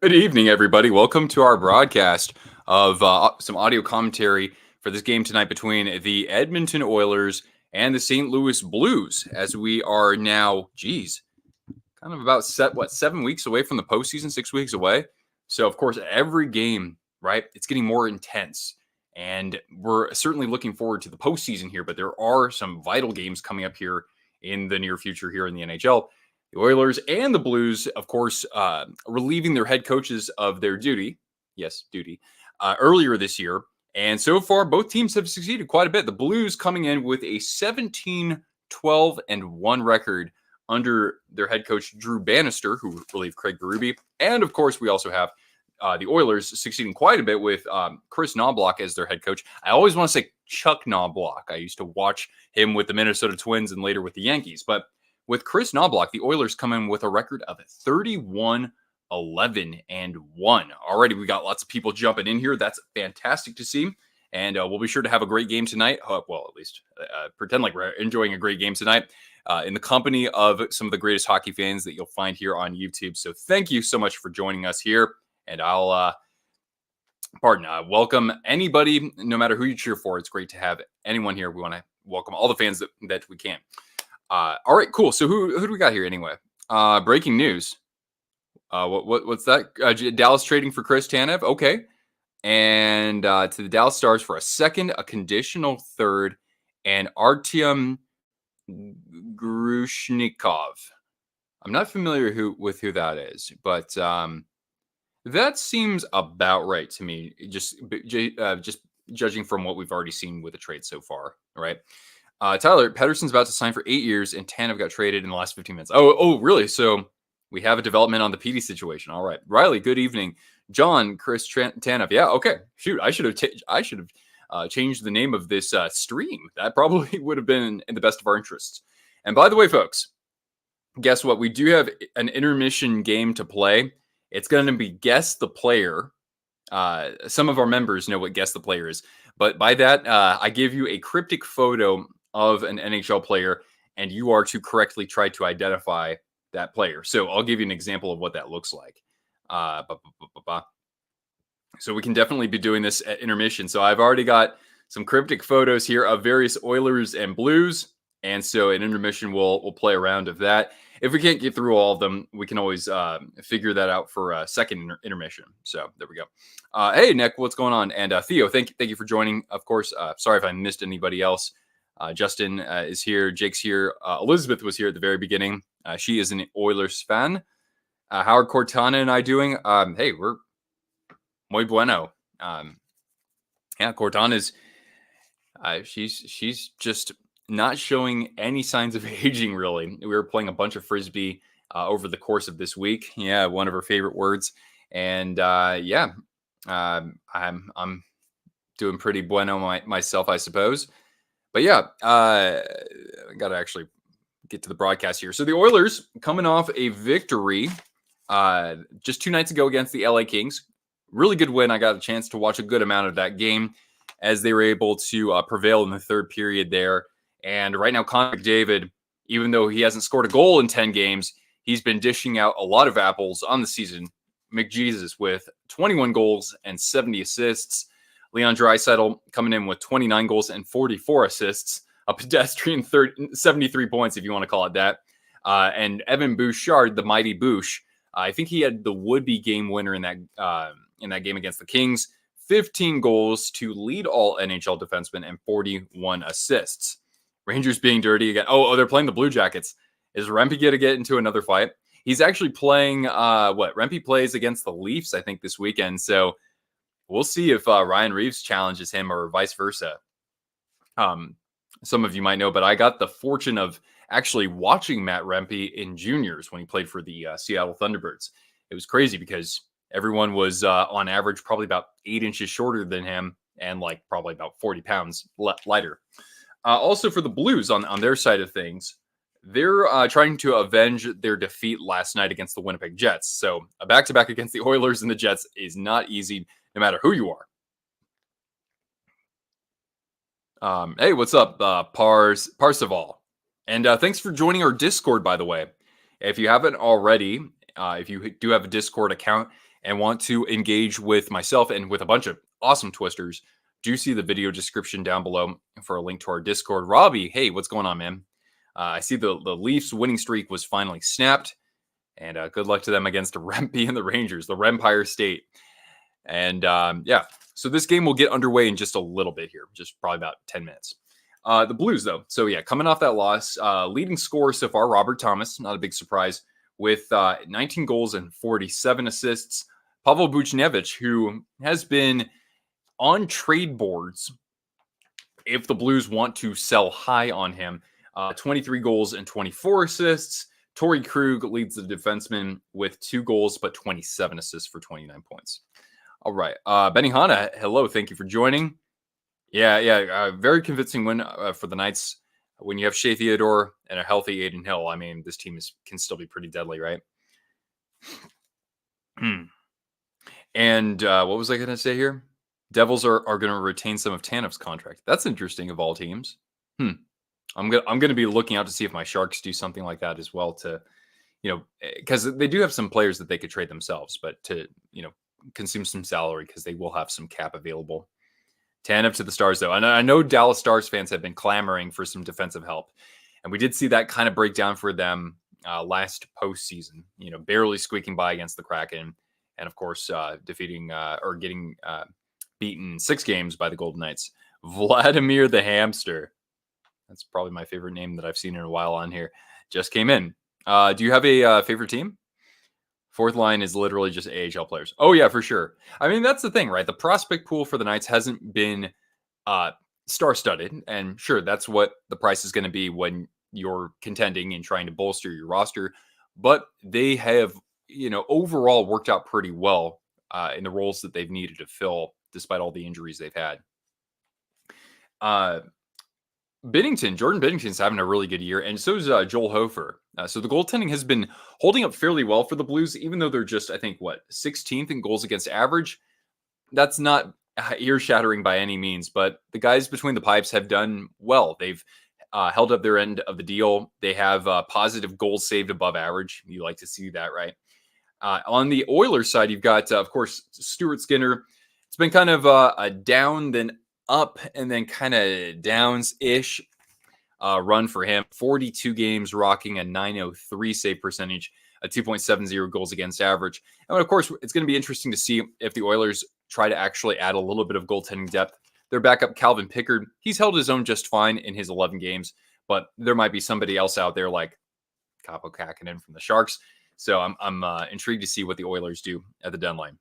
Good evening, everybody. Welcome to our broadcast of some audio commentary for this game tonight between the Edmonton Oilers and the St. Louis Blues. As we are now, kind of about 7 weeks away from the postseason, 6 weeks away. So, of course, every game, right, it's getting more intense. And we're certainly looking forward to the postseason here, but there are some vital games coming up here in the near future here in the NHL. The Oilers and the Blues, of course, relieving their head coaches of their duty. Yes, duty. Earlier this year. And so far, both teams have succeeded quite a bit. The Blues coming in with a 17-12-1 record under their head coach, Drew Bannister, who relieved Craig Berube. And, of course, we also have the Oilers succeeding quite a bit with Chris Knoblauch as their head coach. I always want to say Chuck Knoblauch. I used to watch him with the Minnesota Twins and later with the Yankees. But with Chris Knoblauch, the Oilers come in with a record of 31-11-1. Already, we got lots of people jumping in here. That's fantastic to see. And we'll be sure to have a great game tonight. Well, at least pretend like we're enjoying a great game tonight in the company of some of the greatest hockey fans that you'll find here on YouTube. So thank you so much for joining us here. And I'll, welcome anybody, no matter who you cheer for. It's great to have anyone here. We want to welcome all the fans that we can. All right, cool. So who do we got here anyway? Breaking news. What's that? Dallas trading for Chris Tanev. Okay. And to the Dallas Stars for a second, a conditional third, and Artyom Grushnikov. I'm not familiar with who that is, but that seems about right to me. Just judging from what we've already seen with the trade so far, right? Tyler, Pettersson's about to sign for 8 years, and Tanev got traded in the last 15 minutes. Oh, really? So we have a development on the PD situation. All right, Riley. Good evening, John. Chris Tanev. Yeah. Okay. Shoot, I should have changed the name of this stream. That probably would have been in the best of our interests. And by the way, folks, guess what? We do have an intermission game to play. It's going to be Guess the Player. Some of our members know what Guess the Player is, but by that, I give you a cryptic photo of an NHL player, and you are to correctly try to identify that player. So I'll give you an example of what that looks like. So we can definitely be doing this at intermission. So I've already got some cryptic photos here of various Oilers and Blues. And so in intermission, we'll play around of that. If we can't get through all of them, we can always figure that out for a second intermission. So there we go. Hey, Nick, what's going on? And Theo, thank you for joining. Of course, sorry if I missed anybody else. Justin is here. Jake's here. Elizabeth was here at the very beginning. She is an Oilers fan. How are Cortana and I doing? Hey, we're muy bueno. Yeah, Cortana's she's just not showing any signs of aging, really. We were playing a bunch of Frisbee over the course of this week. Yeah, one of her favorite words. And I'm doing pretty bueno myself, I suppose. But yeah, I got to actually get to the broadcast here. So the Oilers coming off a victory just 2 nights ago against the LA Kings. Really good win. I got a chance to watch a good amount of that game as they were able to prevail in the third period there. And right now, Connor McDavid, even though he hasn't scored a goal in 10 games, he's been dishing out a lot of apples on the season. McJesus with 21 goals and 70 assists. Leon Draisaitl coming in with 29 goals and 44 assists. A pedestrian 73 points, if you want to call it that. And Evan Bouchard, the mighty Bouch, I think he had the would-be game winner in that game against the Kings. 15 goals to lead all NHL defensemen and 41 assists. Rangers being dirty again. Oh, they're playing the Blue Jackets. Is Rempe going to get into another fight? He's actually playing Rempe plays against the Leafs, I think, this weekend. So we'll see if Ryan Reeves challenges him or vice versa. Some of you might know, but I got the fortune of actually watching Matt Rempe in juniors when he played for the Seattle Thunderbirds. It was crazy because everyone was on average probably about 8 inches shorter than him and like probably about 40 pounds lighter. Also for the Blues on their side of things, they're trying to avenge their defeat last night against the Winnipeg Jets. So a back-to-back against the Oilers and the Jets is not easy, no matter who you are. Hey, what's up, Parseval? And thanks for joining our Discord, by the way. If you haven't already, if you do have a Discord account, and want to engage with myself and with a bunch of awesome twisters, do see the video description down below for a link to our Discord. Robbie, hey, what's going on, man? I see the Leafs winning streak was finally snapped, and good luck to them against the Rempe and the Rangers, the Rempire State. And yeah, so this game will get underway in just a little bit here, just probably about 10 minutes. The Blues, though. So yeah, coming off that loss, leading scorer so far, Robert Thomas, not a big surprise, with 19 goals and 47 assists. Pavel Buchnevich, who has been on trade boards if the Blues want to sell high on him, 23 goals and 24 assists. Torrey Krug leads the defenseman with 2 goals, but 27 assists for 29 points. All right. Benny Hanna, hello. Thank you for joining. Yeah. Very convincing win for the Knights. When you have Shea Theodore and a healthy Aiden Hill, I mean, this team can still be pretty deadly, right? And what was I going to say here? Devils are going to retain some of Tanev's contract. That's interesting of all teams. I'm going to be looking out to see if my Sharks do something like that as well to, because they do have some players that they could trade themselves, but to, consume some salary because they will have some cap available. Tanev to the Stars, though. And I know Dallas Stars fans have been clamoring for some defensive help. And we did see that kind of break down for them last postseason, barely squeaking by against the Kraken. And of course, defeating or getting beaten 6 games by the Golden Knights. Vladimir the Hamster. That's probably my favorite name that I've seen in a while on here. Just came in. Do you have a favorite team? Fourth line is literally just AHL players. Oh, yeah, for sure. I mean, that's the thing, right? The prospect pool for the Knights hasn't been star-studded. And sure, that's what the price is going to be when you're contending and trying to bolster your roster. But they have, overall worked out pretty well in the roles that they've needed to fill, despite all the injuries they've had. Jordan Binnington's having a really good year, and so is Joel Hofer. So the goaltending has been holding up fairly well for the Blues, even though they're just, 16th in goals against average. That's not ear-shattering by any means, but the guys between the pipes have done well. They've held up their end of the deal. They have positive goals saved above average. You like to see that, right? On the Oilers side, you've got, of course, Stuart Skinner. It's been kind of a down, then up, and then kind of downs-ish run for him. 42 games, rocking a .903 save percentage, a 2.70 goals against average. And of course, it's going to be interesting to see if the Oilers try to actually add a little bit of goaltending depth. Their backup, Calvin Pickard, he's held his own just fine in his 11 games, but there might be somebody else out there like Kaapo Kähkönen from the Sharks. So I'm intrigued to see what the Oilers do at the deadline.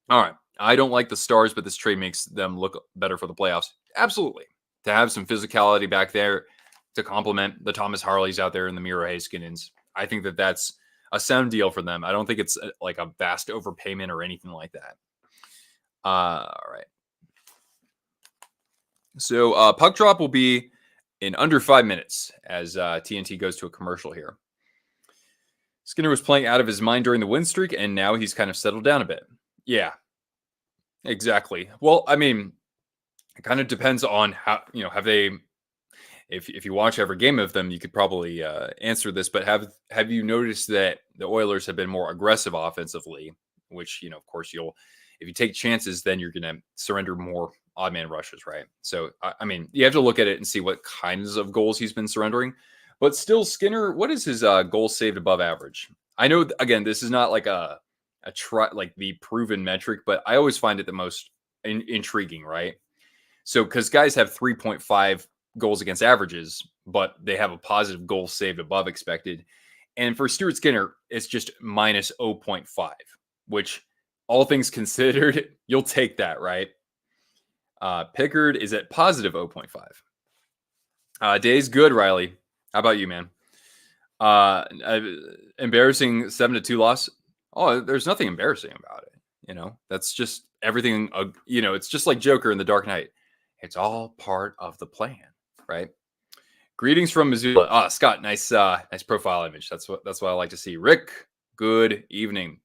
All right. I don't like the Stars, but this trade makes them look better for the playoffs. Absolutely. To have some physicality back there to complement the Thomas Harleys out there and the Miro Heiskanens. I think that's a sound deal for them. I don't think it's like a vast overpayment or anything like that. All right. So puck drop will be in under 5 minutes as TNT goes to a commercial here. Skinner was playing out of his mind during the win streak, and now he's kind of settled down a bit. Yeah, exactly. Well, I mean, it kind of depends on how, have they, if you watch every game of them, you could probably answer this, but have you noticed that the Oilers have been more aggressive offensively, which, of course if you take chances, then you're going to surrender more odd man rushes, right? So, I mean, you have to look at it and see what kinds of goals he's been surrendering, but still Skinner, what is his goals saved above average? I know, again, this is not like like the proven metric, but I always find it the most intriguing, right? So, because guys have 3.5 goals against averages, but they have a positive goal saved above expected. And for Stuart Skinner, it's just minus 0.5, which all things considered, you'll take that, right? Pickard is at positive 0.5. Day's good, Riley. How about you, man? Embarrassing 7-2 loss. Oh, there's nothing embarrassing about it. That's just everything. It's just like Joker in The Dark Knight. It's all part of the plan, right? Greetings from Missoula. Scott, nice profile image. That's what I like to see. Rick, good evening.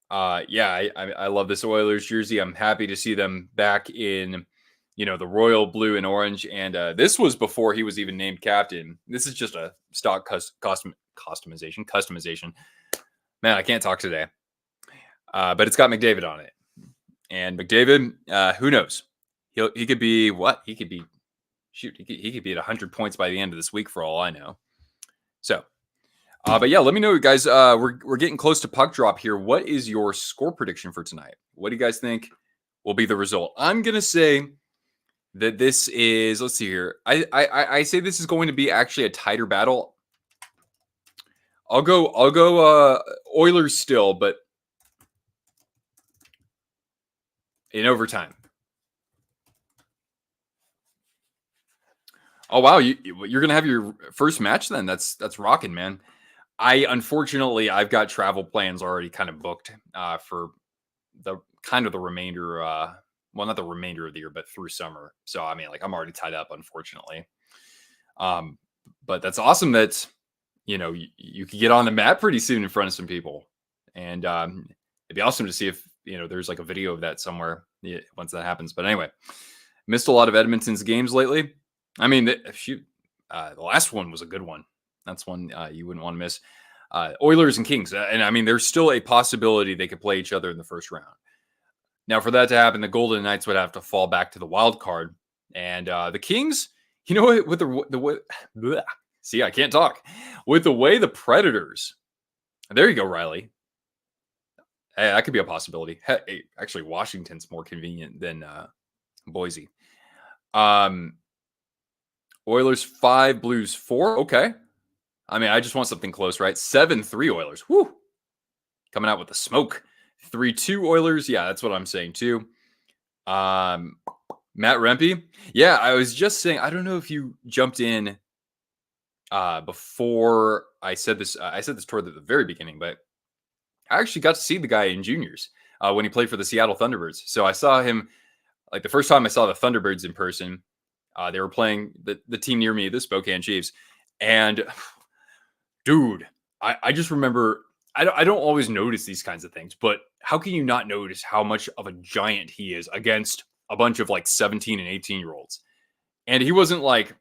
I love this Oilers jersey. I'm happy to see them back in, the royal blue and orange. And this was before he was even named captain. This is just a stock customization. Man, I can't talk today. but it's got McDavid on it. And McDavid, who knows? He could be what? He could be he could be at 100 points by the end of this week for all I know. So, but yeah, let me know, guys. We're getting close to puck drop here. What is your score prediction for tonight? What do you guys think will be the result? I'm gonna say that this is. Let's see here. I say this is going to be actually a tighter battle. I'll go Oilers still, but in overtime. Oh wow, you're gonna have your first match then? That's rocking, man. Unfortunately I've got travel plans already kind of booked for the the remainder. Well, not the remainder of the year, but through summer. So I mean, like I'm already tied up, unfortunately. But that's awesome that you could get on the mat pretty soon in front of some people, and it'd be awesome to see if there's like a video of that somewhere once that happens. But anyway, missed a lot of Edmonton's games lately. I mean, the last one was a good one. That's one you wouldn't want to miss. Oilers and Kings, and I mean, there's still a possibility they could play each other in the first round. Now, for that to happen, the Golden Knights would have to fall back to the wild card, and the Kings. You know what? With the way, bleh, see, I can't talk. With the way the Predators. There you go, Riley. Hey, that could be a possibility. Hey, actually, Washington's more convenient than Boise. Oilers 5, Blues 4. Okay. I mean, I just want something close, right? 7-3 Oilers. Whoo. Coming out with the smoke. 3-2 Oilers. Yeah, that's what I'm saying too. Matt Rempe. Yeah, I was just saying, I don't know if you jumped in before I said this. I said this toward the very beginning, but I actually got to see the guy in juniors when he played for the Seattle Thunderbirds. So I saw him, like the first time I saw the Thunderbirds in person. They were playing the team near me, the Spokane Chiefs. And dude, I just remember, I don't always notice these kinds of things, but how can you not notice how much of a giant he is against a bunch of like 17 and 18-year-olds? And he wasn't like,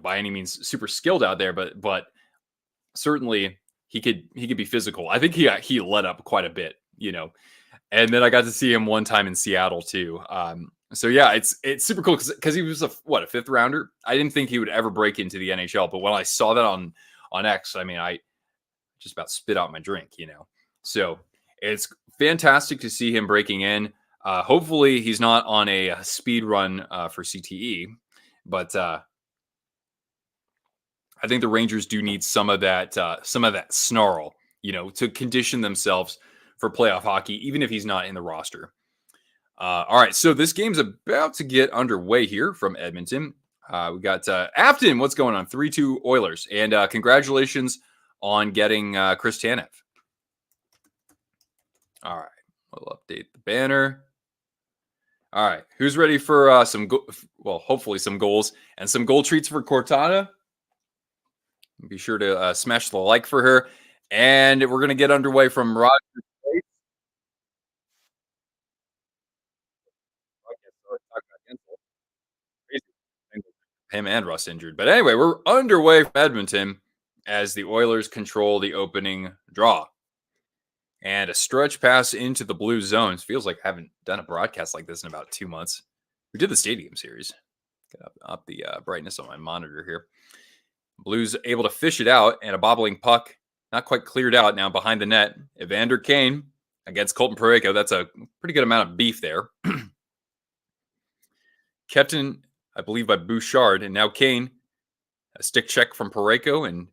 by any means super skilled out there, but certainly he could be physical. I think he let up quite a bit, And then I got to see him one time in Seattle too. So yeah, it's super cool because he was a fifth rounder. I didn't think he would ever break into the NHL, but when I saw that on X, I mean, I just about spit out my drink, So it's fantastic to see him breaking in. Hopefully, he's not on a speed run for CTE, but I think the Rangers do need some of that snarl, to condition themselves for playoff hockey, even if he's not in the roster. All right, so this game's about to get underway here from Edmonton. We got Afton. What's going on? 3-2 Oilers, and congratulations on getting Chris Tanev. All right, we'll update the banner. All right, who's ready for hopefully some goals and some goal treats for Cortana? Be sure to smash the like for her, and we're gonna get underway from Roger. Him and Russ injured. But anyway, we're underway from Edmonton as the Oilers control the opening draw. And a stretch pass into the blue zones. Feels like I haven't done a broadcast like this in about 2 months. We did the stadium series. Get up the brightness on my monitor here. Blues able to fish it out, and a bobbling puck. Not quite cleared out now behind the net. Evander Kane against Colton Parayko. That's a pretty good amount of beef there. Kept in, I believe, by Bouchard, and now Kane. A stick check from Parayko, and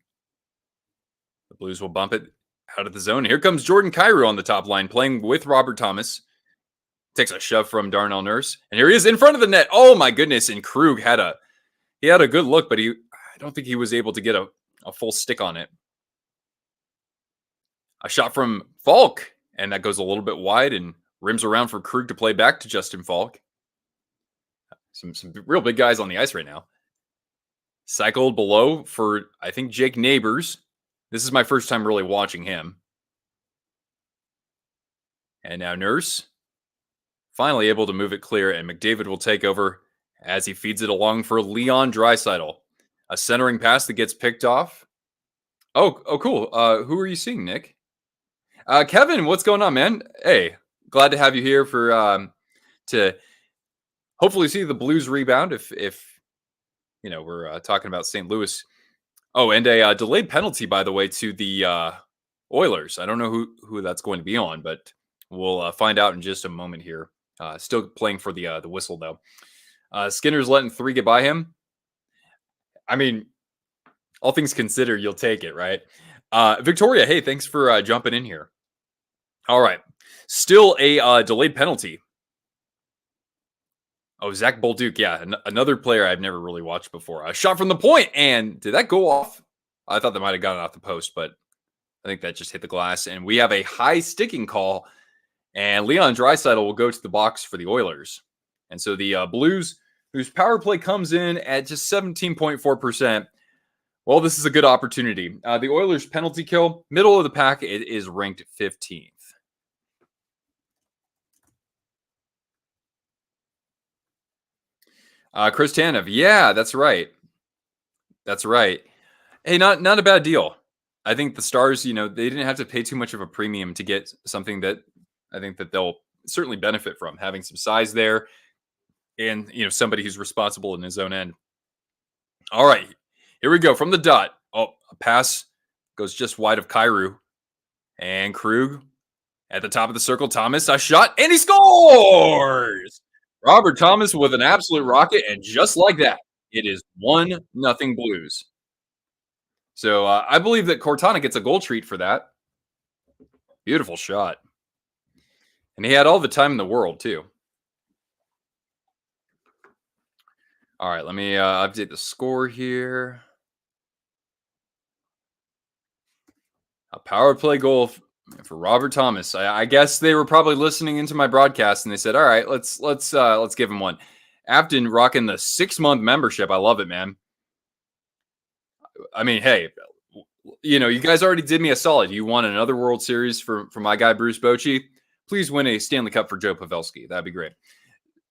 the Blues will bump it out of the zone. Here comes Jordan Kyrou on the top line, playing with Robert Thomas. Takes a shove from Darnell Nurse, and here he is in front of the net. Oh my goodness! And Krug had a good look, but I don't think he was able to get a full stick on it. A shot from Falk, and that goes a little bit wide and rims around for Krug to play back to Justin Falk. Some real big guys on the ice right now. Cycled below for, I think, Jake Neighbors. This is my first time really watching him. And now Nurse. Finally able to move it clear, and McDavid will take over as he feeds it along for Leon Draisaitl. A centering pass that gets picked off. Oh, cool. Who are you seeing, Nick? Kevin, what's going on, man? Hey, glad to have you here for to hopefully see the Blues rebound. If we're talking about St. Louis. Oh, and a delayed penalty, by the way, to the Oilers. I don't know who that's going to be on, but we'll find out in just a moment here. Still playing for the whistle though. Skinner's letting three get by him. I mean, all things considered, you'll take it, right? Victoria, hey, thanks for jumping in here. All right. Still a delayed penalty. Oh, Zach Bolduc. Yeah. Another player I've never really watched before. A shot from the point, and did that go off? I thought that might have gotten off the post, but I think that just hit the glass. And we have a high sticking call, and Leon Draisaitl will go to the box for the Oilers. And so the Blues, whose power play comes in at just 17.4%. Well, this is a good opportunity. The Oilers' penalty kill, middle of the pack, it is ranked 15th. Chris Tanev, yeah, that's right. That's right. Hey, not a bad deal. I think the Stars, they didn't have to pay too much of a premium to get something that I think that they'll certainly benefit from, having some size there and, somebody who's responsible in his own end. All right, here we go from the dot. Oh, a pass goes just wide of Kyrou. And Krug at the top of the circle. Thomas, a shot, and he scores! Robert Thomas with an absolute rocket, and just like that, it is 1-0 Blues. So I believe that Cortana gets a goal treat for that. Beautiful shot. And he had all the time in the world, too. All right, let me update the score here. A power play goal for Robert Thomas. I guess they were probably listening into my broadcast and they said, "All right, let's give him one." Afton rocking the 6-month membership. I love it, man. I mean, hey, you guys already did me a solid. You won another World Series for my guy Bruce Bochy. Please win a Stanley Cup for Joe Pavelski. That'd be great.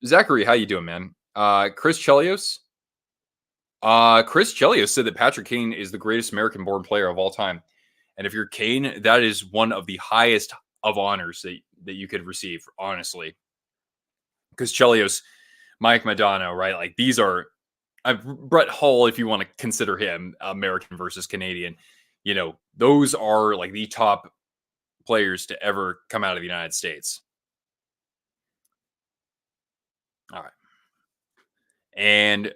Zachary, how you doing, man? Chris Chelios. Chris Chelios said that Patrick Kane is the greatest American-born player of all time. And if you're Kane, that is one of the highest of honors that you could receive, honestly. Because Chelios, Mike Modano, right? Like these are Brett Hull, if you want to consider him American versus Canadian. Those are like the top players to ever come out of the United States. All right. And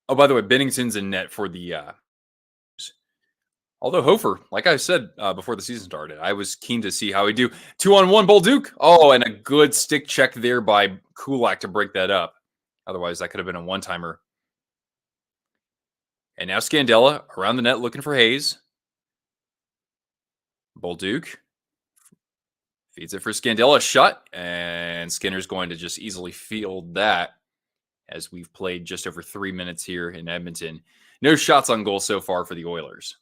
oh, by the way, Bennington's in net for the although Hofer, like I said before the season started, I was keen to see how he do. 2-on-1 Bolduc. Oh, and a good stick check there by Kulak to break that up. Otherwise, that could have been a one-timer. And now Scandella around the net looking for Hayes. Bolduc feeds it for Scandella. Shot. And Skinner's going to just easily field that as we've played just over 3 minutes here in Edmonton. No shots on goal so far for the Oilers.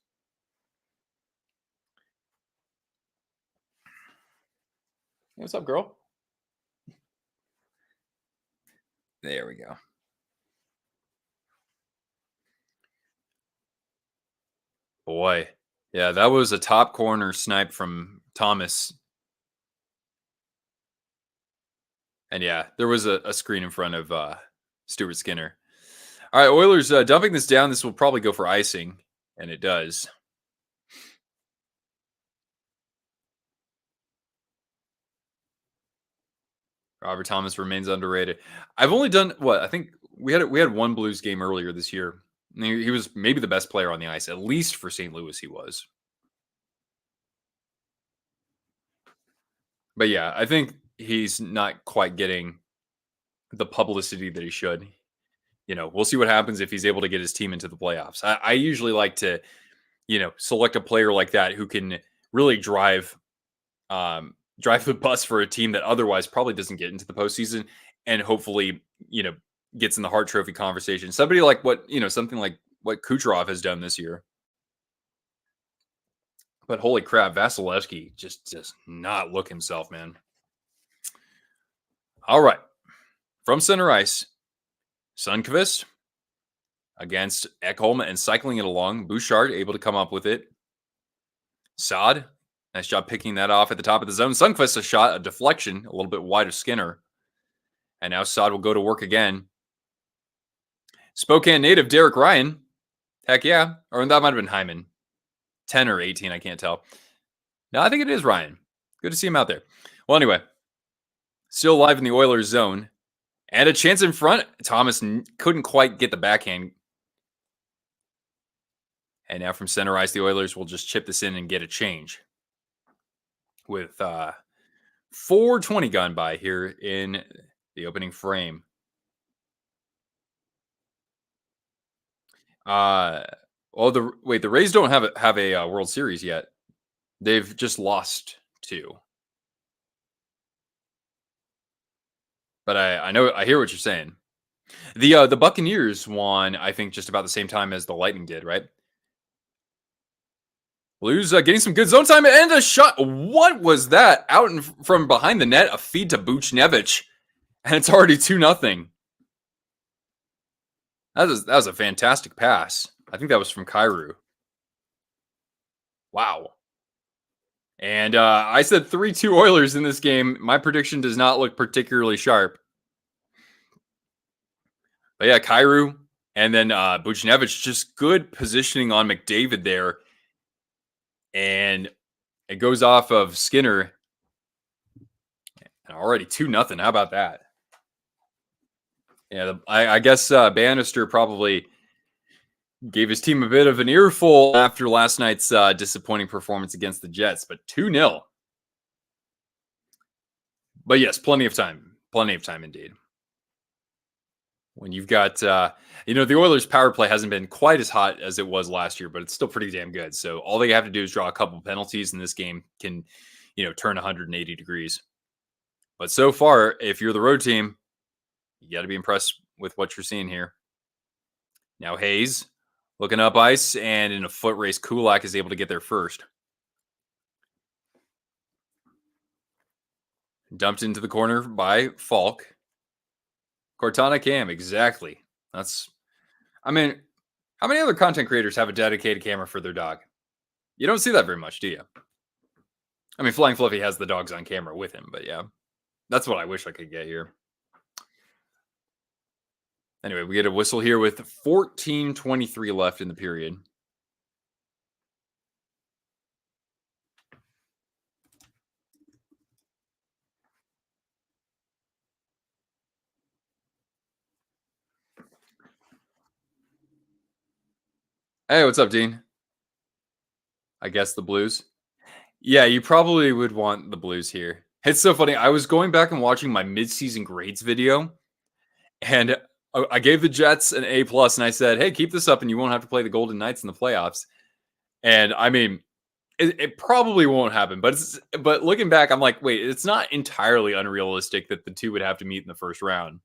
Hey, what's up, girl? There we go. Boy. Yeah, that was a top corner snipe from Thomas. And yeah, there was a screen in front of Stuart Skinner. All right, Oilers dumping this down. This will probably go for icing, and it does. Robert Thomas remains underrated. I've only done what I think we had one Blues game earlier this year. He was maybe the best player on the ice, at least for St. Louis. He was. But yeah, I think he's not quite getting the publicity that he should. We'll see what happens if he's able to get his team into the playoffs. I usually like to, select a player like that who can really drive the bus for a team that otherwise probably doesn't get into the postseason and hopefully, gets in the Hart Trophy conversation. Somebody like something like what Kucherov has done this year. But holy crap, Vasilevsky just does not look himself, man. All right. From center ice, Sundqvist against Ekholm and cycling it along. Bouchard able to come up with it. Saad Nice job picking that off at the top of the zone. Sundqvist a shot, a deflection, a little bit wide of Skinner. And now Saad will go to work again. Spokane native Derek Ryan. Heck yeah. Or that might have been Hyman. 10 or 18, I can't tell. No, I think it is Ryan. Good to see him out there. Well, anyway, still alive in the Oilers zone. And a chance in front. Thomas couldn't quite get the backhand. And now from center ice, the Oilers will just chip this in and get a change. With 4:20 gone by here in the opening frame. The Rays don't have a World Series yet. They've just lost 2. But I hear what you're saying. The Buccaneers won, I think, just about the same time as the Lightning did, right? Blues getting some good zone time and a shot. What was that? Out from behind the net, a feed to Buchnevich, and it's already 2-0. That was a fantastic pass. I think that was from Kyrou. Wow. And I said 3-2 Oilers in this game. My prediction does not look particularly sharp. But yeah, Kyrou and then Buchnevich, just good positioning on McDavid there. And it goes off of Skinner. And already 2-0. How about that? Yeah, I guess Bannister probably gave his team a bit of an earful after last night's disappointing performance against the Jets, but 2-0. But yes, plenty of time. Plenty of time indeed. When you've got, the Oilers' power play hasn't been quite as hot as it was last year, but it's still pretty damn good. So all they have to do is draw a couple penalties, and this game can, turn 180 degrees. But so far, if you're the road team, you got to be impressed with what you're seeing here. Now Hayes looking up ice, and in a foot race, Kulak is able to get there first. Dumped into the corner by Falk. Cortana Cam, exactly. How many other content creators have a dedicated camera for their dog? You don't see that very much, do you? I mean, Flying Fluffy has the dogs on camera with him, but yeah, that's what I wish I could get here. Anyway, we get a whistle here with 14:23 left in the period. Hey, what's up, Dean? I guess the Blues. Yeah, you probably would want the Blues here. It's so funny. I was going back and watching my midseason grades video, and I gave the Jets an A+, and I said, hey, keep this up and you won't have to play the Golden Knights in the playoffs. And I mean, it probably won't happen, but looking back, I'm like, wait, it's not entirely unrealistic that the two would have to meet in the first round,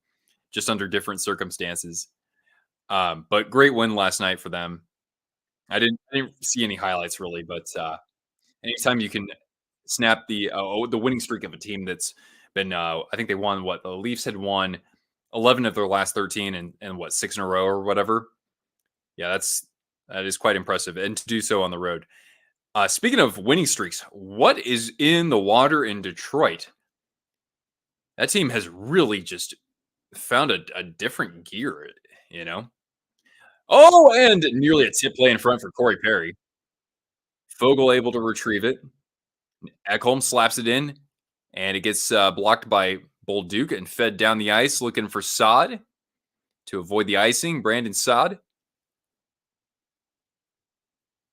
just under different circumstances. But great win last night for them. I didn't see any highlights really, but anytime you can snap the winning streak of a team that's been, I think they won the Leafs had won 11 of their last 13 and 6 in a row or whatever. Yeah, that is quite impressive, and to do so on the road. Speaking of winning streaks, what is in the water in Detroit? That team has really just found a different gear, Oh, and nearly a tip play in front for Corey Perry. Fogle able to retrieve it. Ekholm slaps it in, and it gets blocked by Bolduc and fed down the ice, looking for Saad to avoid the icing. Brandon Saad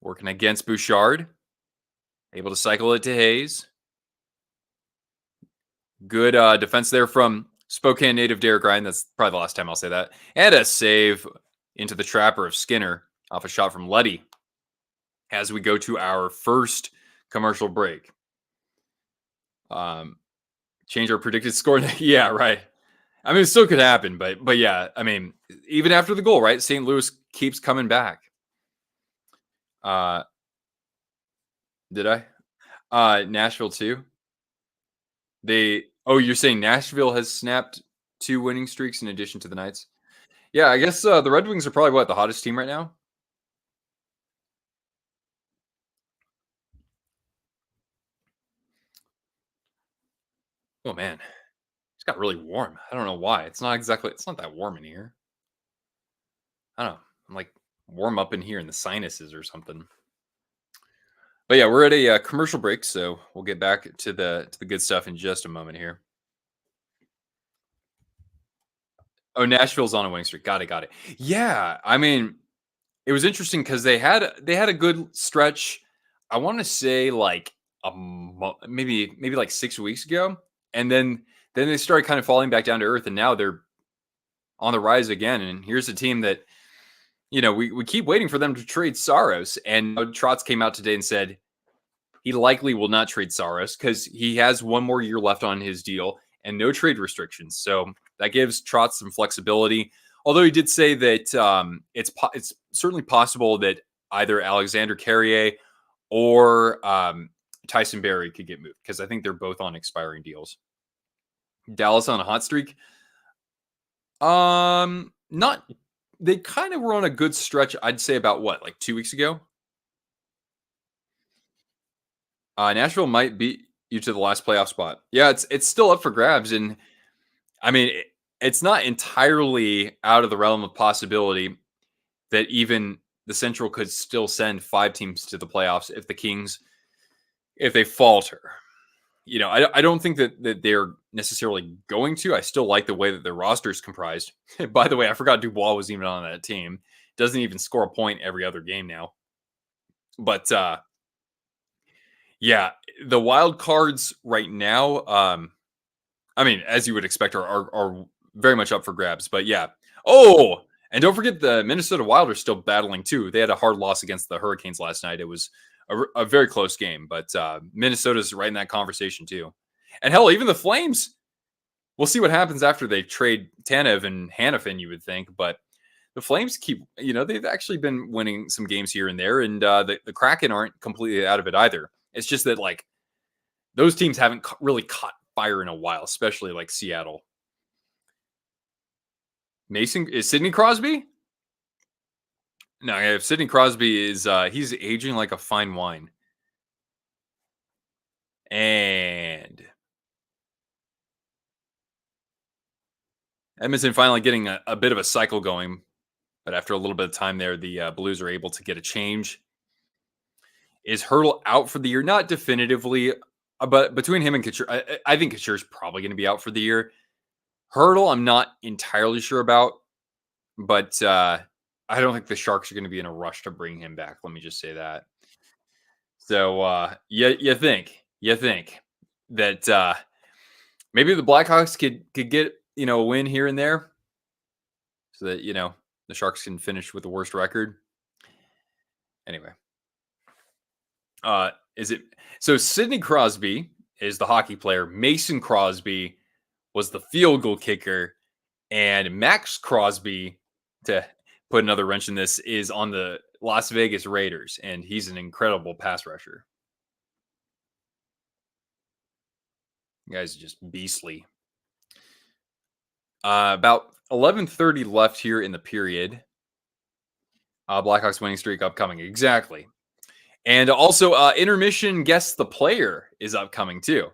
working against Bouchard, able to cycle it to Hayes. Good defense there from Spokane native Derek Ryan. That's probably the last time I'll say that. And a save into the trapper of Skinner off a shot from Leddy as we go to our first commercial break. Change our predicted score. Yeah, right. I mean, it still could happen, but yeah, I mean, even after the goal, right? St. Louis keeps coming back. Did I? Nashville too. You're saying Nashville has snapped 2 winning streaks in addition to the Knights? Yeah, I guess the Red Wings are probably the hottest team right now. Oh man, it's got really warm. I don't know why. It's not that warm in here. I don't know. I'm like warm up in here in the sinuses or something. But yeah, we're at a commercial break, so we'll get back to the good stuff in just a moment here. Oh, Nashville's on a winning streak. Got it, got it. Yeah, I mean, it was interesting because they had a good stretch. I want to say like maybe like 6 weeks ago, and then they started kind of falling back down to earth, and now they're on the rise again. And here's a team that we keep waiting for them to trade Saros, and Trotz came out today and said he likely will not trade Saros because he has one more year left on his deal and no trade restrictions. So that gives Trotz some flexibility. Although he did say that it's certainly possible that either Alexander Carrier or Tyson Berry could get moved because I think they're both on expiring deals. Dallas on a hot streak. Not they kind of were on a good stretch. I'd say about what, like 2 weeks ago. Nashville might beat you to the last playoff spot. Yeah, it's still up for grabs, and I mean it's not entirely out of the realm of possibility that even the Central could still send 5 teams to the playoffs if the Kings, if they falter. I don't think that they're necessarily going to. I still like the way that their roster is comprised. By the way, I forgot Dubois was even on that team. Doesn't even score a point every other game now. But yeah, the wild cards right now, I mean, as you would expect, are very much up for grabs. But yeah. Oh, and don't forget the Minnesota Wild are still battling too. They had a hard loss against the Hurricanes last night. It was a very close game, but Minnesota's right in that conversation too. And hell, even the Flames. We'll see what happens after they trade Tanev and Hannafin, you would think, but the Flames they've actually been winning some games here and there, and the Kraken aren't completely out of it either. It's just that like those teams haven't really caught fire in a while, especially like Seattle. Mason is Sidney Crosby? No, if Sidney Crosby is he's aging like a fine wine. And Edmonton finally getting a bit of a cycle going, but after a little bit of time there, the Blues are able to get a change. Is Hurdle out for the year? Not definitively, but between him and Couture, I think Couture is probably going to be out for the year. Hurdle, I'm not entirely sure about, but I don't think the Sharks are going to be in a rush to bring him back. Let me just say that. So you think that maybe the Blackhawks could get a win here and there, so that the Sharks can finish with the worst record. Anyway, is it so? Sidney Crosby is the hockey player. Mason Crosby was the field goal kicker, and Max Crosby, to put another wrench in this, is on the Las Vegas Raiders, and he's an incredible pass rusher. You guys are just beastly. About 11:30 left here in the period. Blackhawks winning streak upcoming. Exactly. And also, intermission guess the player is upcoming too.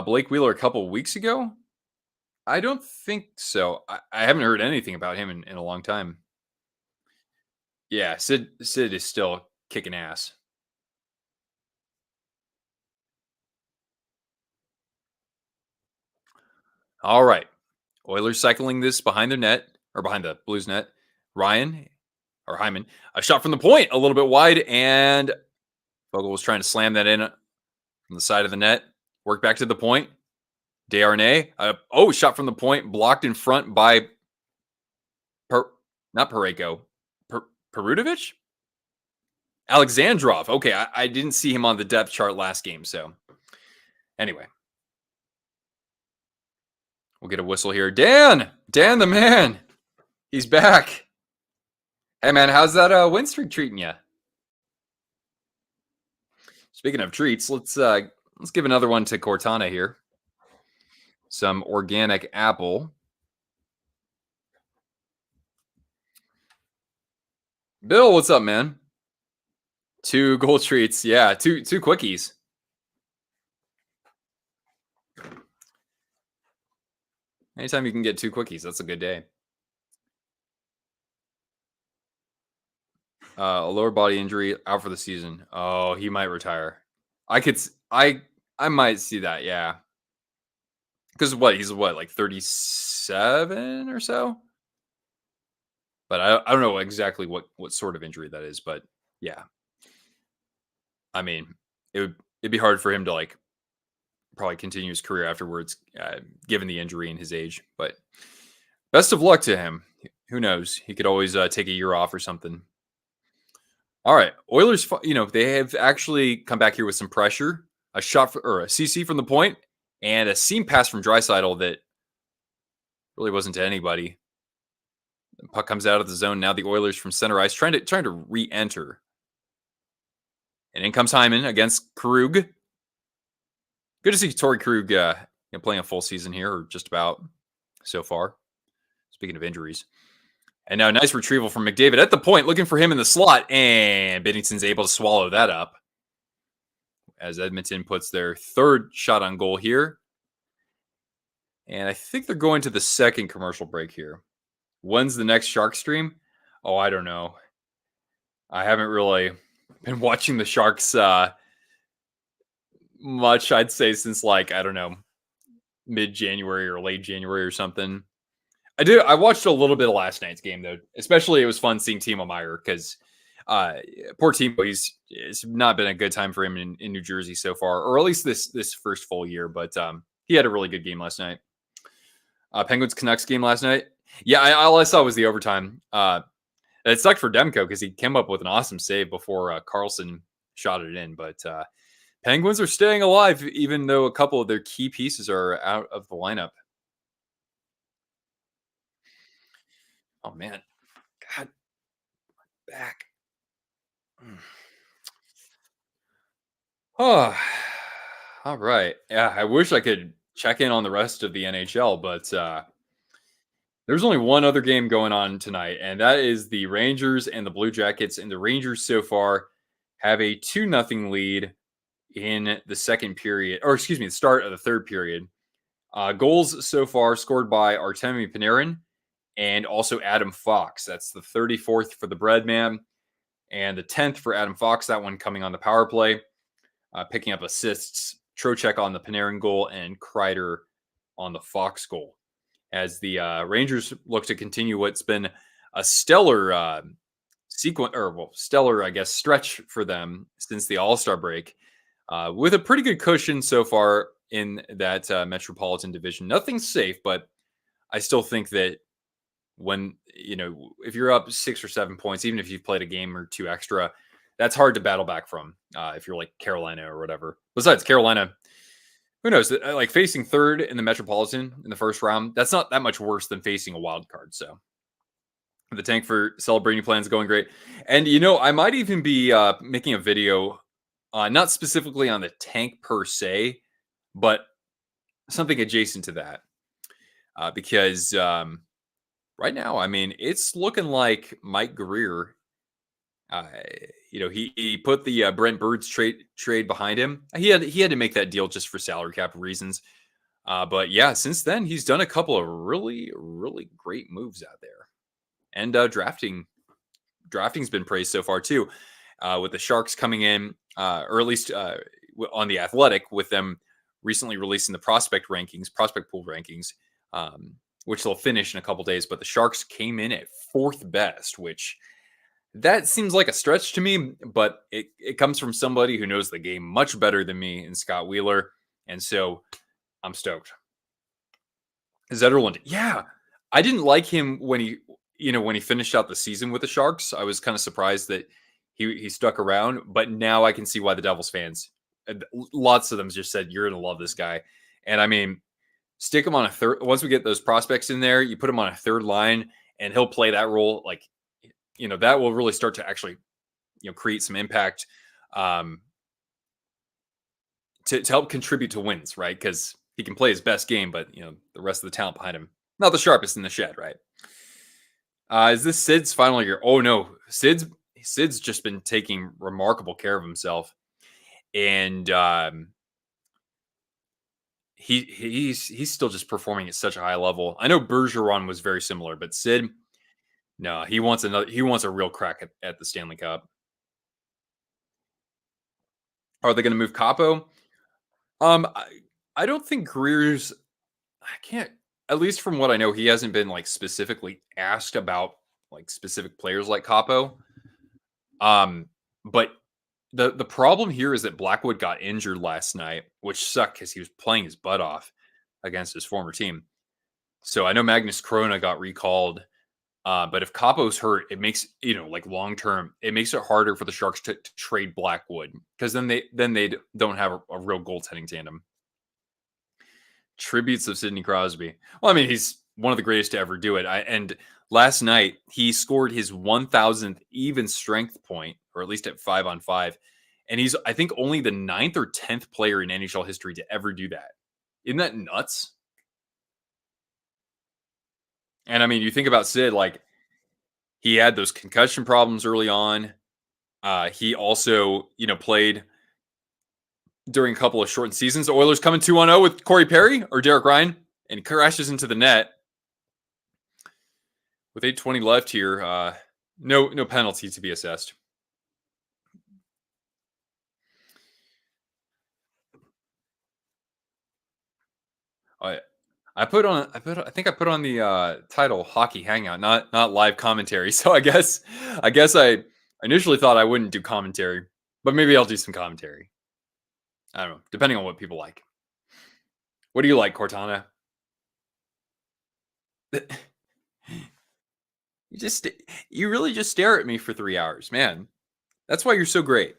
Blake Wheeler a couple weeks ago. I don't think so. I haven't heard anything about him in a long time. Yeah, Sid is still kicking ass. All right. Oilers cycling this behind their net, or behind the Blues net. Ryan or Hyman, a shot from the point, a little bit wide, and Vogel was trying to slam that in from the side of the net. Work back to the point. Desharnais. Shot from the point, blocked in front by not Pareko. Perudovic? Alexandrov. Okay, I didn't see him on the depth chart last game, so anyway. We'll get a whistle here. Dan the man. He's back. Hey man, how's that win streak treating you? Speaking of treats, let's give another one to Cortana here. Some organic apple. Bill, what's up, man? 2 gold treats. Yeah, two quickies. Anytime you can get 2 quickies, that's a good day. A lower body injury, out for the season. Oh, he might retire. I could s I might see that, yeah. Because what, he's what, like 37 or so? But I don't know exactly what sort of injury that is, but yeah. I mean, it'd be hard for him to, like, probably continue his career afterwards, given the injury and his age, but best of luck to him. Who knows? He could always, take a year off or something. All right, Oilers. They have actually come back here with some pressure. A shot or a CC from the point, and a seam pass from Draisaitl that really wasn't to anybody. The puck comes out of the zone. Now the Oilers from center ice trying to re-enter, and in comes Hyman against Krug. Good to see Torrey Krug playing a full season here, or just about so far. Speaking of injuries. And now a nice retrieval from McDavid at the point, looking for him in the slot, and Binnington's able to swallow that up as Edmonton puts their third shot on goal here. And I think they're going to the second commercial break here. When's the next Shark stream? Oh, I don't know. I haven't really been watching the Sharks much, I'd say, since like, I don't know, mid-January or late January or something. I watched a little bit of last night's game, though. Especially it was fun seeing Timo Meier because poor Timo, it's not been a good time for him in New Jersey so far, or at least this first full year. But he had a really good game last night. Penguins Canucks game last night. Yeah, all I saw was the overtime. It sucked for Demko because he came up with an awesome save before Carlson shot it in. But Penguins are staying alive, even though a couple of their key pieces are out of the lineup. Oh, man. God, back. Oh, all right. Yeah, I wish I could check in on the rest of the NHL, but there's only one other game going on tonight, and that is the Rangers and the Blue Jackets. And the Rangers so far have a 2-0 lead in the second period, or excuse me, the start of the third period. Goals so far scored by Artemi Panarin and also Adam Fox. That's the 34th for the Breadman and the 10th for Adam Fox. That one coming on the power play, picking up assists. Trocheck on the Panarin goal and Kreider on the Fox goal. As the Rangers look to continue what's been a stellar stellar, I guess, stretch for them since the All-Star break, with a pretty good cushion so far in that Metropolitan Division. Nothing's safe, but I still think that when, if you're up 6 or 7 points, even if you've played a game or two extra, that's hard to battle back from if you're like Carolina or whatever. Besides, Carolina, who knows? Like facing third in the Metropolitan in the first round, that's not that much worse than facing a wild card. So the tank for celebrating plans going great. And, I might even be making a video, not specifically on the tank per se, but something adjacent to that. Because right now, I mean, it's looking like Mike Greer. He put the Brent Burns trade behind him. He had to make that deal just for salary cap reasons. But yeah, since then he's done a couple of really, really great moves out there, and drafting's been praised so far too. With the Sharks coming in, or at least on the Athletic, with them recently releasing the prospect pool rankings, which they'll finish in a couple days. But the Sharks came in at 4th best, which that seems like a stretch to me, but it comes from somebody who knows the game much better than me and Scott Wheeler. And so I'm stoked. Zetterlund. Yeah. I didn't like him when he finished out the season with the Sharks. I was kind of surprised that he stuck around, but now I can see why the Devils fans, lots of them just said, you're going to love this guy. And I mean, stick him on a third. Once we get those prospects in there, you put him on a third line and he'll play that role. Like, that will really start to actually, create some impact to help contribute to wins, right? Because he can play his best game, but, the rest of the talent behind him, not the sharpest in the shed, right? Is this Sid's final year? Oh, no. Sid's just been taking remarkable care of himself. And he's still just performing at such a high level. I know Bergeron was very similar, but Sid, no, he wants another. He wants a real crack at the Stanley Cup. Are they going to move Capo? I don't think Greer's. I can't. At least from what I know, he hasn't been like specifically asked about like specific players like Capo. But the problem here is that Blackwood got injured last night, which sucked because he was playing his butt off against his former team. So I know Magnus Krona got recalled. But if Capo's hurt, it makes like long term, it makes it harder for the Sharks to trade Blackwood because then they don't have a real goaltending tandem. Tributes of Sidney Crosby. Well, I mean, he's one of the greatest to ever do it. And last night he scored his 1,000th even strength point, or at least at 5-on-5, and he's I think only the 9th or 10th player in NHL history to ever do that. Isn't that nuts? And I mean, you think about Sid, like he had those concussion problems early on. He also, played during a couple of shortened seasons. The Oilers coming 2-0 with Corey Perry or Derek Ryan and crashes into the net. With 8:20 left here, no penalty to be assessed. I think I put on the title Hockey Hangout, not live commentary. So I guess I initially thought I wouldn't do commentary, but maybe I'll do some commentary. I don't know, depending on what people like. What do you like, Cortana? You really just stare at me for 3 hours, man. That's why you're so great.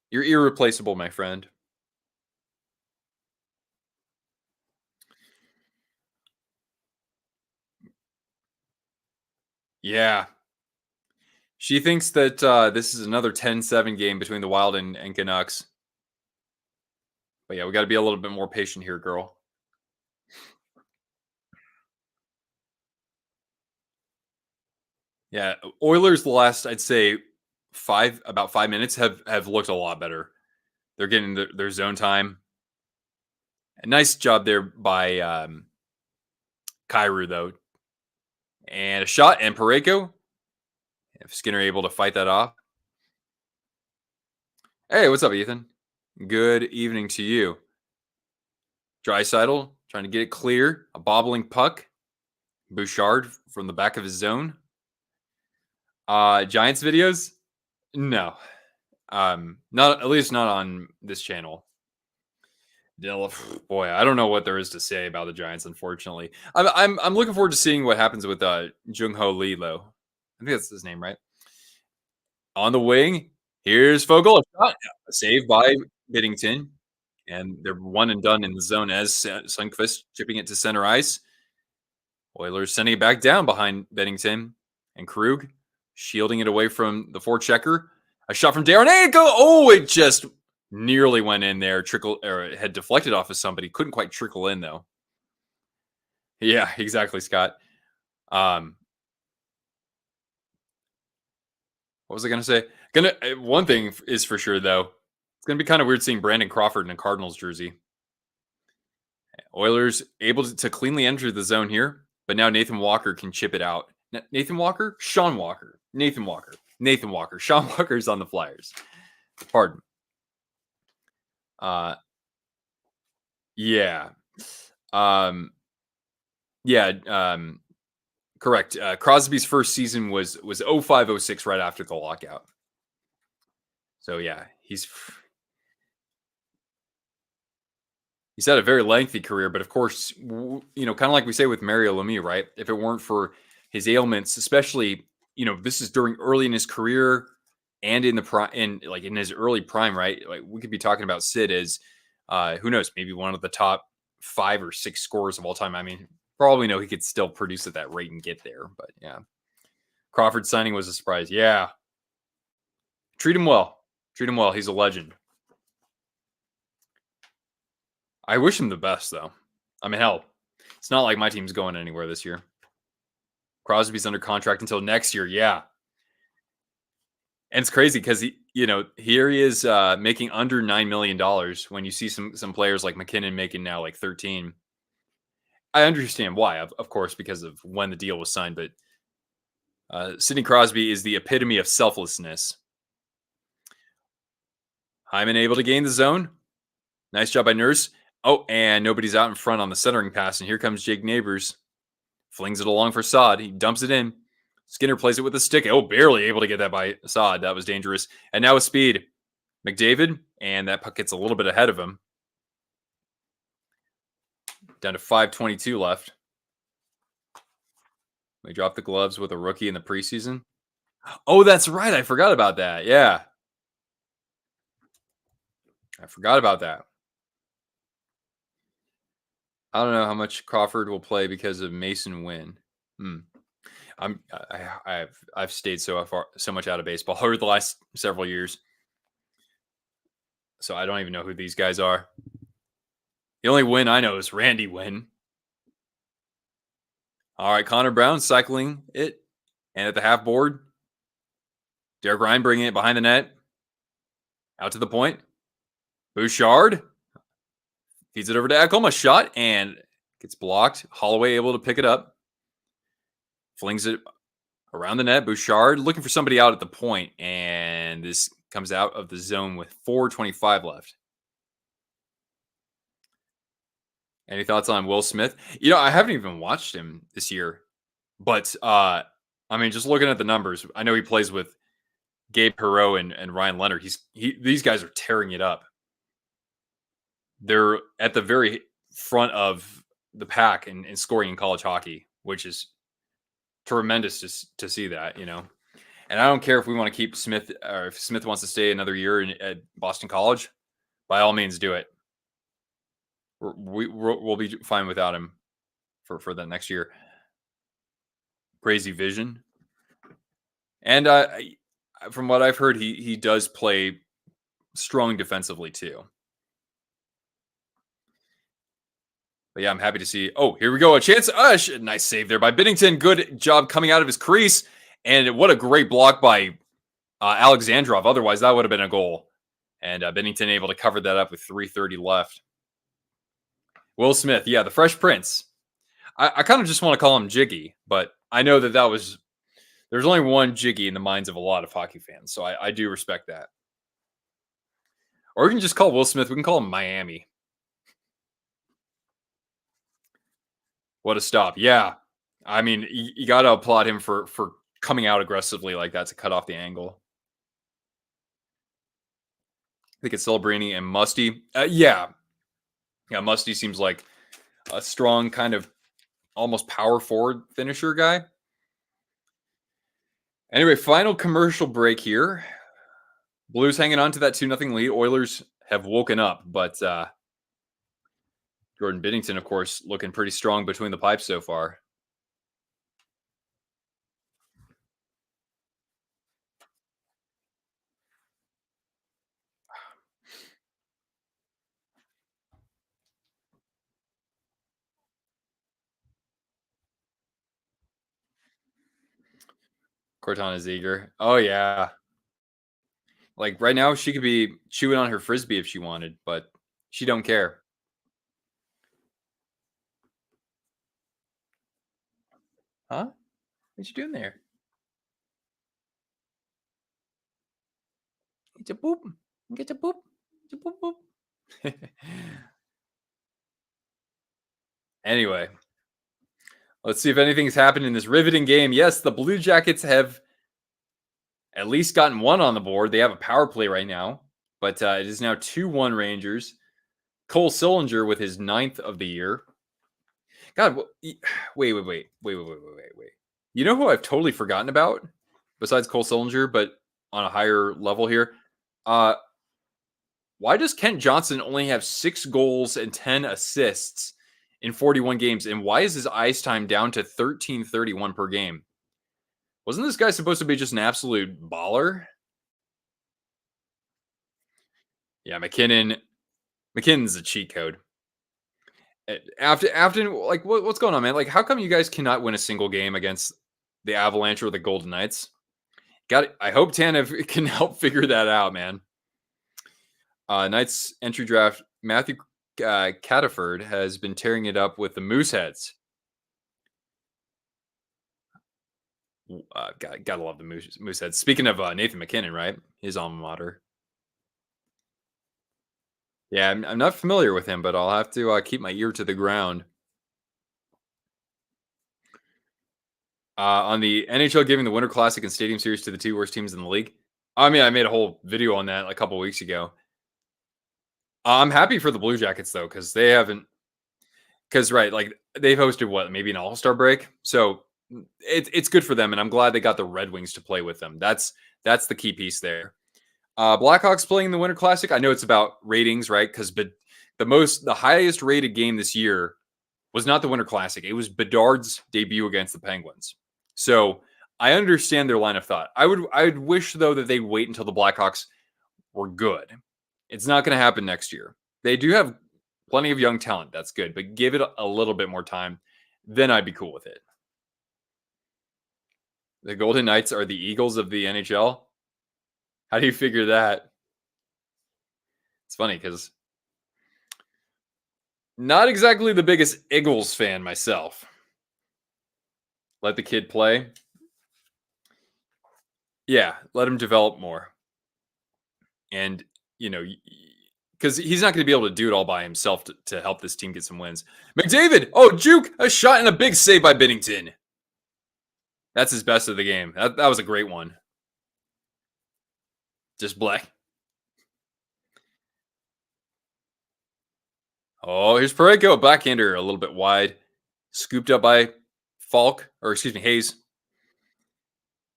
You're irreplaceable, my friend. Yeah. She thinks that this is another 10-7 game between the Wild and Canucks. But yeah, we got to be a little bit more patient here, girl. Yeah, Oilers the last, I'd say, about 5 minutes have looked a lot better. They're getting their zone time. A nice job there by Kyrou, though. And a shot, and Pareko. If Skinner able to fight that off. Hey, what's up, Ethan? Good evening to you. Draisaitl trying to get it clear. A bobbling puck. Bouchard from the back of his zone. Giants videos? No. Not at least not on this channel. Boy, I don't know what there is to say about the Giants. Unfortunately, I'm looking forward to seeing what happens with Jung Ho Lee. Though I think that's his name, right? On the wing, here's Fogle, a shot, a save by Biddington, and they're one and done in the zone as Sundqvist chipping it to center ice. Oilers sending it back down behind Biddington, and Krug shielding it away from the forechecker. A shot from Darren. Hey, go! Oh, it just nearly went in there. Or had deflected off of somebody. Couldn't quite trickle in though. Yeah, exactly, Scott. What was I going to say? One thing is for sure though. It's going to be kind of weird seeing Brandon Crawford in a Cardinals jersey. Oilers able to cleanly enter the zone here, but now Nathan Walker can chip it out. Nathan Walker? Sean Walker. Nathan Walker. Sean Walker's on the Flyers. Pardon. Yeah. Correct. Crosby's first season was 05-06 right after the lockout. So yeah, he's had a very lengthy career, but of course, kind of like we say with Mario Lemieux, right? If it weren't for his ailments, especially, this is during early in his career and in the prime, in his early prime, right? Like we could be talking about Sid as, who knows, maybe one of the top 5 or 6 scorers of all time. I mean, probably he could still produce at that rate and get there, but yeah. Crawford signing was a surprise. Yeah. Treat him well. He's a legend. I wish him the best, though. I mean, hell, it's not like my team's going anywhere this year. Crosby's under contract until next year. Yeah. And it's crazy because here he is making under $9 million when you see some players like McKinnon making now like 13. I understand why, of course, because of when the deal was signed. But Sidney Crosby is the epitome of selflessness. Hyman able to gain the zone. Nice job by Nurse. Oh, and nobody's out in front on the centering pass. And here comes Jake Neighbors. Flings it along for Saad. He dumps it in. Skinner plays it with a stick. Oh, barely able to get that by Saad. That was dangerous. And now with speed, McDavid. And that puck gets a little bit ahead of him. Down to 5:22 left. We dropped the gloves with a rookie in the preseason. Oh, that's right. I forgot about that. Yeah. I forgot about that. I don't know how much Crawford will play because of Mason Wynn. I've stayed so much out of baseball over the last several years, so I don't even know who these guys are. The only Wynn I know is Randy Wynn. All right, Connor Brown cycling it, and at the half board, Derek Ryan bringing it behind the net, out to the point. Bouchard feeds it over to Ekholm, a shot, and gets blocked. Holloway able to pick it up. Flings it around the net. Bouchard looking for somebody out at the point, and this comes out of the zone with 4:25 left. Any thoughts on Will Smith? I haven't even watched him this year, but just looking at the numbers, I know he plays with Gabe Perreault and Ryan Leonard. These guys are tearing it up. They're at the very front of the pack in scoring in college hockey, which is tremendous to see that, And I don't care if we want to keep Smith, or if Smith wants to stay another year at Boston College, by all means do it. We'll be fine without him for the next year. Crazy vision. And from what I've heard, he does play strong defensively too. But yeah, I'm happy to see. Oh, here we go. A chance. Nice save there by Binnington. Good job coming out of his crease. And what a great block by Alexandrov. Otherwise, that would have been a goal. And Binnington able to cover that up with 3:30 left. Will Smith. Yeah, the Fresh Prince. I kind of just want to call him Jiggy. But I know that was... There's only one Jiggy in the minds of a lot of hockey fans. So I do respect that. Or we can just call Will Smith. We can call him Miami. What a stop. Yeah. I mean, you got to applaud him for coming out aggressively like that to cut off the angle. I think it's Celebrini and Musty. Yeah. Yeah, Musty seems like a strong kind of almost power forward finisher guy. Anyway, final commercial break here. Blues hanging on to that 2-0 lead. Oilers have woken up, but Jordan Binnington, of course, looking pretty strong between the pipes so far. Cortana is eager. Oh, yeah. Like right now, she could be chewing on her Frisbee if she wanted, but she don't care. Huh? What you doing there? Get your boop. Get your boop. Get your boop boop. Anyway, let's see if anything's happened in this riveting game. Yes, the Blue Jackets have at least gotten one on the board. They have a power play right now, but it is now 2-1 Rangers. Cole Sillinger with his 9th of the year. God, wait. You know who I've totally forgotten about besides Cole Sillinger, but on a higher level here? Why does Kent Johnson only have 6 goals and 10 assists in 41 games? And why is his ice time down to 13:31 per game? Wasn't this guy supposed to be just an absolute baller? Yeah, McKinnon's a cheat code. After like what's going on, man? Like, how come you guys cannot win a single game against the Avalanche or the Golden Knights? Got it. I hope Tanev can help figure that out, man. Knights entry draft Matthew Cataford has been tearing it up with the Mooseheads. Gotta love the Mooseheads. Speaking of Nathan McKinnon, right? His alma mater. Yeah, I'm not familiar with him, but I'll have to keep my ear to the ground. On the NHL giving the Winter Classic and Stadium Series to the two worst teams in the league. I mean, I made a whole video on that a couple weeks ago. I'm happy for the Blue Jackets though, because they haven't. Because right, like they've hosted what maybe an All Star break, so it's good for them, and I'm glad they got the Red Wings to play with them. That's the key piece there. Blackhawks playing the Winter Classic. I know it's about ratings, right? Because the highest rated game this year was not the Winter Classic. It was Bedard's debut against the Penguins. So I understand their line of thought. I'd wish though that they'd wait until the Blackhawks were good. It's not going to happen next year. They do have plenty of young talent. That's good, but give it a little bit more time. Then I'd be cool with it. The Golden Knights are the Eagles of the NHL. How do you figure that? It's funny because not exactly the biggest Eagles fan myself. Let the kid play. Yeah, let him develop more. And, because he's not going to be able to do it all by himself to help this team get some wins. McDavid! Oh, juke! A shot and a big save by Binnington. That's his best of the game. That was a great one. Just black. Oh, here's Pareko. Backhander a little bit wide. Scooped up by Hayes.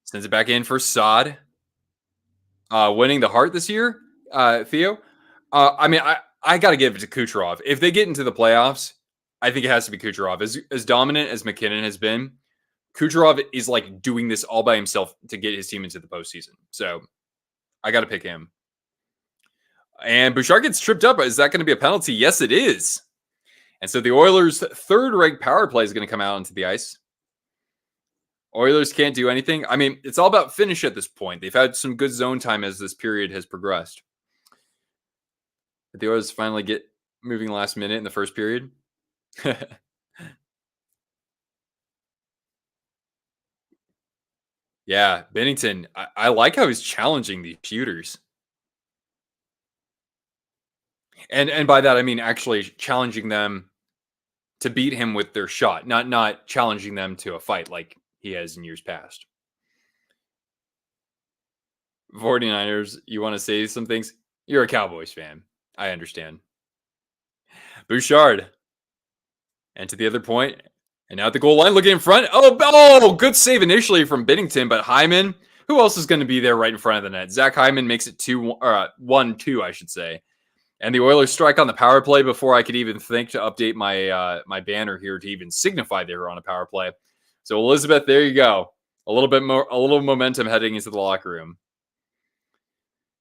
Sends it back in for Sod. Winning the Hart this year, Theo. I mean, I got to give it to Kucherov. If they get into the playoffs, I think it has to be Kucherov. As dominant as McKinnon has been, Kucherov is like doing this all by himself to get his team into the postseason. So I got to pick him. And Bouchard gets tripped up. Is that going to be a penalty? Yes, it is. And so the Oilers' third-ranked power play is going to come out onto the ice. Oilers can't do anything. I mean, it's all about finish at this point. They've had some good zone time as this period has progressed. Did the Oilers finally get moving last minute in the first period? Yeah, Bennington. I like how he's challenging these shooters. And by that I mean actually challenging them to beat him with their shot, not challenging them to a fight like he has in years past. 49ers, you want to say some things? You're a Cowboys fan. I understand. Bouchard. And to the other point. And now at the goal line, looking in front. Oh, good save initially from Binnington, but Hyman, who else is going to be there right in front of the net? Zach Hyman makes it 1-2, I should say. And the Oilers strike on the power play before I could even think to update my my banner here to even signify they were on a power play. So Elizabeth, there you go. A little momentum heading into the locker room.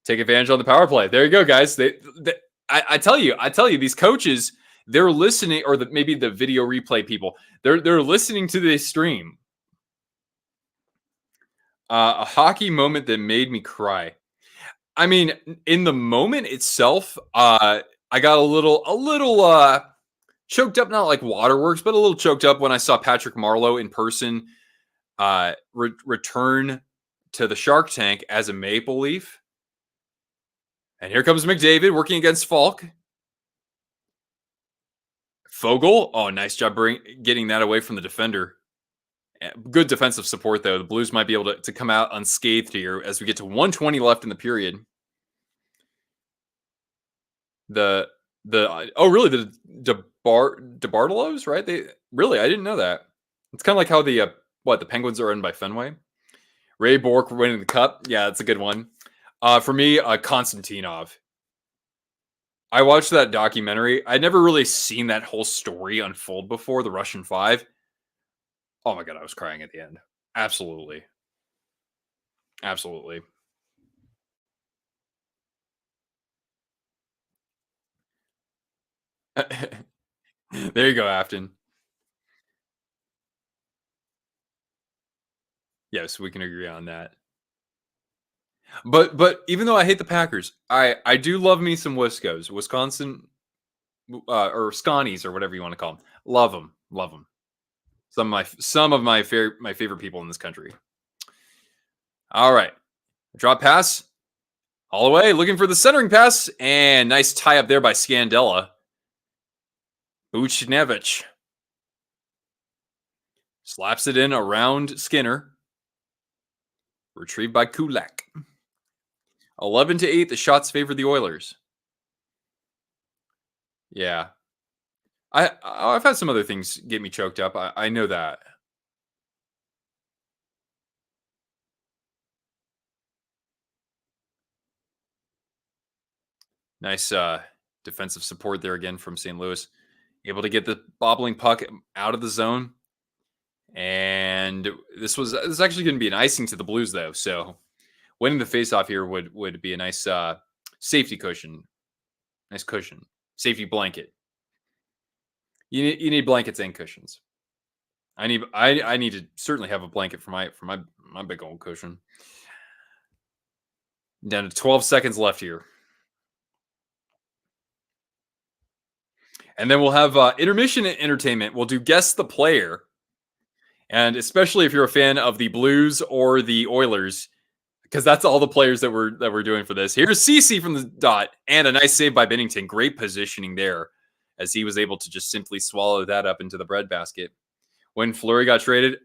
Take advantage on the power play. There you go, guys. I tell you, these coaches, they're listening, or maybe the video replay people, they're listening to this stream. A hockey moment that made me cry. I mean, in the moment itself, I got a little choked up, not like waterworks, but a little choked up when I saw Patrick Marleau in person return to the Shark Tank as a Maple Leaf. And here comes McDavid working against Falk. Fogle, oh, nice job getting that away from the defender. Good defensive support, though. The Blues might be able to come out unscathed here as we get to 1:20 left in the period. The DeBartolos, right? I didn't know that. It's kind of like how the Penguins are owned by Fenway. Ray Bourque winning the cup. Yeah, that's a good one. For me, Konstantinov. I watched that documentary. I'd never really seen that whole story unfold before, the Russian Five. Oh my God, I was crying at the end. Absolutely. Absolutely. There you go, Afton. Yes, we can agree on that. But even though I hate the Packers, I do love me some Wiscos, Wisconsin, or Scotties or whatever you want to call them. Love them, love them. Some of my favorite people in this country. All right, drop pass all the way, looking for the centering pass, and nice tie up there by Scandella. Buchnevich slaps it in around Skinner, retrieved by Kulak. 11-8. The shots favor the Oilers. Yeah, I've had some other things get me choked up. I know that. Nice defensive support there again from St. Louis. Able to get the bobbling puck out of the zone. And this is actually going to be an icing to the Blues, though. So winning the faceoff here would be a nice safety cushion. Nice cushion. Safety blanket. You need blankets and cushions. I need to certainly have a blanket for my big old cushion. Down to 12 seconds left here. And then we'll have intermission entertainment. We'll do guess the player. And especially if you're a fan of the Blues or the Oilers, because that's all the players that we're doing for this. Here's CC from the dot, and a nice save by Bennington. Great positioning there, as he was able to just simply swallow that up into the breadbasket. When Fleury got traded,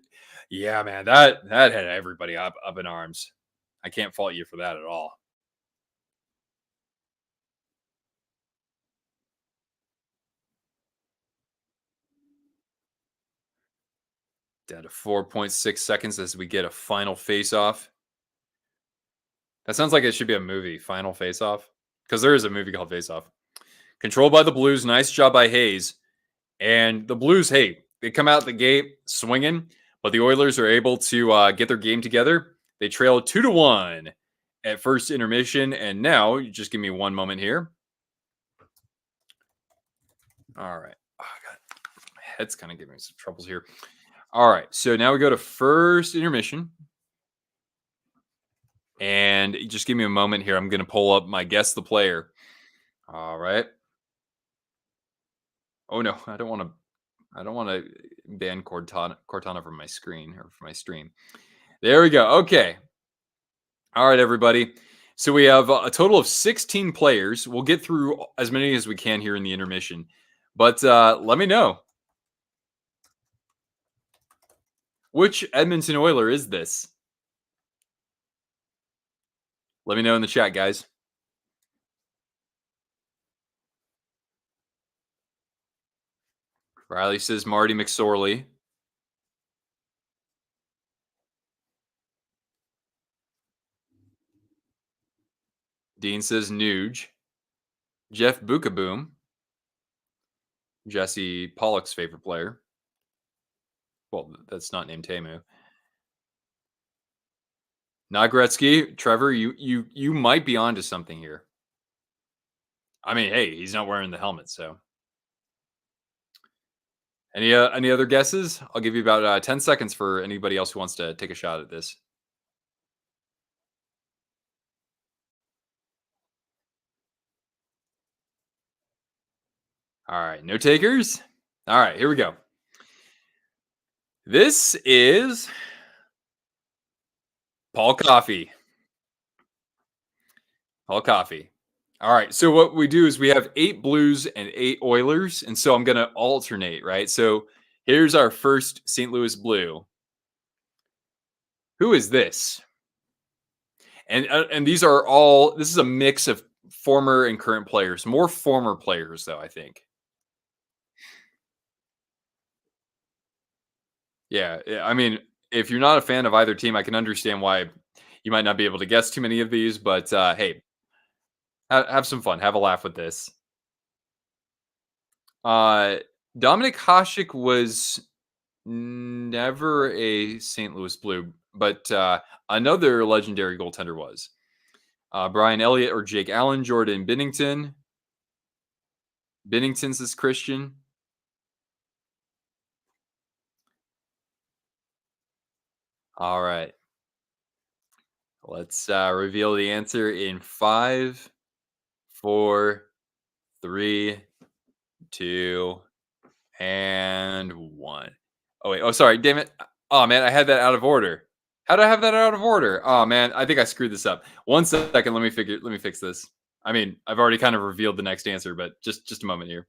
yeah, man, that had everybody up in arms. I can't fault you for that at all. Down to 4.6 seconds as we get a final face-off. That sounds like it should be a movie, Final Face-Off, because there is a movie called Face-Off. Controlled by the Blues. Nice job by Hayes. And the Blues, hey, they come out the gate swinging, but the Oilers are able to get their game together. They trail 2-1 at first intermission. And now, you just give me one moment here. All right. Oh, God. My head's kind of giving me some troubles here. All right. So now we go to first intermission. And just give me a moment here. I'm going to pull up my guess the player. All right. Oh no, I don't want to. I don't want to ban Cortana from my screen or from my stream. There we go. Okay. All right, everybody. So we have a total of 16 players. We'll get through as many as we can here in the intermission. But let me know, which Edmonton Oiler is this? Let me know in the chat, guys. Riley says Marty McSorley. Dean says Nuge. Jeff Bukaboom. Jesse Pollock's favorite player. Well, that's not named Temu. Not Gretzky. Trevor, you might be onto something here. I mean, hey, he's not wearing the helmet, so. Any other guesses? I'll give you about 10 seconds for anybody else who wants to take a shot at this. All right, no takers? All right, here we go. This is Paul Coffey. Paul Coffey. All right, so what we do is we have 8 Blues and 8 Oilers, and so I'm going to alternate, right? So here's our first St. Louis Blue. Who is this? And these are all. This is a mix of former and current players. More former players, though, I think. Yeah, I mean, if you're not a fan of either team, I can understand why you might not be able to guess too many of these. But hey, have some fun, have a laugh with this. Dominic Hasek was never a St. Louis Blue, but another legendary goaltender was. Brian Elliott or Jake Allen, Jordan Binnington. Binnington's is Christian. All right. Let's reveal the answer in 5, 4, 3, 2, and 1. Oh wait. Oh, sorry. Damn it. Oh man, I had that out of order. How did I have that out of order? Oh man, I think I screwed this up. 1 second. Let me fix this. I mean, I've already kind of revealed the next answer, but just a moment here.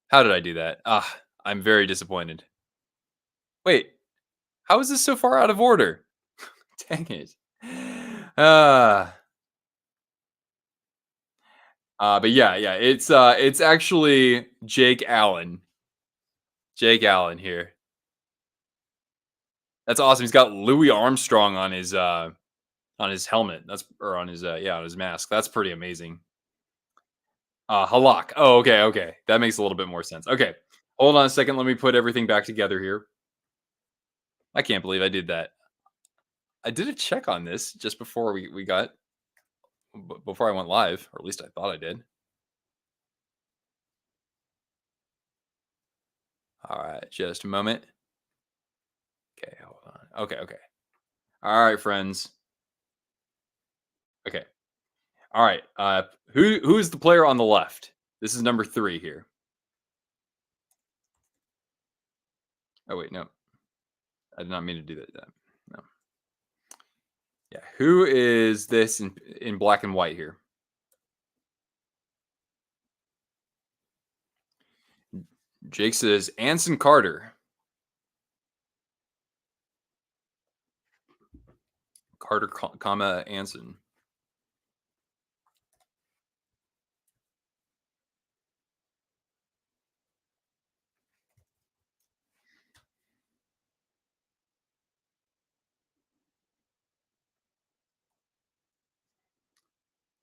How did I do that? Ah, I'm very disappointed. Wait, how is this so far out of order? Dang it. Uh, but yeah, it's actually Jake Allen. Jake Allen here. That's awesome. He's got Louis Armstrong on his helmet. That's or on his on his mask. That's pretty amazing. Halak. Oh, okay. That makes a little bit more sense. Okay. Hold on a second. Let me put everything back together here. I can't believe I did that. I did a check on this just before we got before I went live, or at least I thought I did. All right, just a moment. Okay, hold on. Okay. All right, friends. Okay. All right. Who's the player on the left? This is number 3 here. Oh wait, no. I did not mean to do that. No. Yeah. Who is this in black and white here? Jake says Anson Carter. Carter, comma Anson.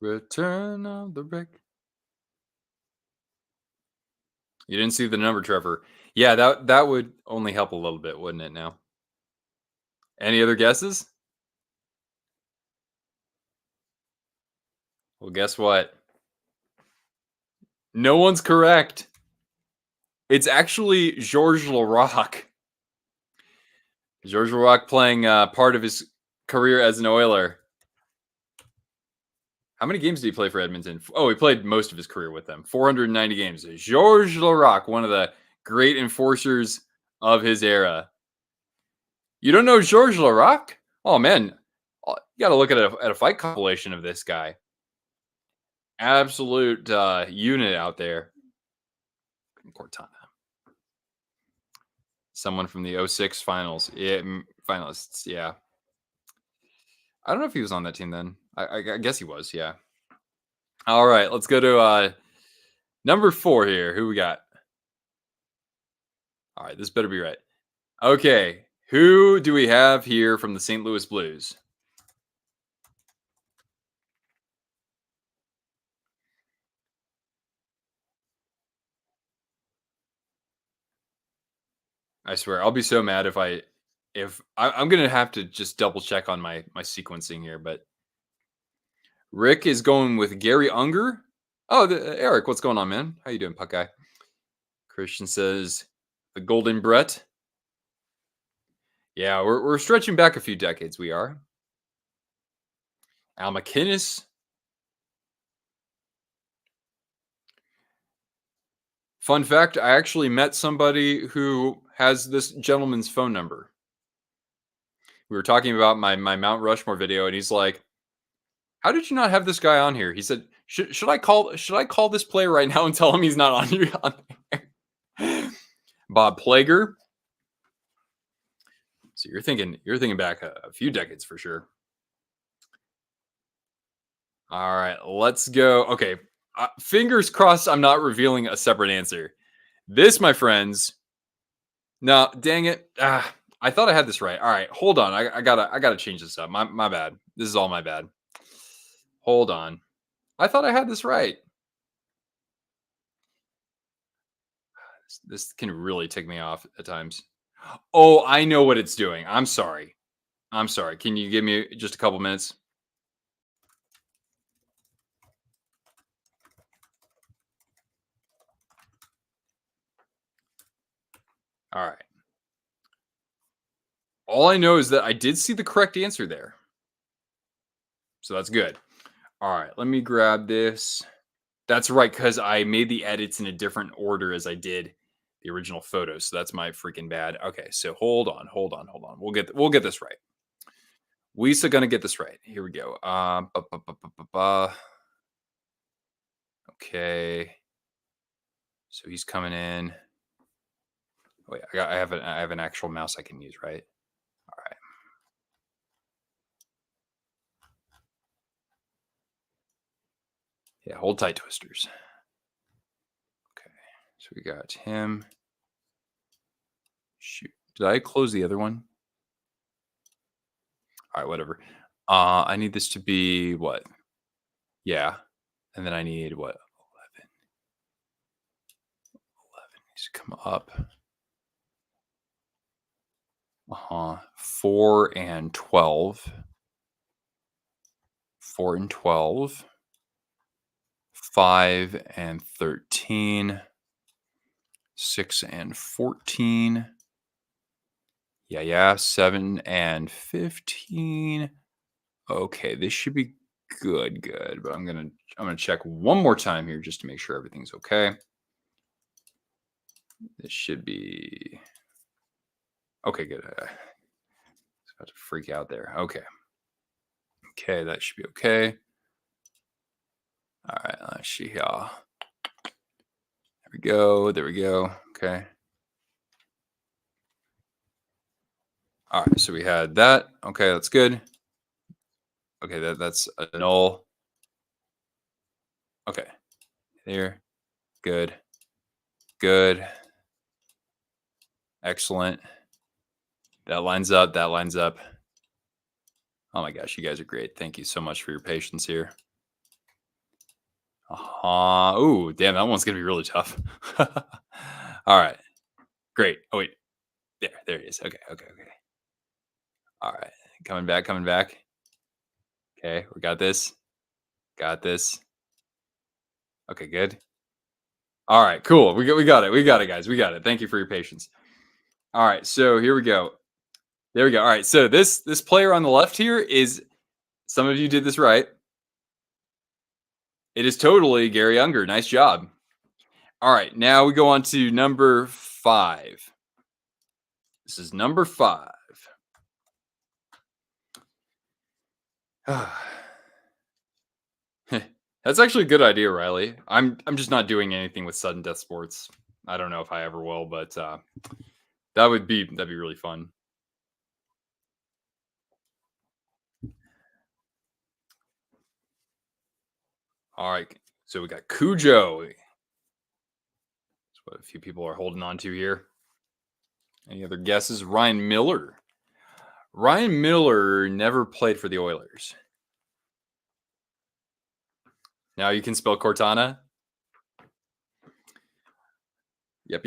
Return of the Rick. You didn't see the number, Trevor. Yeah, that would only help a little bit, wouldn't it? Now, any other guesses? Well, guess what? No one's correct. It's actually Georges Laraque. Georges Laraque playing part of his career as an Oiler. How many games did he play for Edmonton? Oh, he played most of his career with them. 490 games. Georges Laraque, one of the great enforcers of his era. You don't know Georges Laraque? Oh man, you got to look at a fight compilation of this guy. Absolute unit out there. Cortana. Someone from the '06 finals. Yeah, finalists. Yeah. I don't know if he was on that team then. I guess he was. Yeah. All right. Let's go to number 4 here. Who we got? All right. This better be right. Okay. Who do we have here from the St. Louis Blues? I swear, I'll be so mad if I'm gonna have to just double check on my sequencing here. But Rick is going with Gary Unger. Oh, Eric, what's going on, man? How you doing, puck guy? Christian says the Golden Brett. Yeah, we're stretching back a few decades. We are. Al McInnes. Fun fact: I actually met somebody who has this gentleman's phone number. We were talking about my Mount Rushmore video, and he's like, "How did you not have this guy on here?" He said, "Should I call this player right now and tell him he's not on here?" On there? Bob Plager. So you're thinking back a few decades for sure. All right, let's go. Okay, fingers crossed. I'm not revealing a separate answer. This, my friends. No, dang it. I thought I had this right. All right, hold on. I gotta change this up. My bad. This is all my bad. Hold on. I thought I had this right. This can really tick me off at times. Oh, I know what it's doing. I'm sorry. I'm sorry. Can you give me just a couple minutes? All right. All I know is that I did see the correct answer there. So that's good. All right, let me grab this. That's right, because I made the edits in a different order as I did the original photos. So that's my freaking bad. Okay, so hold on. We'll get this right. We still gonna get this right. Here we go. Okay. So he's coming in. Wait, I have an actual mouse I can use, right? All right. Yeah, hold tight, twisters. Okay. So we got him. Shoot. Did I close the other one? All right, whatever. I need this to be what? Yeah. And then I need what? 11 needs to come up. 4 and 12. 4 and 12. 5 and 13. 6 and 14. Yeah. 7 and 15. Okay, this should be good. But I'm gonna check one more time here just to make sure everything's okay. This should be okay. Good. It's about to freak out there. Okay. Okay, that should be okay. All right, let's see here. There we go. Okay. All right, so we had that. Okay, that's good. Okay, that's a null. Okay, there. Good. Excellent. That lines up. Oh my gosh, you guys are great. Thank you so much for your patience here. Ooh, damn, that one's gonna be really tough. All right, great. Oh wait, there it is. Okay. All right, coming back. Okay, we got this. Okay, good. All right, cool. We got it. Guys. We got it. Thank you for your patience. All right, so here we go. There we go. All right, so this player on the left here is, some of you did this right. It is totally Gary Unger. Nice job. All right, now we go on to number 5. This is number 5. That's actually a good idea, Riley. I'm just not doing anything with sudden death sports. I don't know if I ever will, but that'd be really fun. All right, so we got Cujo. That's what a few people are holding on to here. Any other guesses? Ryan Miller. Ryan Miller never played for the Oilers. Now you can spell Cortana. Yep.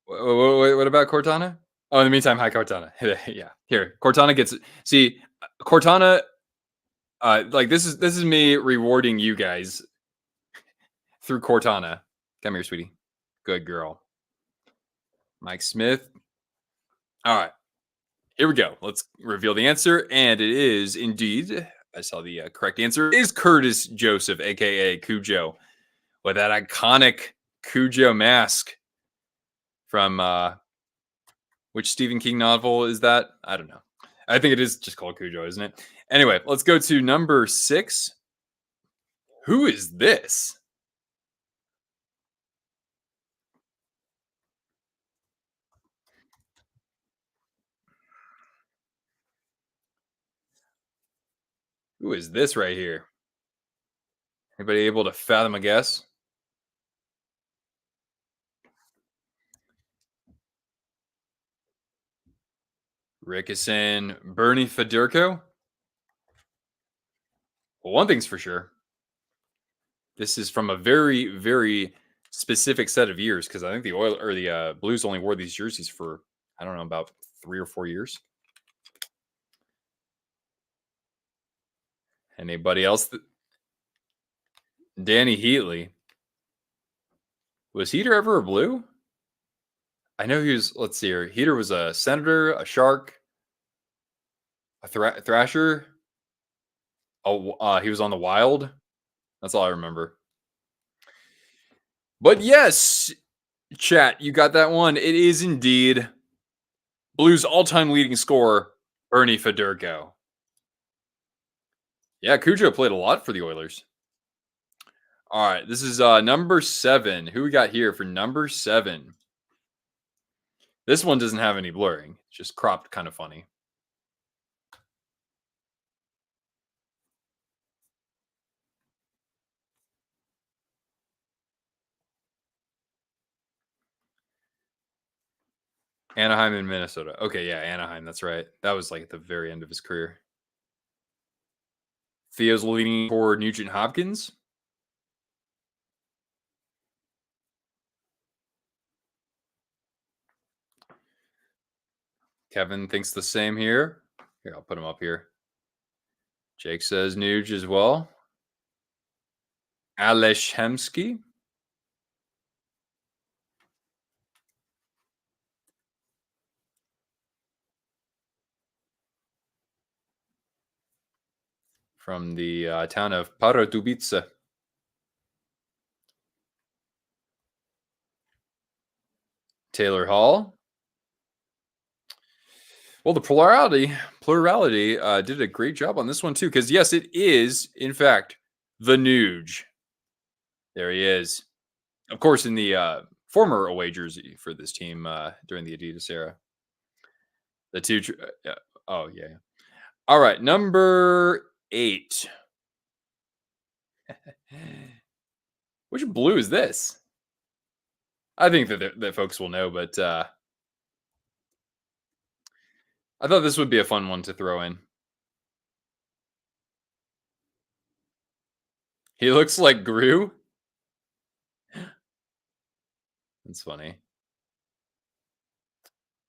What about Cortana? Oh, in the meantime, hi Cortana. Yeah, here Cortana gets. See, Cortana. Like this is me rewarding you guys through Cortana. Come here, sweetie. Good girl. Mike Smith. All right, here we go. Let's reveal the answer, and it is indeed. I saw the correct answer is Curtis Joseph, aka Cujo, with that iconic Cujo mask from which Stephen King novel is that? I don't know. I think it is just called Cujo, isn't it? Anyway, let's go to number 6. Who is this? Who is this right here? Anybody able to fathom a guess? Rickerson, Bernie Federko? Well, one thing's for sure. This is from a very, very specific set of years because I think the Blues only wore these jerseys for, I don't know, about 3 or 4 years. Anybody else? Danny Heatley. Was Heater ever a Blue? I know he was, let's see here. Heater was a Senator, a Shark. A Thrasher. Oh, he was on the Wild. That's all I remember. But yes, chat, you got that one. It is indeed Blues' all-time leading scorer, Ernie Federko. Yeah, Cujo played a lot for the Oilers. All right, this is number 7. Who we got here for number 7? This one doesn't have any blurring. It's just cropped kind of funny. Anaheim and Minnesota. Okay, yeah, Anaheim. That's right. That was like at the very end of his career. Theo's leaning toward Nugent Hopkins. Kevin thinks the same here. Here, I'll put him up here. Jake says Nuge as well. Alesh Hemsky. From the town of Pardubice. Taylor Hall. Well, the plurality did a great job on this one too, because yes, it is in fact the Nuge. There he is. Of course, in the former away jersey for this team during the Adidas era. The two. Yeah. Oh yeah. All right, number 8. Which blue is this? I think that folks will know, but I thought this would be a fun one to throw in. He looks like Gru. That's funny.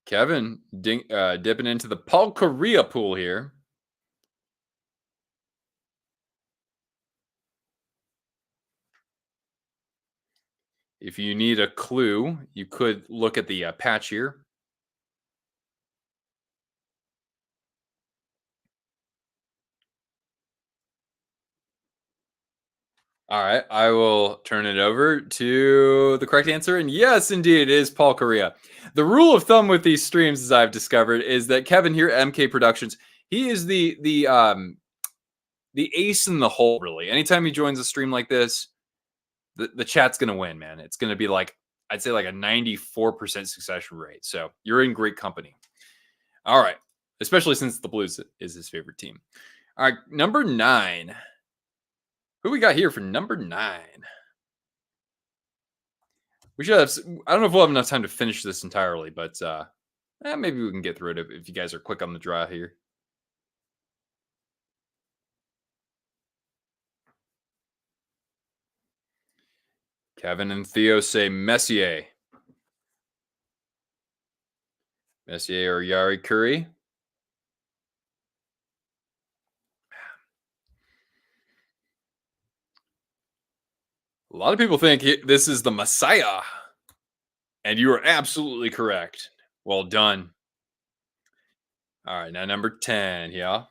Kevin dipping into the Paul Correa pool here. If you need a clue, you could look at the patch here. All right, I will turn it over to the correct answer. And yes, indeed, it is Paul Correa. The rule of thumb with these streams, as I've discovered, is that Kevin here at MK Productions, he is the ace in the hole, really. Anytime he joins a stream like this, the chat's going to win, man. It's going to be like, I'd say like a 94% succession rate. So you're in great company. All right. Especially since the Blues is his favorite team. All right. Number 9. Who we got here for number 9? We should have, I don't know if we'll have enough time to finish this entirely, but maybe we can get through it if you guys are quick on the draw here. Kevin and Theo say Messier. Messier or Yari Curry. A lot of people think this is the Messiah. And you are absolutely correct. Well done. All right, now number 10, yeah.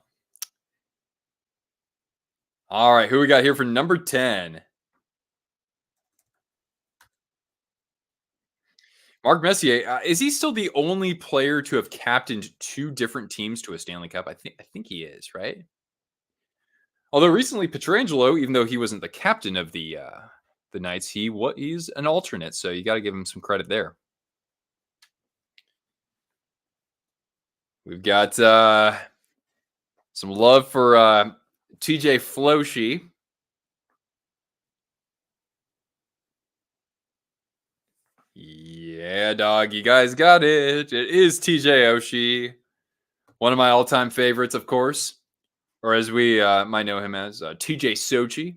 All right, who we got here for number 10? Mark Messier, is he still the only player to have captained 2 different teams to a Stanley Cup? I think he is, right? Although recently Pietrangelo, even though he wasn't the captain of the Knights, he's an alternate, so you got to give him some credit there. We've got some love for TJ Floshi. Yeah, dog, you guys got it. It is TJ Oshie, one of my all-time favorites, of course, or as we might know him as TJ Sochi.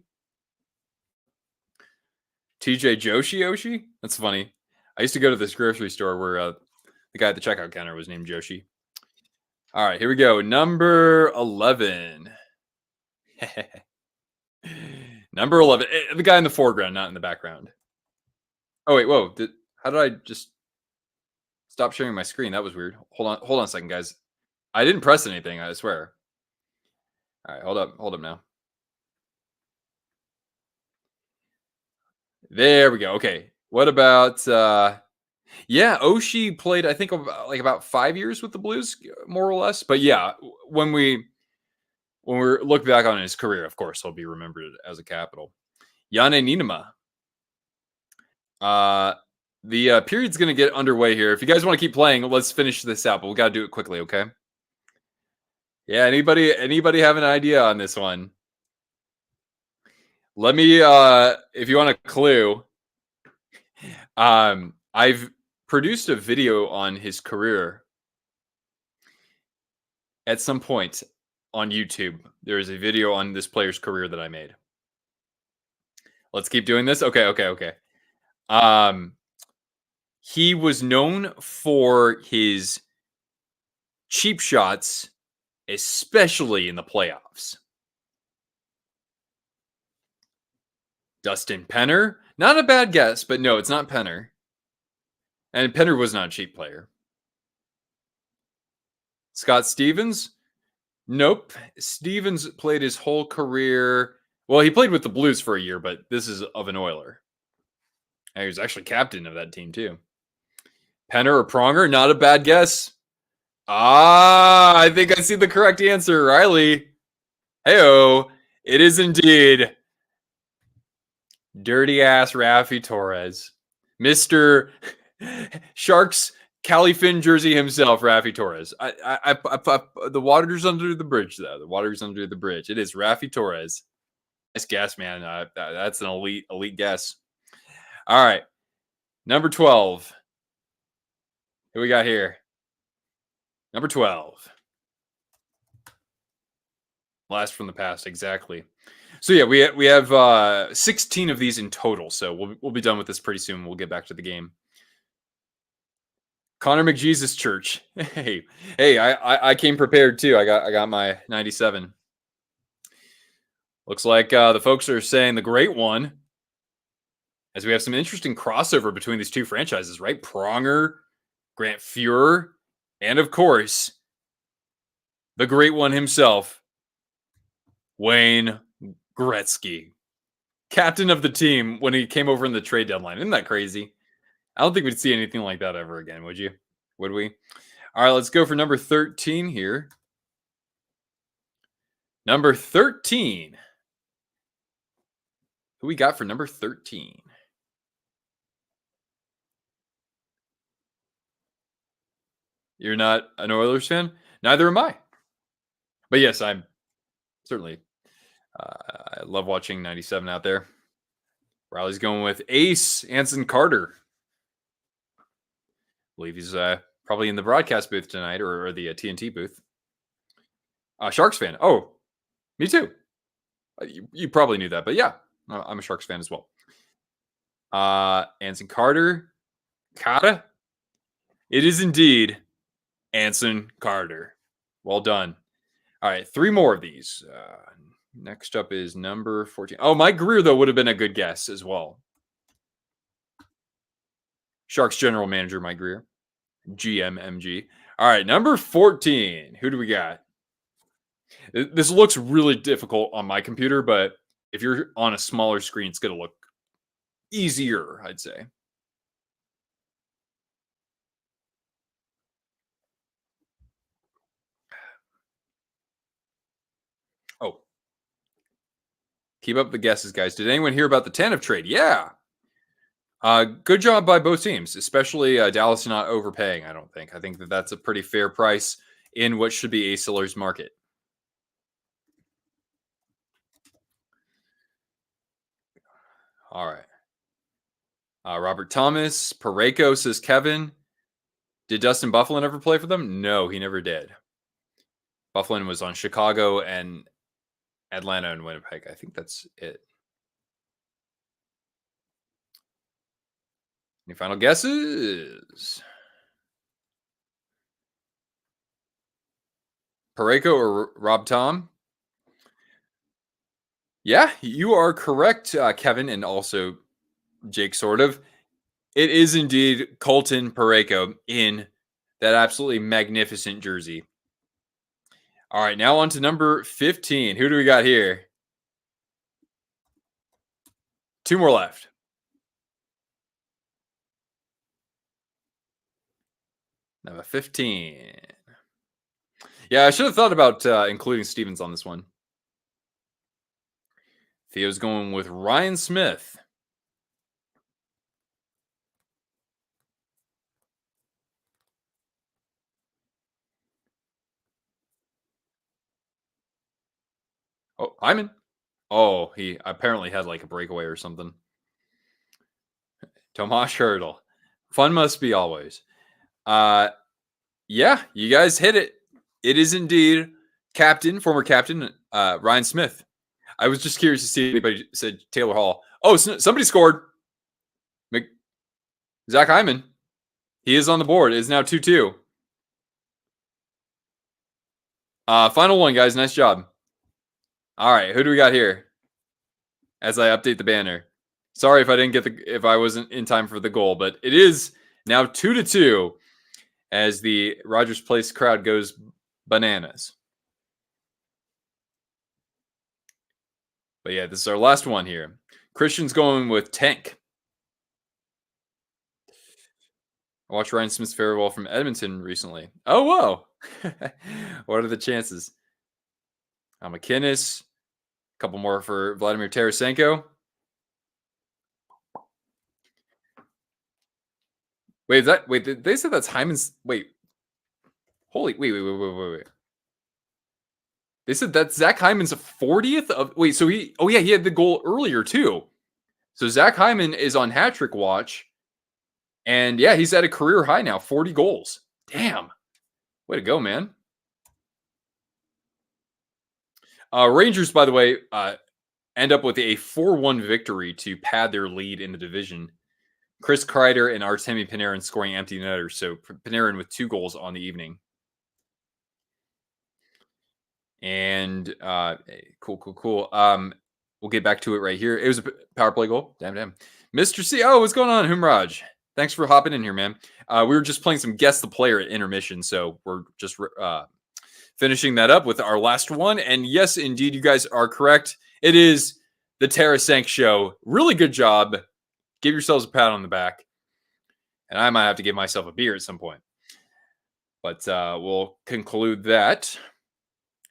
TJ Joshi Oshie? That's funny. I used to go to this grocery store where the guy at the checkout counter was named Joshi. All right, here we go. Number 11. Number 11. The guy in the foreground, not in the background. Oh, wait, whoa. How did I just stop sharing my screen? That was weird. Hold on a second, guys. I didn't press anything, I swear. All right, hold up now. There we go. Okay. What about yeah, Oshie played I think about 5 years with the Blues more or less. But yeah, when we look back on his career, of course, he'll be remembered as a Capital. Yane Niinema. Uh the period's going to get underway here. If you guys want to keep playing, let's finish this out, but we got to do it quickly, okay? Yeah, anybody have an idea on this one? Let me if you want a clue, I've produced a video on his career at some point on YouTube. There is a video on this player's career that I made. Let's keep doing this. Okay. Um, he was known for his cheap shots, especially in the playoffs. Dustin Penner, not a bad guess, but no, it's not Penner. And Penner was not a cheap player. Scott Stevens, nope. Stevens played his whole career. Well, he played with the Blues for a year, but this is of an Oiler. And he was actually captain of that team too. Penner or Pronger, not a bad guess. I think I see the correct answer, Riley. Heyo, it is indeed dirty ass Raffi Torres, Mister Sharks Cali Finn jersey himself, Raffi Torres. The water's under the bridge, though. The water's under the bridge. It is Raffi Torres. Nice guess, man. That's an elite guess. All right, number 12. Who we got here? Number 12. Blast from the past, exactly. So yeah, we have 16 of these in total. So we'll be done with this pretty soon. We'll get back to the game. Connor McJesus Church. Hey, I came prepared too. I got my 97. Looks like the folks are saying the great one, as we have some interesting crossover between these two franchises, right? Pronger, Grant Fuhrer, and of course, the great one himself, Wayne Gretzky, captain of the team when he came over in the trade deadline. Isn't that crazy? I don't think we'd see anything like that ever again, would you? Would we? All right, let's go for number 13 here. Number 13. Who we got for number 13? You're not an Oilers fan? Neither am I. But yes, I'm certainly. I love watching 97 out there. Riley's going with Ace Anson Carter. I believe he's probably in the broadcast booth tonight or the TNT booth. Sharks fan. Oh, me too. You probably knew that, but yeah, I'm a Sharks fan as well. Anson Carter. Kata. It is indeed Anson Carter. Well done. All right, 3 more of these. Next up is number 14. Oh, Mike Greer, though, would have been a good guess as well. Sharks general manager Mike Greer. GMMG. All right, number 14. Who do we got? This looks really difficult on my computer, but if you're on a smaller screen, it's going to look easier, I'd say. Oh. Keep up the guesses, guys. Did anyone hear about the Tanev trade? Yeah. Good job by both teams, especially Dallas not overpaying, I don't think. I think that's a pretty fair price in what should be a seller's market. All right. Robert Thomas, Parayko, says Kevin. Did Dustin Byfuglien ever play for them? No, he never did. Byfuglien was on Chicago and Atlanta and Winnipeg. I think that's it. Any final guesses? Parayko or Rob Tom? Yeah, you are correct, Kevin, and also Jake, sort of. It is indeed Colton Parayko in that absolutely magnificent jersey. All right, now on to number 15. Who do we got here? Two more left. Number 15. Yeah, I should have thought about including Stevens on this one. Theo's going with Ryan Smith. Oh, Hyman. Oh, he apparently had like a breakaway or something. Tomas Hurdle. Fun must be always. Yeah, you guys hit it. It is indeed former captain, Ryan Smith. I was just curious to see if anybody said Taylor Hall. Oh, somebody scored. Zach Hyman. He is on the board. It is now 2-2. Final one, guys. Nice job. All right, who do we got here? As I update the banner. Sorry if I didn't get if I wasn't in time for the goal, but it is now 2-2 as the Rogers Place crowd goes bananas. But yeah, this is our last one here. Christian's going with Tank. I watched Ryan Smith's farewell from Edmonton recently. Oh, whoa. What are the chances? McInnes. A couple more for Vladimir Tarasenko. Wait, they said that's Hyman's. Wait. Wait. They said that's Zach Hyman's 40th of. Wait, so he had the goal earlier too. So Zach Hyman is on hat trick watch. And yeah, he's at a career high now, 40 goals. Damn. Way to go, man. Rangers, by the way, end up with a 4-1 victory to pad their lead in the division. Chris Kreider and Artemi Panarin scoring empty netters. So Panarin with 2 goals on the evening. And cool. We'll get back to it right here. It was a power play goal. Damn. Mr. C. Oh, what's going on, Humraj? Thanks for hopping in here, man. We were just playing some Guess the Player at intermission, so we're just finishing that up with our last one. And yes, indeed, you guys are correct. It is the Tarasenko Show. Really good job. Give yourselves a pat on the back. And I might have to give myself a beer at some point. But we'll conclude that.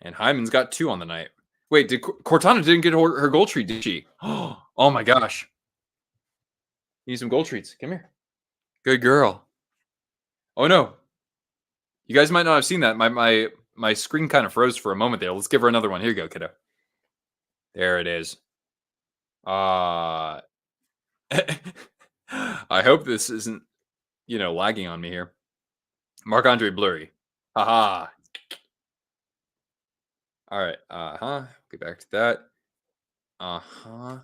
And Hyman's got 2 on the night. Wait, Cortana didn't get her goal treat, did she? Oh my gosh. Need some gold treats. Come here. Good girl. Oh no. You guys might not have seen that. My screen kind of froze for a moment there. Let's give her another one. Here you go, kiddo. There it is. I hope this isn't, lagging on me here. Marc-Andre Blurry. Haha. All right. Get back to that. Oh,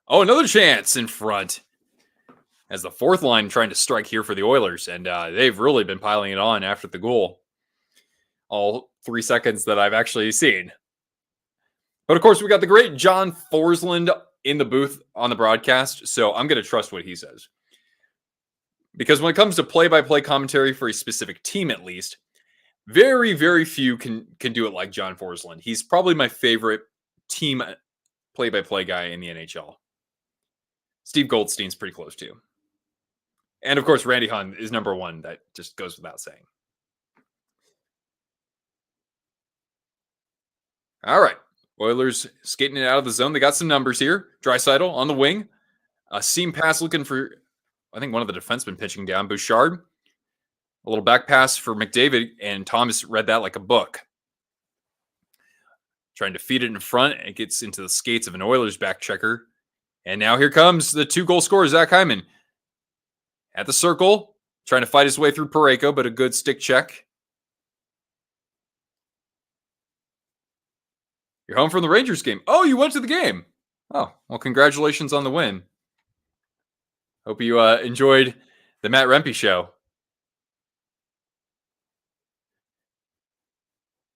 another chance in front. As the fourth line trying to strike here for the Oilers. And they've really been piling it on after the goal. All 3 seconds that I've actually seen. But of course, we got the great John Forsland in the booth on the broadcast. So I'm going to trust what he says. Because when it comes to play-by-play commentary for a specific team, at least, very, very few can do it like John Forsland. He's probably my favorite team play-by-play guy in the NHL. Steve Goldstein's pretty close too. And of course, Randy Hunt is number 1. That just goes without saying. All right. Oilers skating it out of the zone. They got some numbers here. Draisaitl on the wing. A seam pass looking for, I think, one of the defensemen pitching down. Bouchard. A little back pass for McDavid. And Thomas read that like a book. Trying to feed it in front. It gets into the skates of an Oilers back checker. And now here comes the 2-goal scorer, Zach Hyman. At the circle, trying to fight his way through Parayko, but a good stick check. You're home from the Rangers game. Oh, you went to the game. Oh, well, congratulations on the win. Hope you enjoyed the Matt Rempe show.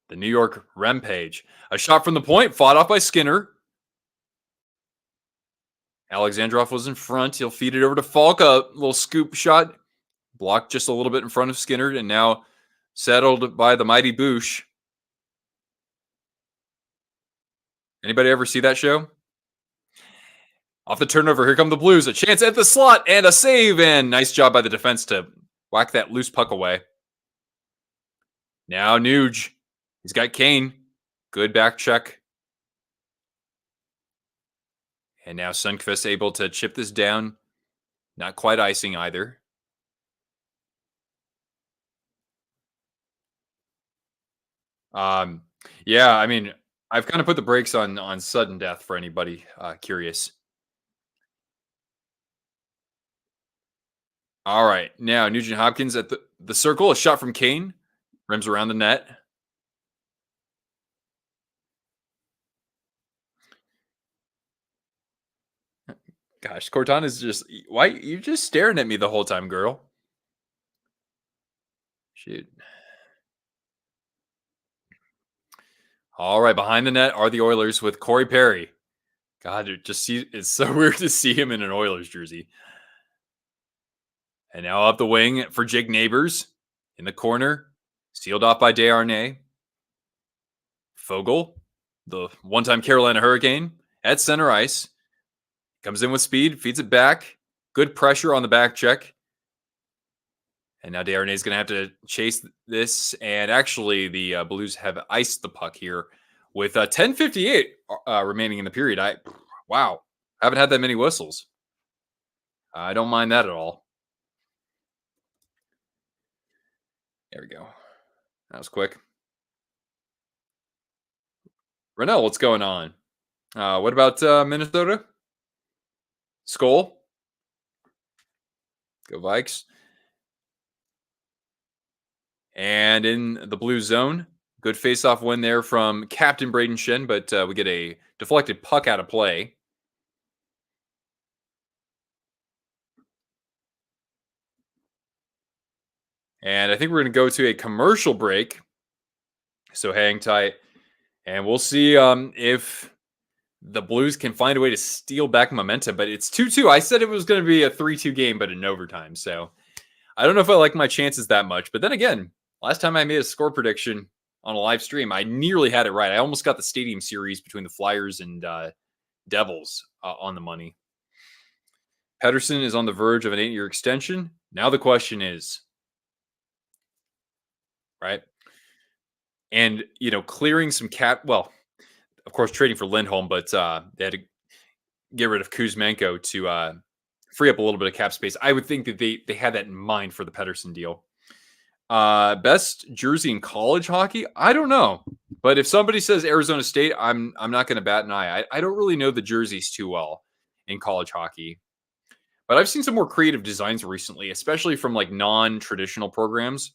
The New York Rampage. A shot from the point, fought off by Skinner. Alexandrov was in front. He'll feed it over to Falk. A little scoop shot. Blocked just a little bit in front of Skinner. And now settled by the mighty Boosh. Anybody ever see that show? Off the turnover, here come the Blues. A chance at the slot and a save, and nice job by the defense to whack that loose puck away. Now Nuge. He's got Kane. Good back check. And now Sundqvist able to chip this down. Not quite icing either. Yeah, I mean, I've kind of put the brakes on sudden death for anybody curious. All right, now Nugent Hopkins at the circle. A shot from Kane, rims around the net. Gosh, Corton is just why you just staring at me the whole time, girl. Shoot. All right, behind the net are the Oilers with Corey Perry. God, it's so weird to see him in an Oilers jersey. And now up the wing for Jake Neighbors in the corner, sealed off by Desharnais. Fogel, the one-time Carolina Hurricane, at center ice. Comes in with speed, feeds it back. Good pressure on the back check. And now Desharnais is going to have to chase this. And actually, the Blues have iced the puck here with 10:58 remaining in the period. Wow, haven't had that many whistles. I don't mind that at all. There we go. That was quick. Rennell, what's going on? What about Minnesota? Skull? Go Vikes. And in the blue zone, good face-off win there from Captain Braden Shen, but we get a deflected puck out of play. And I think we're going to go to a commercial break. So hang tight. And we'll see if the Blues can find a way to steal back momentum. But it's 2-2. I said it was going to be a 3-2 game, but in overtime. So I don't know if I like my chances that much. But then again, last time I made a score prediction on a live stream, I nearly had it right. I almost got the stadium series between the Flyers and Devils on the money. Pedersen is on the verge of an 8-year extension. Now the question is, right? And, clearing some cap, well, of course, trading for Lindholm, but they had to get rid of Kuzmenko to free up a little bit of cap space. I would think that they had that in mind for the Pedersen deal. Best jersey in college hockey? I don't know. But if somebody says Arizona State, I'm not going to bat an eye. I don't really know the jerseys too well in college hockey. But I've seen some more creative designs recently, especially from like non-traditional programs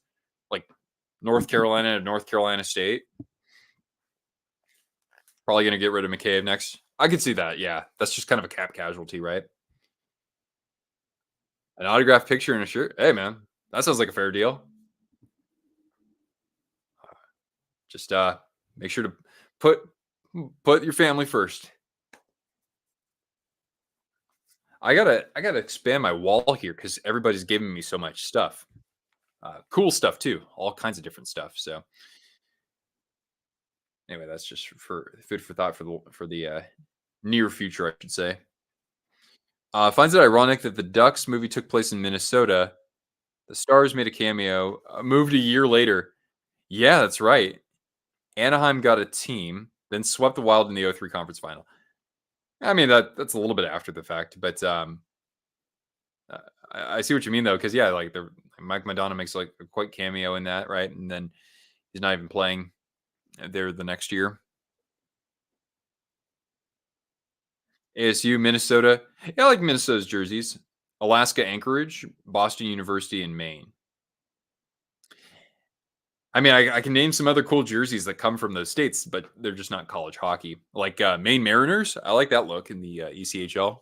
like North Carolina State. Probably going to get rid of McCabe next. I could see that. Yeah. That's just kind of a cap casualty, right? An autographed picture and a shirt. Hey, man, that sounds like a fair deal. Just make sure to put your family first. I gotta expand my wall here because everybody's giving me so much stuff. Cool stuff too, all kinds of different stuff. So anyway, that's just for food for thought for the near future, I should say. Finds it ironic that the Ducks movie took place in Minnesota. The Stars made a cameo, moved a year later. Yeah, that's right. Anaheim got a team, then swept the Wild in the 03 conference final. I mean, that's a little bit after the fact, but I see what you mean though, because yeah, like Mike Madonna makes like a quite cameo in that, right? And then he's not even playing there the next year. ASU, Minnesota. Yeah, I like Minnesota's jerseys. Alaska, Anchorage, Boston University, and Maine. I mean, I can name some other cool jerseys that come from those states, but they're just not college hockey. Like Maine Mariners. I like that look in the ECHL.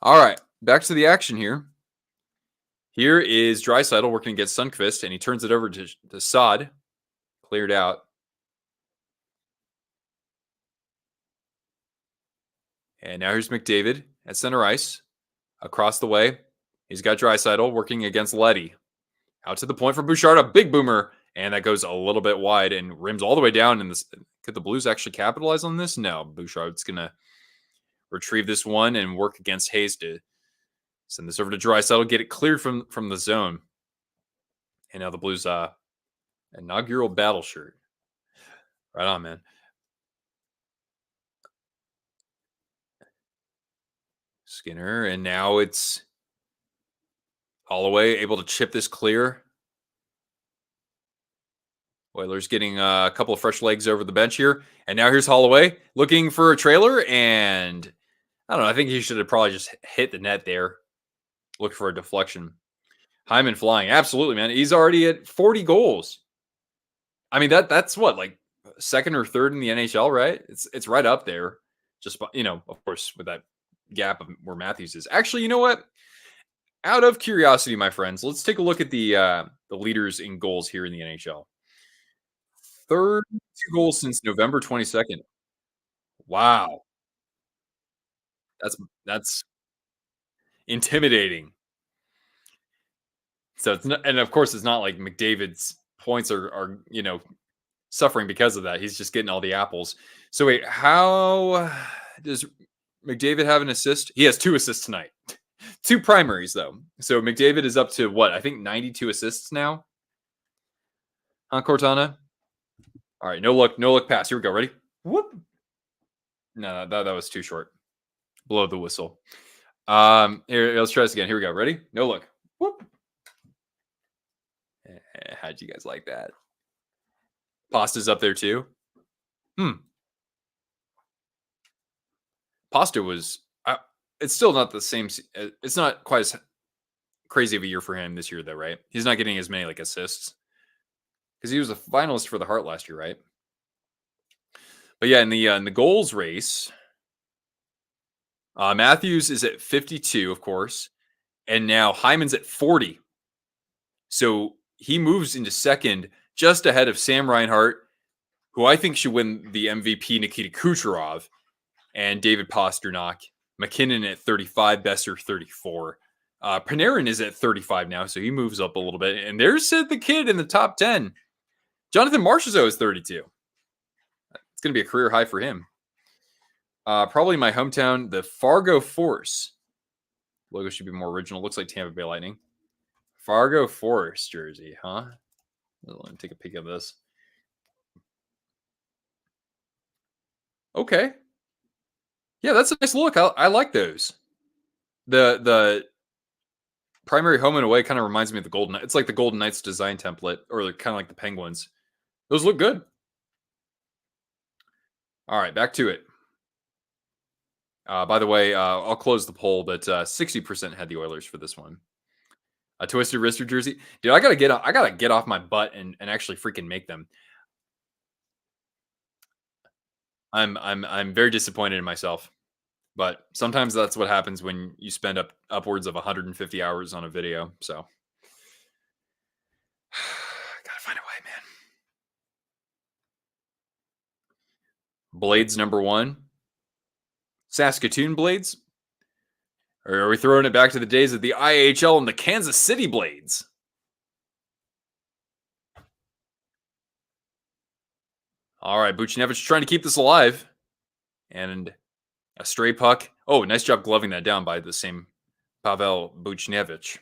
All right, back to the action here. Here is Draisaitl working against Sundqvist, and he turns it over to Saad. Cleared out. And now here's McDavid at center ice. Across the way, he's got Draisaitl working against Leddy. Out to the point from Bouchard, a big boomer, And that goes a little bit wide and rims all the way down. And this could the Blues actually capitalize on this? No, Bouchard's gonna retrieve this one and work against Hayes to send this over to Draisaitl, get it cleared from the zone. And now the Blues inaugural battle shirt. Right on, man. Skinner, and now it's Holloway able to chip this clear. Oilers getting a couple of fresh legs over the bench here. And now here's Holloway looking for a trailer. And I don't know. I think he should have probably just hit the net there. Look for a deflection. Hyman flying. Absolutely, man. He's already at 40 goals. I mean, that's what, like second or third in the NHL, right? It's right up there. Just, of course, with that gap of where Matthews is. Actually, you know what? Out of curiosity, my friends, let's take a look at the leaders in goals here in the NHL. 32 goals since November 22nd. Wow. That's intimidating. So it's not, and of course it's not like McDavid's points are suffering because of that. He's just getting all the apples. So wait, how does McDavid have an assist? He has 2 assists tonight. 2 primaries though. So McDavid is up to what? I think 92 assists now. Huh, Cortana? All right, no look pass. Here we go. Ready? Whoop. No, that was too short. Blow the whistle. Here, let's try this again. Here we go. Ready? No look. Whoop. How'd you guys like that? Pasta's up there too. Pasta was. It's still not the same. It's not quite as crazy of a year for him this year, though, right? He's not getting as many like assists because he was a finalist for the Hart last year, right? But yeah, in the goals race, Matthews is at 52, of course, and now Hyman's at 40. So he moves into second, just ahead of Sam Reinhart, who I think should win the MVP, Nikita Kucherov, and David Pastrnak. McKinnon at 35, Besser 34. Panarin is at 35 now, so he moves up a little bit. And there's Sid the Kid in the top 10. Jonathan Marchessault is 32. It's going to be a career high for him. Probably my hometown, the Fargo Force. Logo should be more original. Looks like Tampa Bay Lightning. Fargo Force jersey, huh? Let me take a peek at this. Okay. Yeah, that's a nice look. I like those. The primary home and away kind of reminds me of the Golden. It's like the Golden Knights design template, or kind of like the Penguins. Those look good. All right, back to it. By the way, I'll close the poll, but 60% had the Oilers for this one. A twisted wrister jersey, dude. I gotta get off my butt and actually freaking make them. I'm very disappointed in myself, but sometimes that's what happens when you spend upwards of 150 hours on a video. So gotta find a way, man. Blades number 1. Saskatoon Blades? Or are we throwing it back to the days of the IHL and the Kansas City Blades? All right, Buchnevich trying to keep this alive. And a stray puck. Oh, nice job gloving that down by the same Pavel Buchnevich.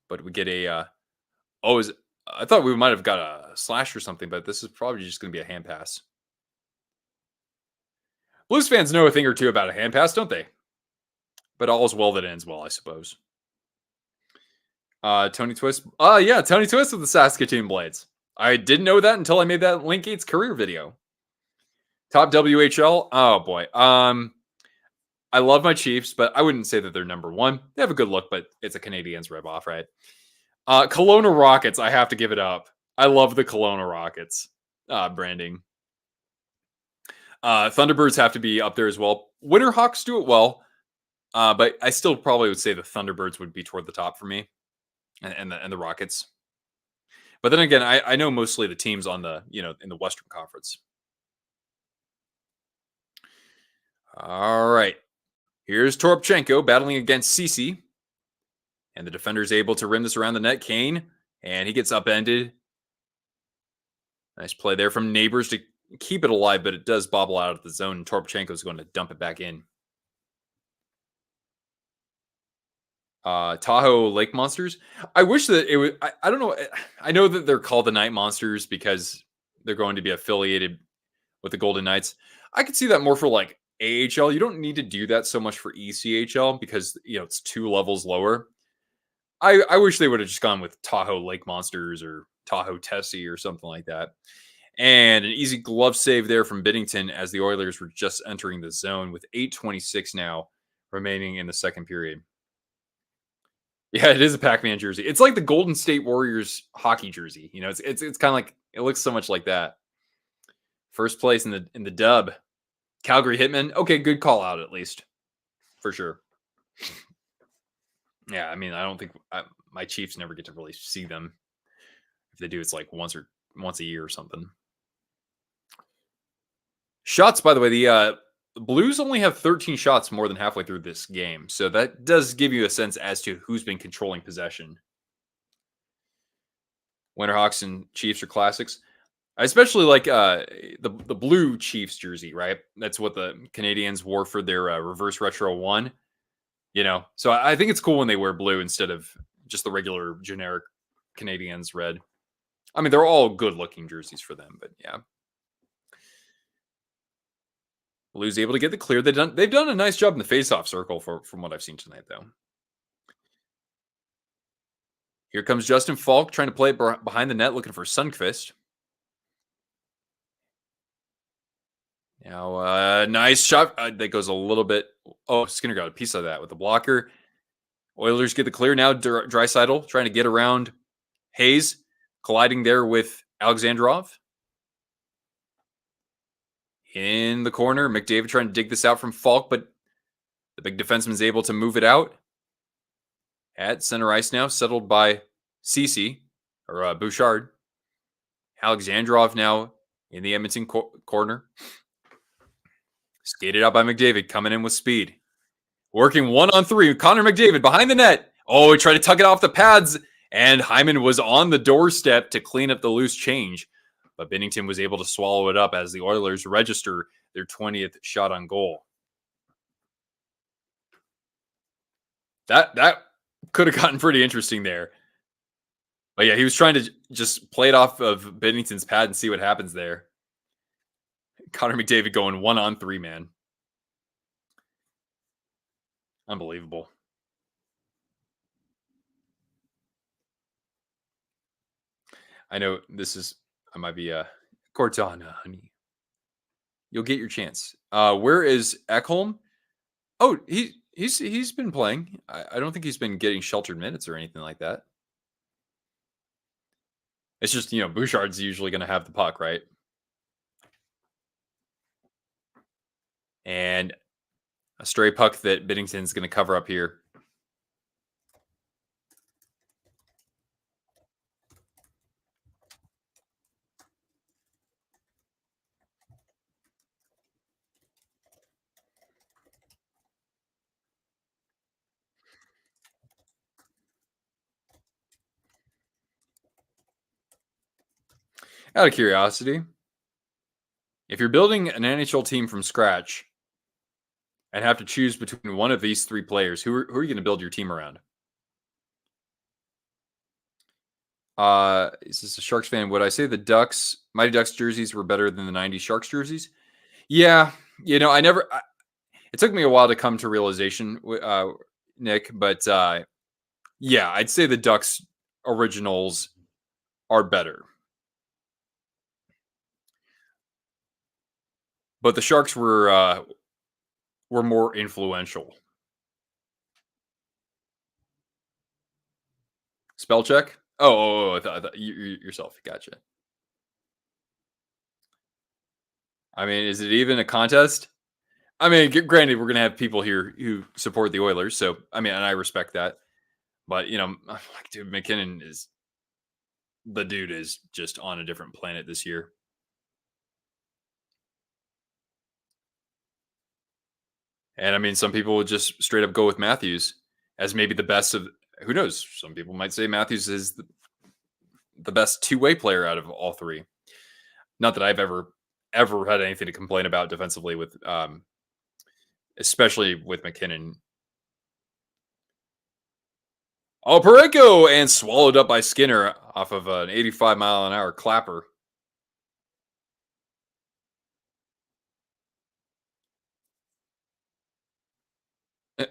But we get a... I thought we might have got a slash or something, but this is probably just going to be a hand pass. Blues fans know a thing or two about a hand pass, don't they? But all's well that ends well, I suppose. Tony Twist. Yeah, Tony Twist with the Saskatoon Blades. I didn't know that until I made that Link Gates career video. Top WHL. Oh boy. I love my Chiefs, but I wouldn't say that they're number 1. They have a good look, but it's a Canadians ripoff, right? Kelowna Rockets. I have to give it up. I love the Kelowna Rockets branding. Thunderbirds have to be up there as well. Winterhawks do it well, but I still probably would say the Thunderbirds would be toward the top for me, and the Rockets. But then again, I know mostly the teams on the in the Western Conference. All right, here's Toropchenko battling against Cece, and the defender is able to rim this around the net. Kane, and he gets upended. Nice play there from Neighbors to keep it alive, but it does bobble out of the zone. And Torpchenko's going to dump it back in. Tahoe Lake Monsters. I wish that it would. I don't know. I know that they're called the Night Monsters because they're going to be affiliated with the Golden Knights. I could see that more for like AHL. You don't need to do that so much for ECHL because it's 2 levels lower. I wish they would have just gone with Tahoe Lake Monsters or Tahoe Tessie or something like that. And an easy glove save there from Binnington as the Oilers were just entering the zone with 8:26 now remaining in the second period. Yeah, it is a Pac-Man jersey. It's like the Golden State Warriors hockey jersey. It's kind of like it looks so much like that. First place in the dub. Calgary Hitmen. Okay, good call out at least. For sure. Yeah, I mean, I don't think my Chiefs never get to really see them. If they do, it's like once a year or something. Shots, by the way, the Blues only have 13 shots more than halfway through this game. So that does give you a sense as to who's been controlling possession. Winterhawks and Chiefs are classics. I especially like the blue Chiefs jersey, right? That's what the Canadians wore for their reverse retro 1. So I think it's cool when they wear blue instead of just the regular generic Canadians red. I mean, they're all good looking jerseys for them, but yeah. Blues able to get the clear. They've done a nice job in the faceoff circle from what I've seen tonight, though. Here comes Justin Falk trying to play it behind the net, looking for Sundqvist. Now, nice shot. That goes a little bit. Oh, Skinner got a piece of that with the blocker. Oilers get the clear now. Draisaitl trying to get around Hayes, colliding there with Alexandrov. In the corner, McDavid trying to dig this out from Falk, but the big defenseman is able to move it out. At center ice now, settled by Cece, or Bouchard. Alexandrov now in the Edmonton corner. Skated out by McDavid, coming in with speed. Working 1-on-3. Connor McDavid behind the net. Oh, he tried to tuck it off the pads, and Hyman was on the doorstep to clean up the loose change. But Binnington was able to swallow it up as the Oilers register their 20th shot on goal. That could have gotten pretty interesting there. But yeah, he was trying to just play it off of Binnington's pad and see what happens there. Connor McDavid going 1-on-3, man. Unbelievable. I know I might be Cortana, honey. You'll get your chance. Where is Ekholm? Oh, he's been playing. I don't think he's been getting sheltered minutes or anything like that. It's just, Bouchard's usually going to have the puck, right? And a stray puck that Binnington's going to cover up here. Out of curiosity, if you're building an NHL team from scratch and have to choose between one of these 3 players, who are you going to build your team around? Is this a Sharks fan? Would I say the Mighty Ducks jerseys were better than the 90s Sharks jerseys? Yeah. It took me a while to come to realization, Nick, but yeah, I'd say the Ducks originals are better. But the Sharks were more influential. Spell check? Oh, I thought yourself. Gotcha. I mean, is it even a contest? I mean, granted, we're going to have people here who support the Oilers. So, I mean, and I respect that. But, dude, McKinnon is just on a different planet this year. And I mean, some people would just straight up go with Matthews as maybe the best of, who knows? Some people might say Matthews is the best 2-way player out of all 3. Not that I've ever had anything to complain about defensively with, especially with McKinnon. Oh, Pareko and swallowed up by Skinner off of an 85-mile-an-hour clapper.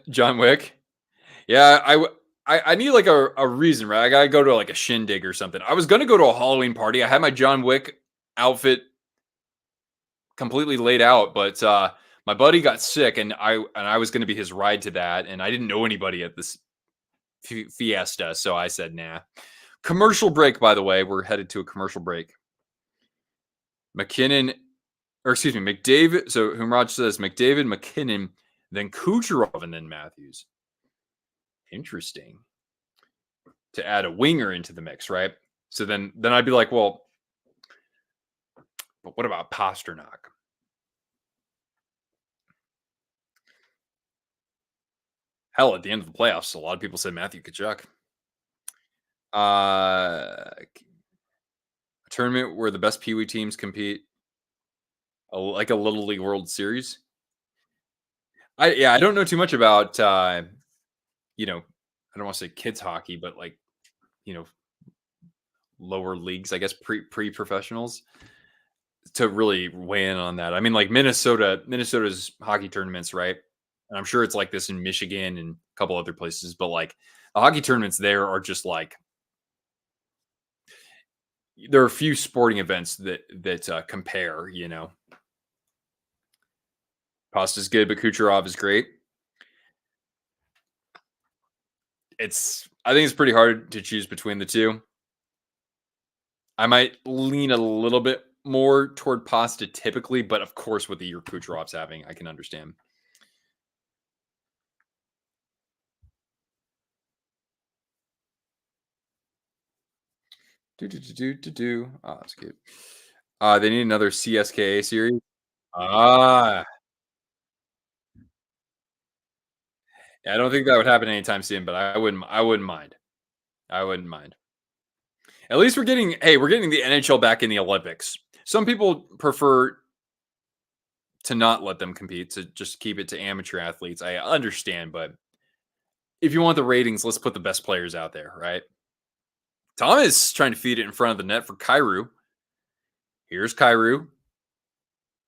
John Wick. Yeah, I need like a reason, right? I gotta go to like a shindig or something. I was gonna go to a Halloween party. I had my John Wick outfit completely laid out, but my buddy got sick, and I was gonna be his ride to that, and I didn't know anybody at this fiesta, so I said nah. Commercial break, by the way. We're headed to a commercial break. McKinnon, or excuse me, McDavid. So Humraj says McDavid, McKinnon, then Kucherov, and then Matthews. Interesting. To add a winger into the mix, right? So then I'd be like, well, but what about Pasternak? Hell, at the end of the playoffs, a lot of people said Matthew Kachuk. A tournament where the best Pee Wee teams compete, like a Little League World Series. I don't know too much about you know, I don't want to say kids hockey, but like, you know, lower leagues, I guess pre professionals to really weigh in on that. I mean, like Minnesota's hockey tournaments, right? And I'm sure it's like this in Michigan and a couple other places, but like the hockey tournaments there are just like there are a few sporting events that compare. You know, Pasta's good, but Kucherov is great. I think it's pretty hard to choose between the two. I might lean a little bit more toward Pasta typically, but of course, with the year Kucherov's having, I can understand. Oh, that's good. They need another CSKA series. Ah, yeah, I don't think that would happen anytime soon, but I wouldn't mind. I wouldn't mind. At least we're getting the NHL back in the Olympics. Some people prefer to not let them compete, to just keep it to amateur athletes. I understand, but if you want the ratings, let's put the best players out there, right? Thomas trying to feed it in front of the net for Kyrou. Here's Kyrou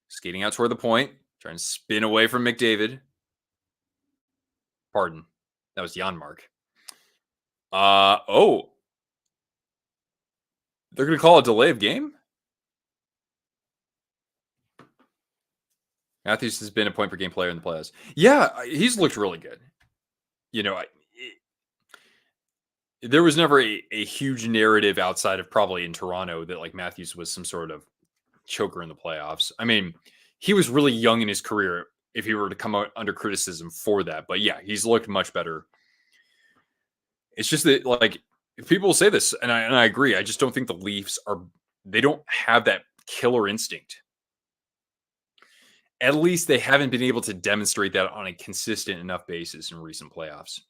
skating out toward the point, trying to spin away from McDavid. Pardon. That was Janmark. Oh, they're going to call a delay of game? Matthews has been a point per game player in the playoffs. Yeah, he's looked really good. You know, there was never a huge narrative outside of probably in Toronto that like Matthews was some sort of choker in the playoffs. I mean, he was really young in his career if he were to come out under criticism for that. But yeah, he's looked much better. It's just that like if people say this, and I agree, I just don't think the Leafs they don't have that killer instinct. At least they haven't been able to demonstrate that on a consistent enough basis in recent playoffs.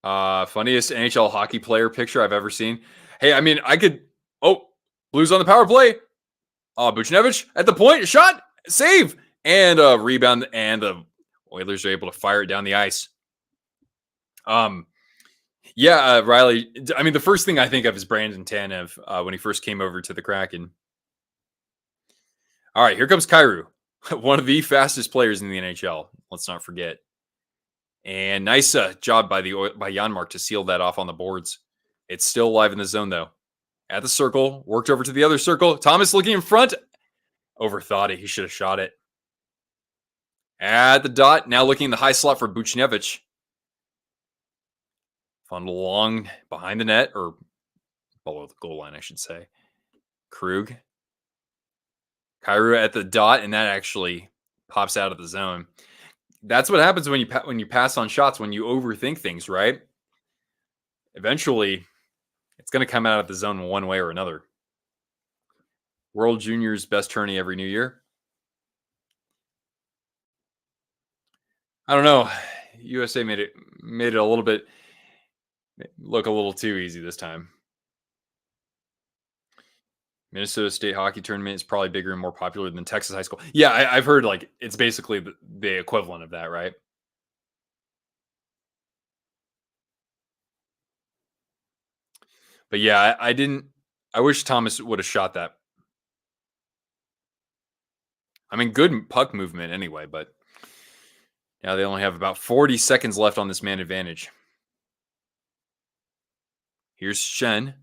Funniest NHL hockey player picture I've ever seen. Hey, I mean, I could. Oh, Blues on the power play. Buchnevich at the point, shot, save, and a rebound, and the Oilers are able to fire it down the ice. Yeah, Riley. I mean, the first thing I think of is Brandon Tanev when he first came over to the Kraken. All right, here comes Kyrou, one of the fastest players in the NHL. Let's not forget. And nice job by Janmark to seal that off on the boards. It's still alive in the zone though. At the circle, worked over to the other circle. Thomas looking in front. Overthought it. He should have shot it. At the dot, now looking in the high slot for Buchnevich. Funnel along behind the net, or below the goal line, I should say. Krug. Kyrou at the dot, and that actually pops out of the zone. That's what happens when you pass on shots, when you overthink things, right? Eventually, it's going to come out of the zone one way or another. World Juniors best tourney every new year. I don't know. USA made it a little bit look a little too easy this time. Minnesota State hockey tournament is probably bigger and more popular than Texas high school. Yeah, I've heard like it's basically the equivalent of that, right? But yeah, I didn't. I wish Thomas would have shot that. I mean, good puck movement anyway, but now they only have about 40 seconds left on this man advantage. Here's Shen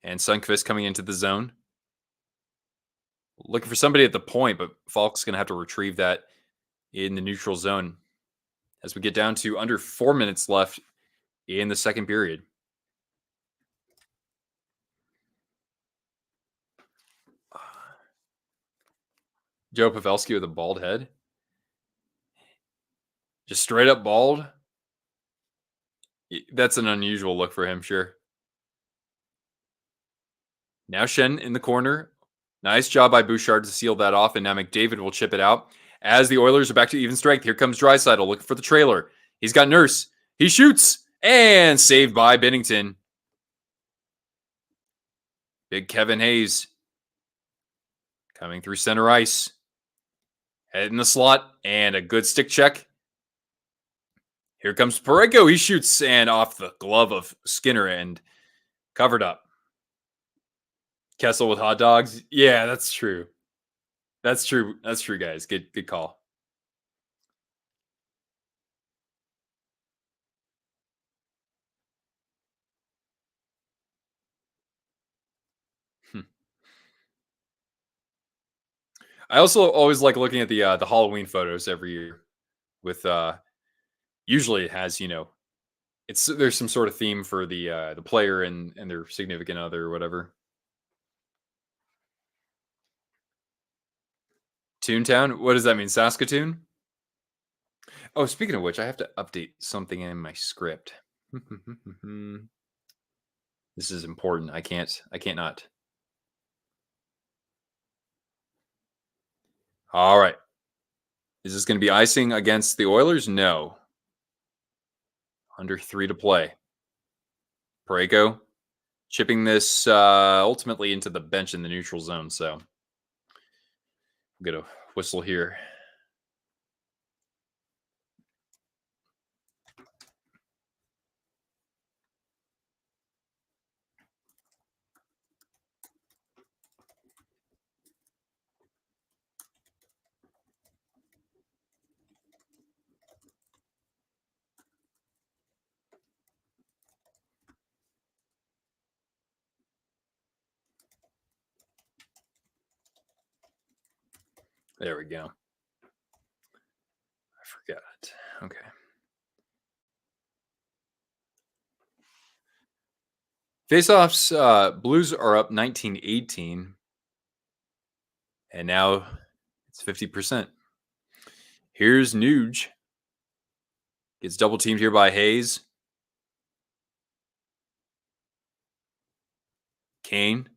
and Sunquist coming into the zone. Looking for somebody at the point, but Falk's going to have to retrieve that in the neutral zone as we get down to under 4 minutes left in the second period. Joe Pavelski with a bald head. Just straight up bald. That's an unusual look for him, sure. Now Shen in the corner. Nice job by Bouchard to seal that off, and now McDavid will chip it out. As the Oilers are back to even strength, here comes Draisaitl looking for the trailer. He's got Nurse. He shoots, and saved by Binnington. Big Kevin Hayes coming through center ice. Head in the slot, and a good stick check. Here comes Pareko. He shoots, and off the glove of Skinner, and covered up. Kessel with hot dogs. Yeah, that's true. That's true. That's true, guys. Good call. Hmm. I also always like looking at the Halloween photos every year. With usually it has it's there's some sort of theme for the player and their significant other or whatever. Toontown. What does that mean? Saskatoon. Oh, speaking of which, I have to update something in my script. This is important. I can't not. All right. Is this going to be icing against the Oilers? No. Under 3 to play. Pareko chipping this ultimately into the bench in the neutral zone. So I'm going to whistle here. There we go. I forgot. Okay. Faceoffs, Blues are up 19-18. And now it's 50%. Here's Nuge. Gets double teamed here by Hayes. Kane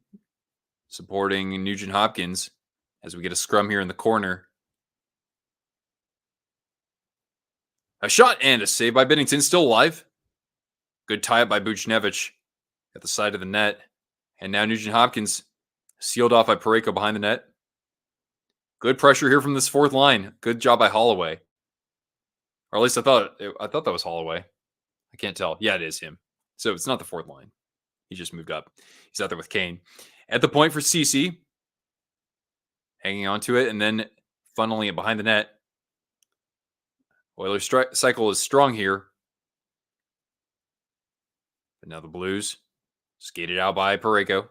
supporting Nugent Hopkins as we get a scrum here in the corner. A shot and a save by Binnington, still alive. Good tie up by Buchnevich at the side of the net. And now Nugent Hopkins sealed off by Pareko behind the net. Good pressure here from this fourth line. Good job by Holloway. Or at least I thought that was Holloway. I can't tell. Yeah, it is him. So it's not the fourth line. He just moved up. He's out there with Kane. At the point for CC. Hanging on to it and then funneling it behind the net. Oilers cycle is strong here. But now the Blues skated out by Pareko.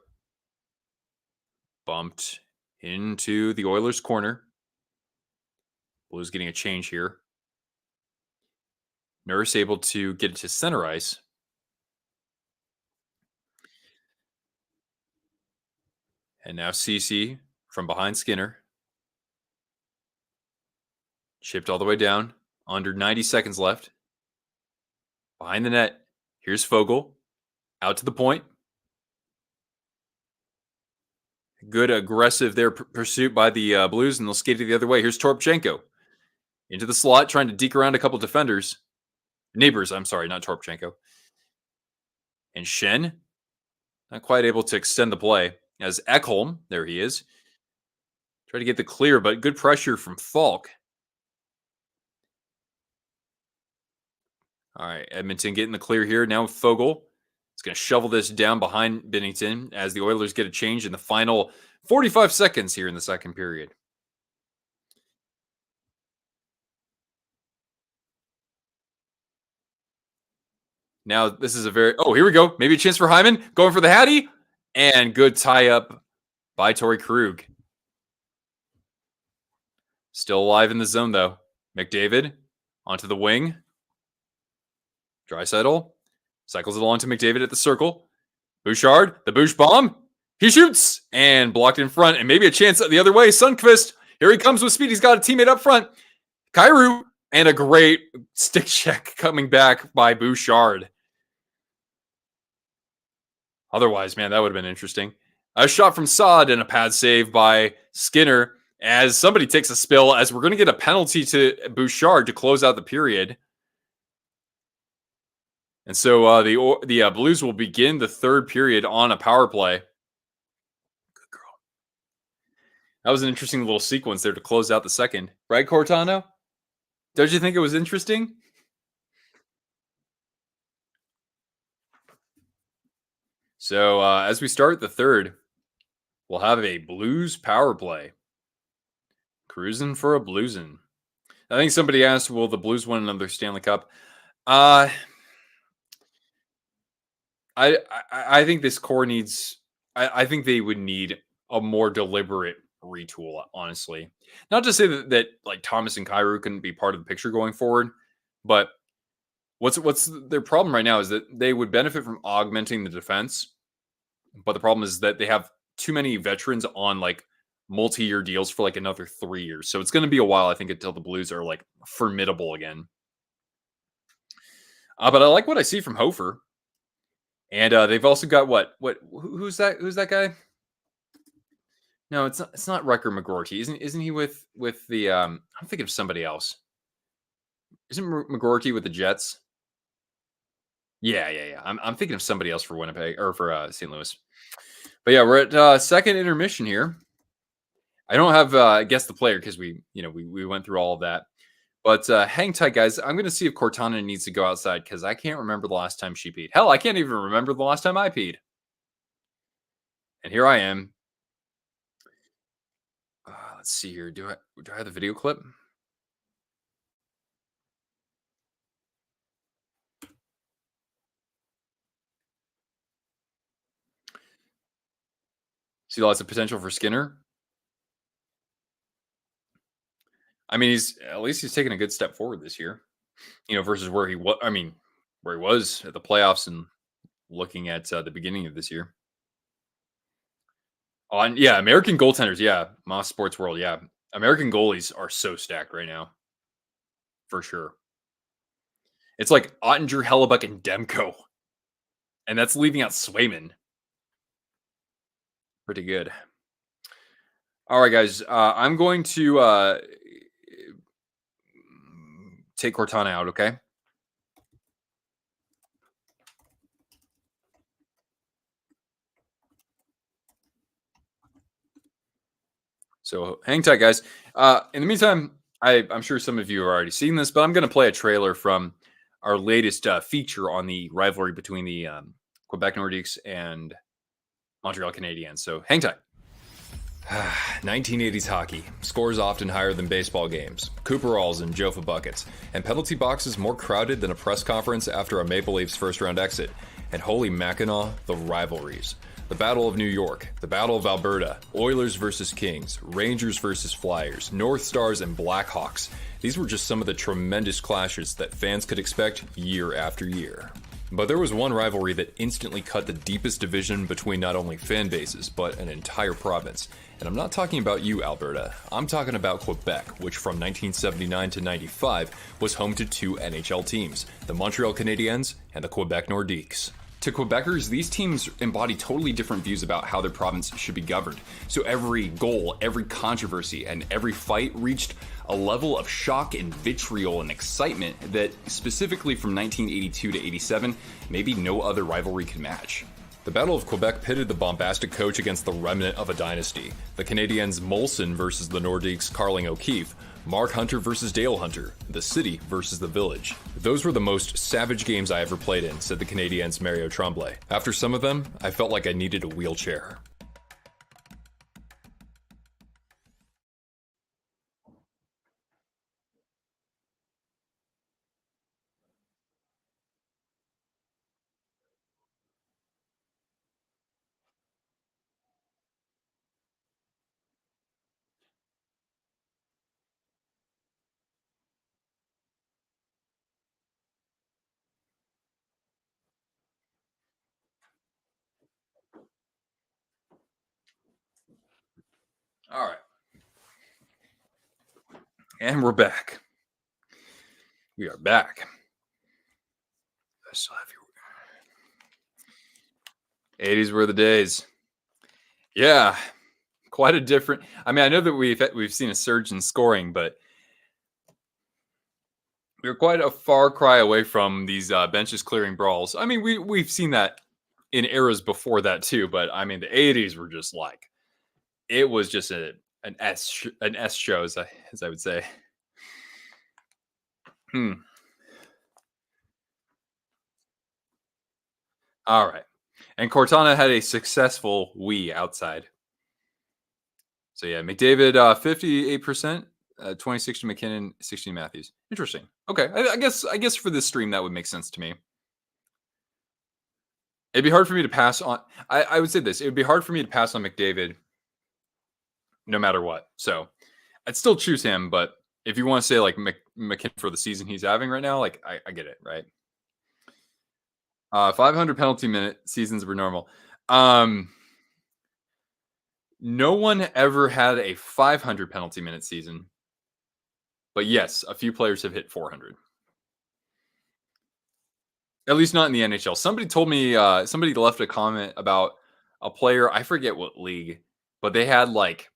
Bumped into the Oilers corner. Blues getting a change here. Nurse able to get it to center ice. And now CC from behind Skinner. Chipped all the way down. Under 90 seconds left. Behind the net. Here's Fogle. Out to the point. Good aggressive there pursuit by the Blues, and they'll skate it the other way. Here's Torpchenko. Into the slot, trying to deke around a couple defenders. Neighbors, I'm sorry, not Torpchenko. And Shen, not quite able to extend the play. as Ekholm, there he is, try to get the clear, but good pressure from Falk. All right, Edmonton getting the clear here. Now Fogle is going to shovel this down behind Binnington as the Oilers get a change in the final 45 seconds here in the second period. Now this is a very, here we go. Maybe a chance for Hyman going for the Hattie, and good tie up by Torrey Krug. Still alive in the zone though. McDavid onto the wing. Draisaitl cycles it along to McDavid at the circle. Bouchard, the Bouch bomb. He shoots and blocked in front, and maybe a chance the other way. Sundqvist, here he comes with speed. He's got a teammate up front. Kyrou, and a great stick check coming back by Bouchard. Otherwise, man, that would have been interesting. A shot from Saad and a pad save by Skinner as somebody takes a spill, as we're going to get a penalty to Bouchard to close out the period. And so the Blues will begin the third period on a power play. Good girl. That was an interesting little sequence there to close out the second. Right, Cortano? Don't you think it was interesting? So as we start the third, we'll have a Blues power play. Cruising for a Bluesin'. I think somebody asked, will the Blues win another Stanley Cup? I think this core needs, I think they would need a more deliberate retool, honestly. Not to say that like Thomas and Kyrou couldn't be part of the picture going forward, but what's their problem right now is that they would benefit from augmenting the defense, but the problem is that they have too many veterans on like multi-year deals for like another 3 years. So it's going to be a while, I think, until the Blues are like formidable again. But I like what I see from Hofer. And they've also got who's that guy? No, it's not Rucker McGroarty. Isn't he with the I'm thinking of somebody else. Isn't McGroarty with the Jets? Yeah. I'm thinking of somebody else for Winnipeg or for St. Louis. But yeah, we're at second intermission here. I don't have guess the player because we went through all of that. But hang tight, guys. I'm going to see if Cortana needs to go outside because I can't remember the last time she peed. Hell, I can't even remember the last time I peed. And here I am. Let's see here. Do I have the video clip? See lots of potential for Skinner. I mean, at least he's taking a good step forward this year, versus where he was. I mean, where he was at the playoffs and looking at the beginning of this year. American goaltenders, Moss Sports World, American goalies are so stacked right now, for sure. It's like Ottinger, Hellebuck, and Demko, and that's leaving out Swayman. Pretty good. All right, guys, I'm going to take Cortana out, okay? So hang tight, guys. In the meantime, I'm sure some of you have already seen this, but I'm going to play a trailer from our latest feature on the rivalry between the Quebec Nordiques and Montreal Canadiens. So hang tight. 1980s hockey. Scores often higher than baseball games. Cooperalls and Jofa buckets. And penalty boxes more crowded than a press conference after a Maple Leafs first-round exit. And holy Mackinac, the rivalries. The Battle of New York, the Battle of Alberta, Oilers versus Kings, Rangers versus Flyers, North Stars and Blackhawks. These were just some of the tremendous clashes that fans could expect year after year. But there was one rivalry that instantly cut the deepest division between not only fan bases, but an entire province. And I'm not talking about you, Alberta. I'm talking about Quebec, which from 1979 to 95 was home to two NHL teams, the Montreal Canadiens and the Quebec Nordiques. To Quebecers, these teams embody totally different views about how their province should be governed. So every goal, every controversy, and every fight reached a level of shock and vitriol and excitement that, specifically from 1982 to 87, maybe no other rivalry can match. The Battle of Quebec pitted the bombastic coach against the remnant of a dynasty. The Canadiens' Molson versus the Nordiques' Carling O'Keefe. Mark Hunter versus Dale Hunter. The city versus the village. Those were the most savage games I ever played in, said the Canadiens' Mario Tremblay. After some of them, I felt like I needed a wheelchair. All right. And we're back. We are back. I still have you. 80s were the days. Yeah. Quite a different. I mean, I know that we've seen a surge in scoring, but we're quite a far cry away from these benches clearing brawls. I mean, we've seen that in eras before that too, but I mean, the 80s were just like it was just an S show, as I would say. All right, and Cortana had a successful Wii outside. So yeah, McDavid 58%, 26 to McKinnon, 16 Matthews. Interesting. Okay, I guess for this stream that would make sense to me. It'd be hard for me to pass on. I would say this. It would be hard for me to pass on McDavid no matter what. So I'd still choose him. But if you want to say like McKinnon for the season he's having right now, like I get it, right? 500 penalty minute seasons were normal. No one ever had a 500 penalty minute season. But yes, a few players have hit 400. At least not in the NHL. Somebody told me, somebody left a comment about a player, I forget what league, but they had like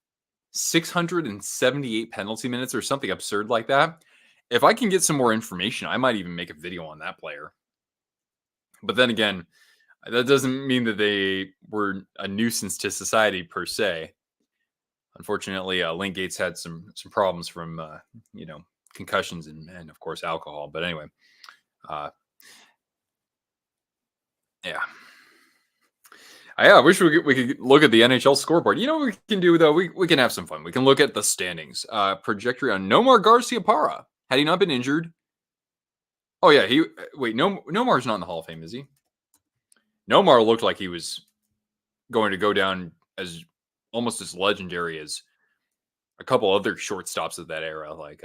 678 penalty minutes or something absurd like that. If I can get some more information, I might even make a video on that player. But then again, that doesn't mean that they were a nuisance to society per se. Unfortunately, Link Gates had some problems from concussions and of course alcohol. But anyway, yeah. I wish we could look at the NHL scoreboard. You know what we can do though? We can have some fun. We can look at the standings. Trajectory on Nomar Garciaparra. Had he not been injured? Oh yeah, Nomar's not in the Hall of Fame, is he? Nomar looked like he was going to go down as almost as legendary as a couple other shortstops of that era, like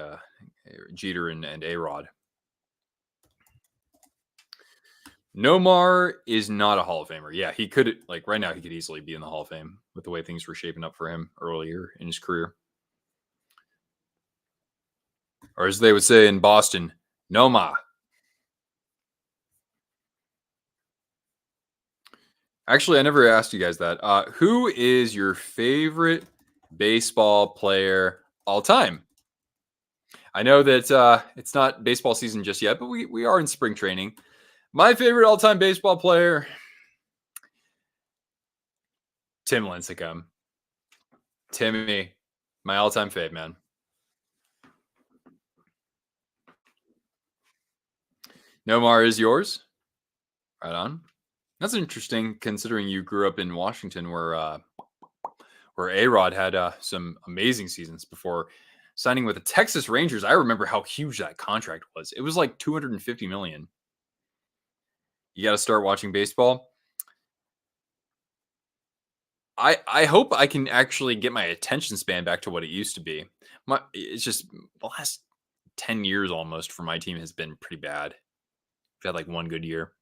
Jeter and A-Rod. Nomar is not a Hall of Famer. Yeah, he could, like right now, he could easily be in the Hall of Fame with the way things were shaping up for him earlier in his career. Or as they would say in Boston, Noma. Actually, I never asked you guys that. Who is your favorite baseball player all time? I know that it's not baseball season just yet, but we are in spring training. My favorite all-time baseball player, Tim Lincecum. Timmy, my all-time fave, man. Nomar is yours? Right on. That's interesting, considering you grew up in Washington, where A-Rod had some amazing seasons before signing with the Texas Rangers. I remember how huge that contract was. It was like $250 million. You got to start watching baseball. I hope I can actually get my attention span back to what it used to be. It's just the last 10 years almost for my team has been pretty bad. We've had like one good year.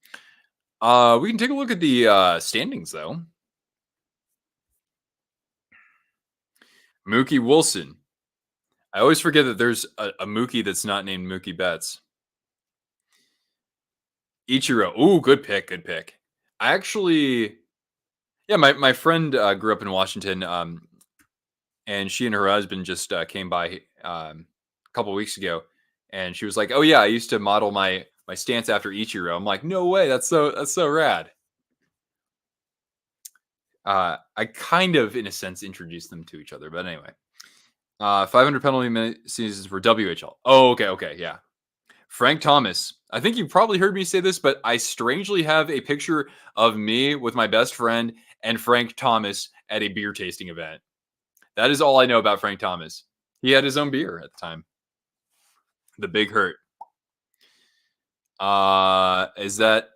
We can take a look at the standings though. Mookie Wilson. I always forget that there's a Mookie that's not named Mookie Betts. Ichiro. Ooh, good pick. Good pick. I actually, yeah, my friend grew up in Washington, and she and her husband just came by a couple weeks ago, and she was like, "Oh yeah, I used to model my stance after Ichiro." I'm like, "No way, that's so rad." I kind of, in a sense, introduced them to each other. But anyway, 500 penalty minute seasons for WHL. Oh, okay, yeah. Frank Thomas. I think you probably heard me say this, but I strangely have a picture of me with my best friend and Frank Thomas at a beer tasting event. That is all I know about Frank Thomas. He had his own beer at the time. The Big Hurt. Is that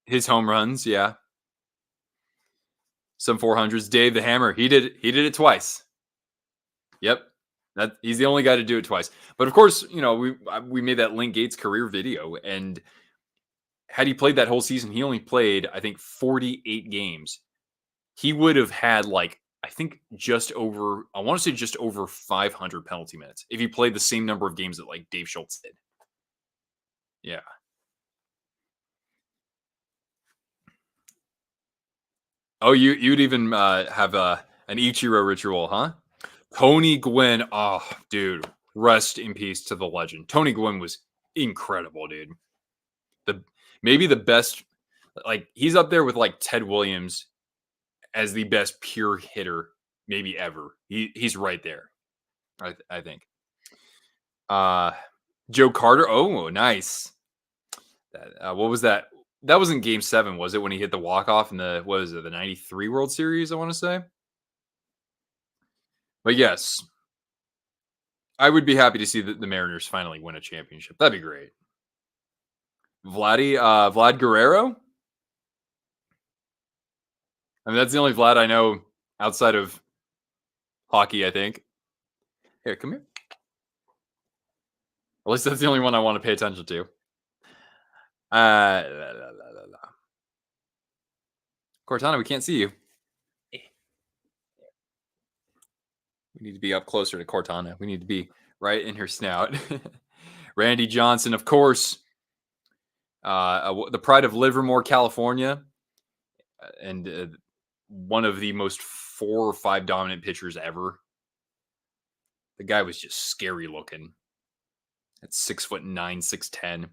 his home runs? Yeah. Some 400s. Dave the Hammer. He did it twice. Yep. He's the only guy to do it twice. But of course, we made that Link Gates career video, and had he played that whole season, he only played, I think, 48 games. He would have had I think just over 500 penalty minutes if he played the same number of games that Dave Schultz did. Yeah. Oh, you'd even have an Ichiro ritual, huh? Tony Gwynn. Oh, dude. Rest in peace to the legend. Tony Gwynn was incredible, dude. Maybe the best, he's up there with Ted Williams as the best pure hitter maybe ever. He's right there, I think. Joe Carter. Oh, nice. What was that? That wasn't Game 7, was it? When he hit the walk-off in the 93 World Series, I want to say. But yes, I would be happy to see the Mariners finally win a championship. That'd be great. Vlad Guerrero. I mean, that's the only Vlad I know outside of hockey, I think. Here, come here. At least that's the only one I want to pay attention to. Cortana, we can't see you. We need to be up closer to Cortana. We need to be right in her snout. Randy Johnson, of course. The pride of Livermore, California. And one of the most 4 or 5 dominant pitchers ever. The guy was just scary looking. At 6'9", 6'10".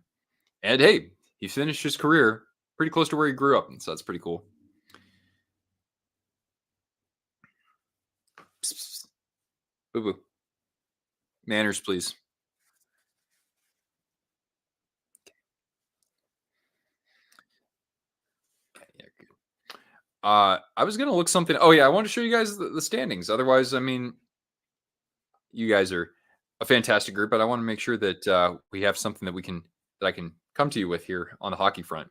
And hey, he finished his career pretty close to where he grew up. So that's pretty cool. Boo-boo. Manners, please. Yeah, good. I was going to look something. Oh, yeah, I want to show you guys the standings. Otherwise, I mean, you guys are a fantastic group, but I want to make sure that we have something that I can come to you with here on the hockey front.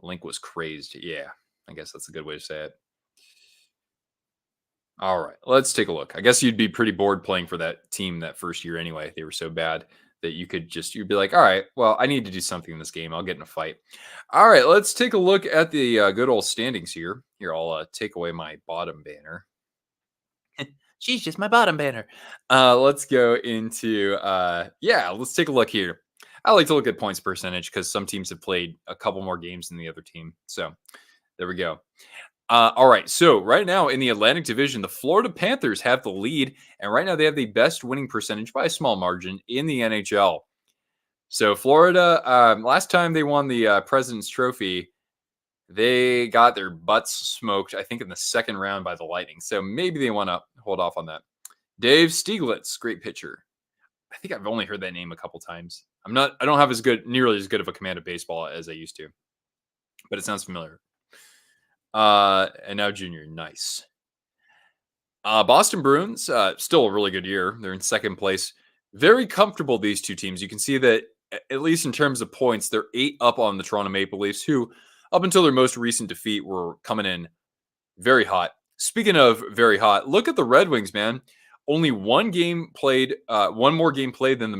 Link was crazed. Yeah, I guess that's a good way to say it. All right, let's take a look. I guess you'd be pretty bored playing for that team that first year anyway. They were so bad that you'd be like, all right, well, I need to do something in this game. I'll get in a fight. All right, let's take a look at the good old standings here. Here, I'll take away my bottom banner. She's just my bottom banner. Let's go into, let's take a look here. I like to look at points percentage because some teams have played a couple more games than the other team. So there we go. All right. So right now in the Atlantic Division, the Florida Panthers have the lead. And right now they have the best winning percentage by a small margin in the NHL. So Florida, last time they won the President's Trophy, they got their butts smoked, I think, in the second round by the Lightning. So maybe they want to hold off on that. Dave Stieglitz, great pitcher. I think I've only heard that name a couple times. I don't have nearly as good of a command of baseball as I used to, but it sounds familiar. And now Junior, nice. Boston Bruins, still a really good year. They're in second place. Very comfortable, these two teams. You can see that, at least in terms of points, they're 8 up on the Toronto Maple Leafs, who, up until their most recent defeat, were coming in very hot. Speaking of very hot, look at the Red Wings, man. Only one game played, one more game played than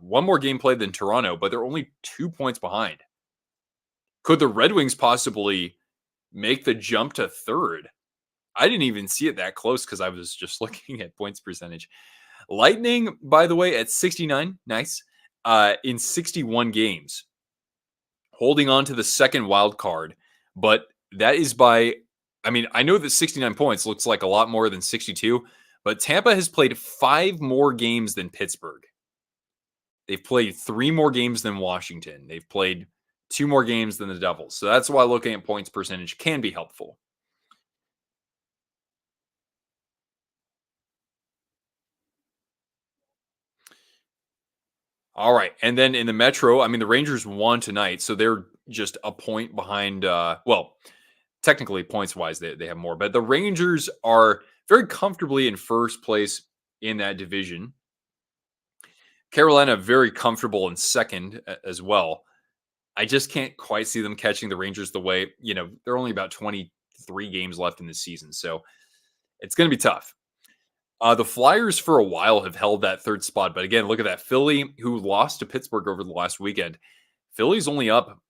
one more game played than Toronto, but they're only 2 points behind. Could the Red Wings possibly make the jump to third? I didn't even see it that close because I was just looking at points percentage. Lightning, by the way, at 69, nice, in 61 games, holding on to the second wild card. But that is I know that 69 points looks like a lot more than 62, but Tampa has played 5 more games than Pittsburgh. They've played 3 more games than Washington. They've played 2 more games than the Devils. So that's why looking at points percentage can be helpful. All right. And then in the Metro, I mean, the Rangers won tonight, so they're just a point behind. Well, technically, points wise, they have more, but the Rangers are very comfortably in first place in that division. Carolina, very comfortable in second as well. I just can't quite see them catching the Rangers the way, they're only about 23 games left in this season. So it's going to be tough. The Flyers for a while have held that third spot. But again, look at that. Philly, who lost to Pittsburgh over the last weekend. Philly's only up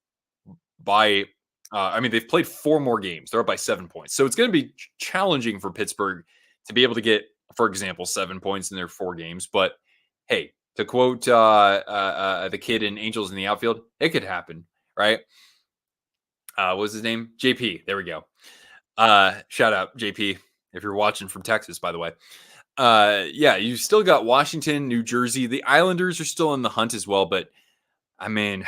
by, they've played 4 more games. They're up by 7 points. So it's going to be challenging for Pittsburgh to be able to get, for example, 7 points in their 4 games. But hey, to quote the kid in Angels in the Outfield, it could happen, right? What was his name? JP. There we go. Shout out, JP, if you're watching from Texas, by the way. Yeah, you still got Washington, New Jersey. The Islanders are still in the hunt as well. But, I mean,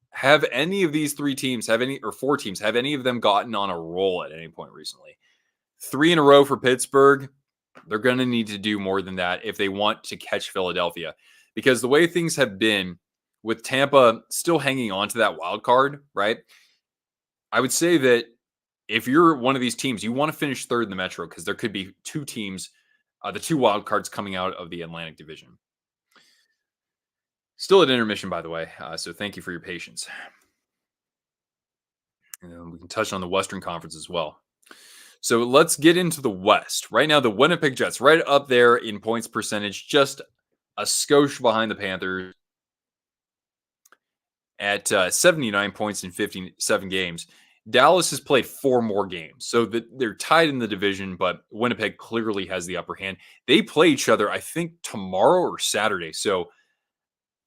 have any of these 4 teams, have any of them gotten on a roll at any point recently? 3 in a row for Pittsburgh. They're going to need to do more than that if they want to catch Philadelphia. Because the way things have been with Tampa still hanging on to that wild card, right? I would say that if you're one of these teams, you want to finish third in the Metro because there could be 2 teams, the 2 wild cards coming out of the Atlantic Division. Still at intermission, by the way. So thank you for your patience. And we can touch on the Western Conference as well. So let's get into the West. Right now, the Winnipeg Jets right up there in points percentage, just a skosh behind the Panthers at 79 points in 57 games. Dallas has played 4 more games, so they're tied in the division, but Winnipeg clearly has the upper hand. They play each other, I think, tomorrow or Saturday, so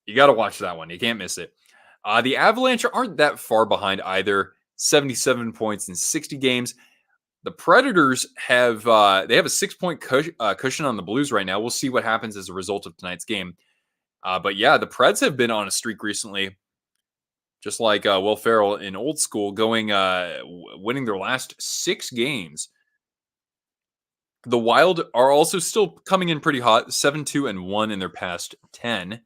you got to watch that one. You can't miss it. The Avalanche aren't that far behind either, 77 points in 60 games. The Predators have a 6-point cushion on the Blues right now. We'll see what happens as a result of tonight's game. But yeah, the Preds have been on a streak recently, just like Will Ferrell in old school, winning their last 6 games. The Wild are also still coming in pretty hot, 7-2-1 in their past 10.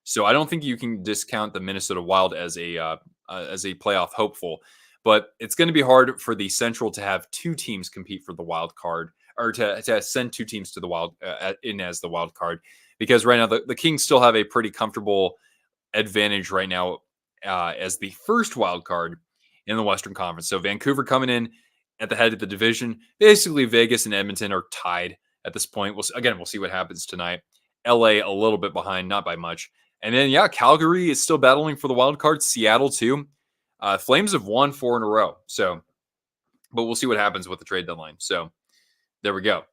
So I don't think you can discount the Minnesota Wild as a playoff hopeful. But it's going to be hard for the Central to have 2 teams compete for the wild card, or to send 2 teams to the wild in as the wild card, because right now the Kings still have a pretty comfortable advantage right now as the first wild card in the Western Conference. So Vancouver coming in at the head of the division. Basically, Vegas and Edmonton are tied at this point. We'll see what happens tonight. LA a little bit behind, not by much. And then Calgary is still battling for the wild card. Seattle too. Flames have won 4 in a row. So, but we'll see what happens with the trade deadline. So there we go.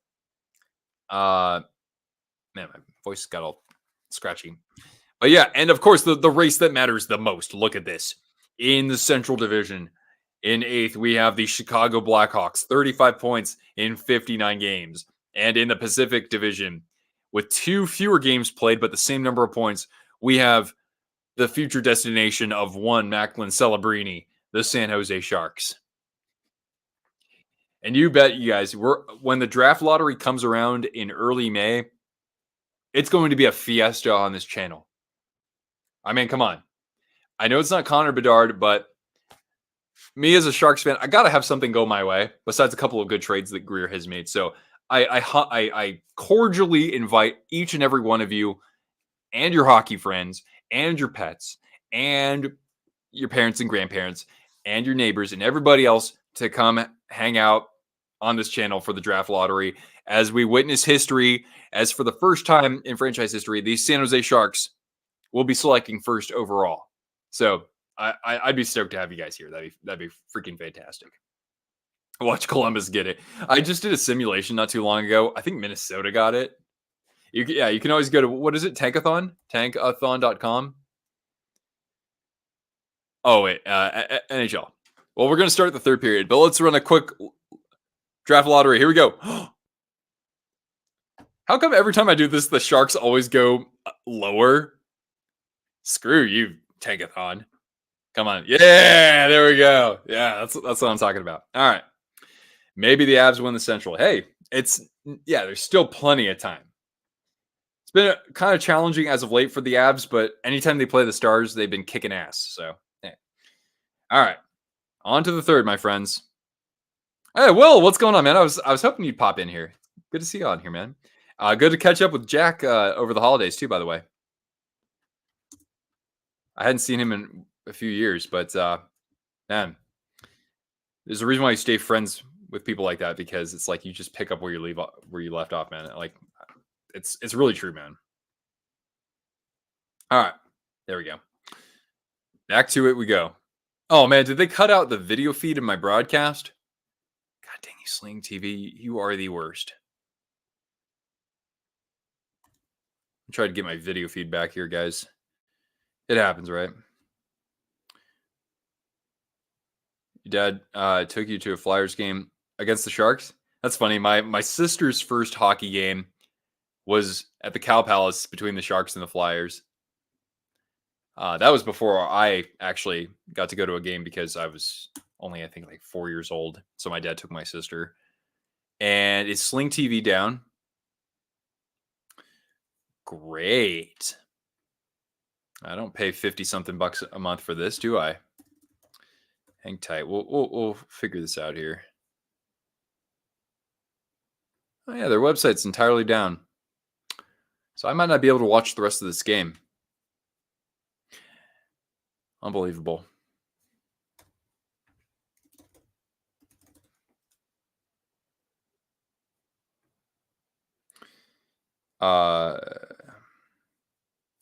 Man, my voice got all scratchy. But yeah, and of course, the race that matters the most. Look at this. In the Central Division, in 8th, we have the Chicago Blackhawks, 35 points in 59 games. And in the Pacific Division, with 2 fewer games played, but the same number of points, we have the future destination of one Macklin Celebrini, the San Jose Sharks. And you bet, you guys, when the draft lottery comes around in early May, it's going to be a fiesta on this channel. I mean, come on. I know it's not Connor Bedard, but me as a Sharks fan, I got to have something go my way, besides a couple of good trades that Greer has made. So I cordially invite each and every one of you and your hockey friends and your pets and your parents and grandparents and your neighbors and everybody else to come hang out on this channel for the draft lottery as we witness history. As for the first time in franchise history, the San Jose Sharks will be selecting first overall. So I'd be stoked to have you guys here. That'd be freaking fantastic. Watch Columbus get it. I just did a simulation not too long ago. I think Minnesota got it. You can always go to, what is it? Tankathon? Tankathon.com. Oh, wait. NHL. Well, we're going to start the third period, but let's run a quick draft lottery. Here we go. How come every time I do this, the Sharks always go lower? Screw you, Tankathon. Come on. Yeah, there we go. Yeah, that's what I'm talking about. All right. Maybe the Avs win the Central. Hey, there's still plenty of time. been kind of challenging as of late for the Avs, but anytime they play the Stars, they've been kicking ass. So, yeah. All right, on to the third, my friends. Hey, Will, what's going on, man? I was hoping you'd pop in here. Good to see you on here, man. Good to catch up with Jack over the holidays too. By the way, I hadn't seen him in a few years, but man, there's a reason why you stay friends with people like that because it's like you just pick up where you left off, man. Like it's really true, man. All right, there we go. Back to it we go. Oh man, did they cut out the video feed in my broadcast? God dang you, Sling TV, you are the worst. I'm trying to get my video feed back here, guys. It happens, right? Your dad took you to a Flyers game against the Sharks. That's funny. My sister's first hockey game was at the Cow Palace between the Sharks and the Flyers. That was before I actually got to go to a game because I was only, I think, like 4 years old. So my dad took my sister. And is Sling TV down? Great. I don't pay 50 something bucks a month for this, do I? Hang tight. We'll figure this out here. Oh yeah, their website's entirely down. So I might not be able to watch the rest of this game. Unbelievable.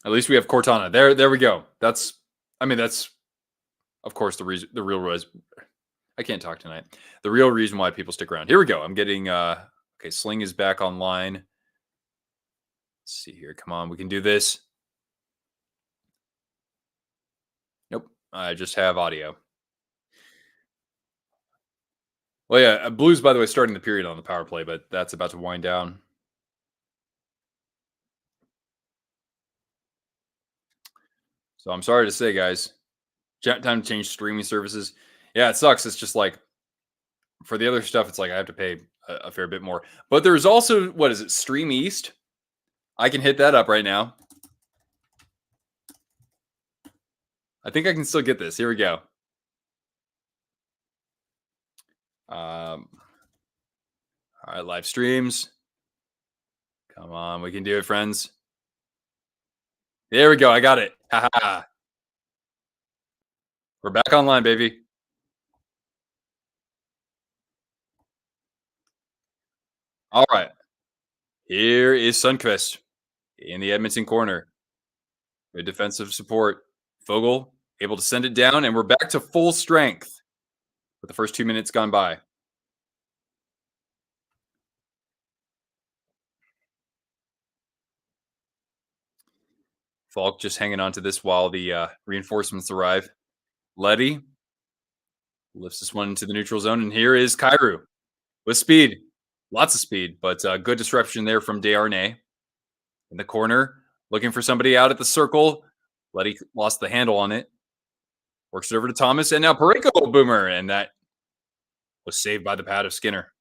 At least we have Cortana. There we go. That's of course the real reason. I can't talk tonight. The real reason why people stick around. Here we go. I'm getting okay, Sling is back online. Let's see here. Come on, we can do this. Nope. I just have audio. Well, yeah, Blues, by the way, starting the period on the power play, but that's about to wind down. So I'm sorry to say, guys, time to change streaming services. Yeah, it sucks. It's just like for the other stuff, it's like I have to pay a fair bit more. But there's also, what is it, Stream East? I can hit that up right now. I think I can still get this. Here we go. All right, live streams. Come on, we can do it, friends. There we go. I got it. Ha. We're back online, baby. All right. Here is Sundqvist in the Edmonton corner. Good defensive support. Vogel able to send it down, and we're back to full strength with the first 2 minutes gone by. Falk just hanging on to this while the reinforcements arrive. Letty lifts this one into the neutral zone, and here is Kairu with speed. Lots of speed, but good disruption there from Desharnais. In the corner, looking for somebody out at the circle. Letty lost the handle on it. Works it over to Thomas, and now Pareko boomer, and that was saved by the pad of Skinner.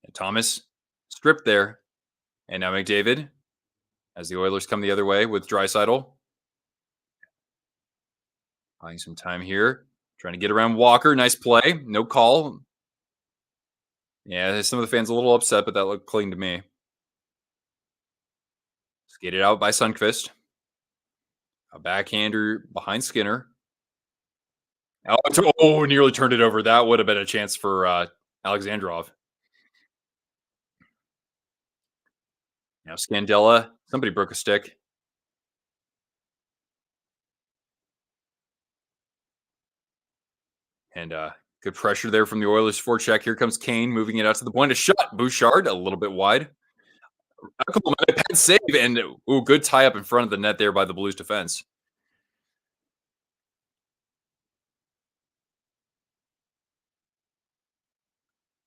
And Thomas stripped there. And now McDavid, as the Oilers come the other way with Draisaitl. Buying some time here. Trying to get around Walker. Nice play. No call. Yeah, some of the fans a little upset, but that looked clean to me. Skated out by Sundqvist. A backhander behind Skinner. Nearly turned it over. That would have been a chance for Alexandrov. Now Scandella. Somebody broke a stick. And good pressure there from the Oilers forecheck. Here comes Kane moving it out to the point of shot. Bouchard a little bit wide. Pad save and good tie up in front of the net there by the Blues defense.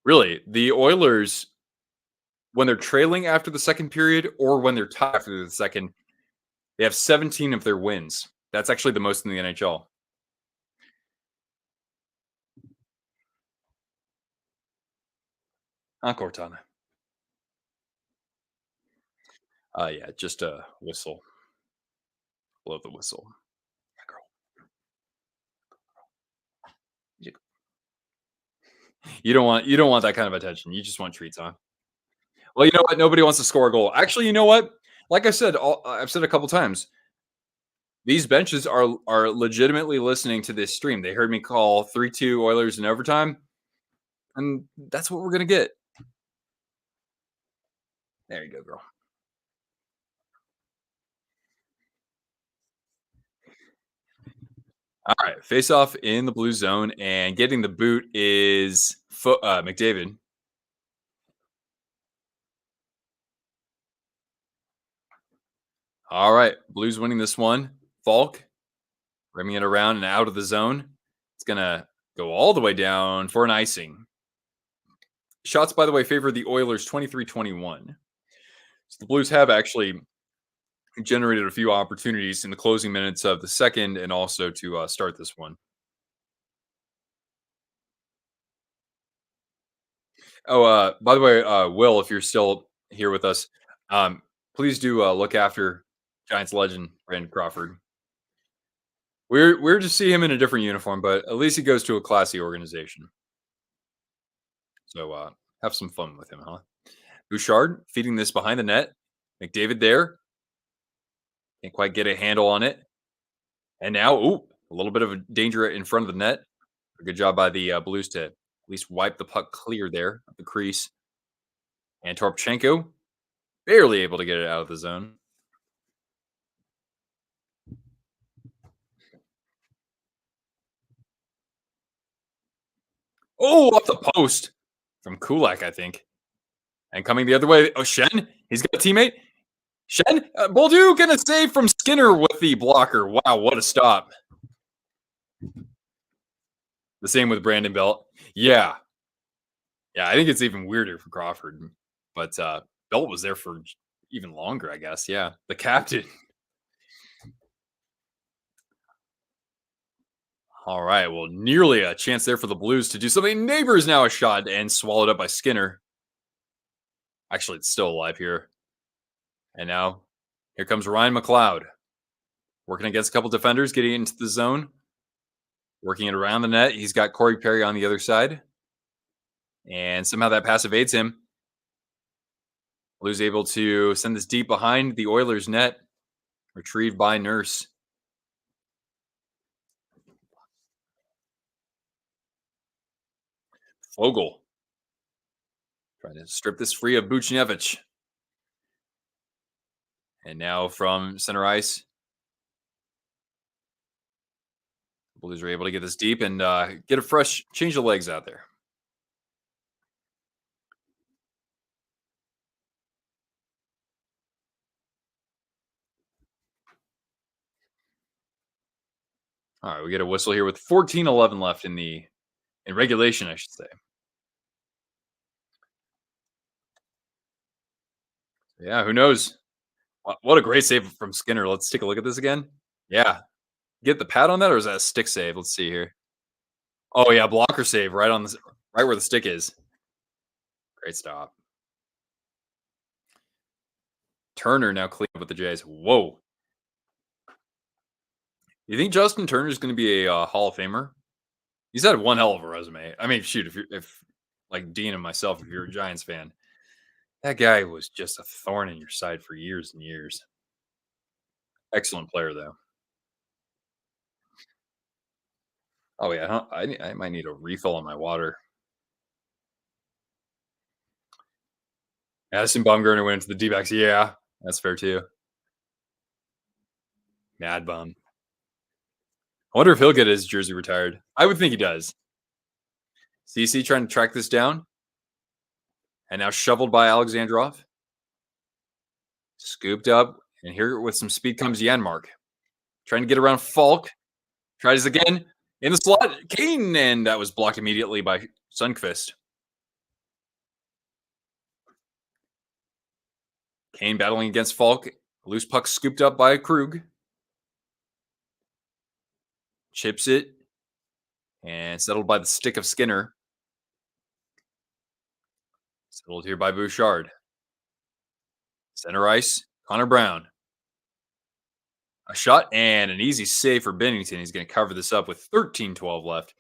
Really, the Oilers, when they're trailing after the second period or when they're tied after the second, they have 17 of their wins. That's actually the most in the NHL. Cortana. Yeah, just a whistle. Blow the whistle. Yeah, girl. You you don't want that kind of attention. You just want treats, huh? Well, you know what? Nobody wants to score a goal. Actually, you know what? Like I said, I've said a couple times, these benches are legitimately listening to this stream. They heard me call 3-2 Oilers in overtime, and that's what we're gonna get. There you go, girl. All right, face off in the blue zone, and getting the boot is McDavid. All right, Blues winning this one. Falk rimming it around and out of the zone. It's gonna go all the way down for an icing. Shots, by the way, favor the Oilers 23-21. So the Blues have actually generated a few opportunities in the closing minutes of the second and also to start this one. Oh, by the way, Will, if you're still here with us, um, please do look after Giants legend Brandon Crawford. We're to see him in a different uniform, but at least he goes to a classy organization. So have some fun with him, huh? Bouchard feeding this behind the net. McDavid there. Can't quite get a handle on it. And now, ooh, a little bit of a danger in front of the net. A good job by the Blues to at least wipe the puck clear there of the crease. And Torpchenko barely able to get it out of the zone. Oh, off the post from Kulak, I think. And coming the other way, oh, Shen. He's got a teammate. Shen, Boldu gonna save from Skinner with the blocker. Wow, what a stop. The same with Brandon Belt. Yeah. Yeah, I think it's even weirder for Crawford. But Belt was there for even longer, I guess. Yeah. The captain. All right. Well, nearly a chance there for the Blues to do something. Neighbors now a shot and swallowed up by Skinner. Actually, it's still alive here. And now here comes Ryan McLeod. Working against a couple defenders, getting into the zone. Working it around the net. He's got Corey Perry on the other side. And somehow that pass evades him. Blues able to send this deep behind the Oilers' net. Retrieved by Nurse. Fogel. Trying to strip this free of Buchnevich. And now from center ice, Blues are able to get this deep and get a fresh change of legs out there. All right, we get a whistle here with 14:11 left in regulation, I should say. Yeah, who knows? What a great save from Skinner. Let's take a look at this again. Yeah, get the pad on that, or is that a stick save? Let's see here. Oh yeah, blocker save right on right where the stick is. Great stop. Turner now clean up with the Jays. Whoa. You think Justin Turner is going to be a Hall of Famer? He's had one hell of a resume. I mean, shoot, if like Dean and myself, if you're a Giants fan, that guy was just a thorn in your side for years and years. Excellent player, though. Oh yeah, huh? I might need a refill on my water. Addison Bumgarner went into the D-backs. Yeah, that's fair too. Mad bum. I wonder if he'll get his jersey retired. I would think he does. CC trying to track this down, and now shoveled by Alexandrov. Scooped up, and here with some speed comes Yanmark. Trying to get around Falk. Tries again in the slot. Kane, and that was blocked immediately by Sundqvist. Kane battling against Falk. Loose puck scooped up by Krug. Chips it. And settled by the stick of Skinner. Settled here by Bouchard. Center ice. Connor Brown, a shot and an easy save for Bennington. He's going to cover this up with 13:12 left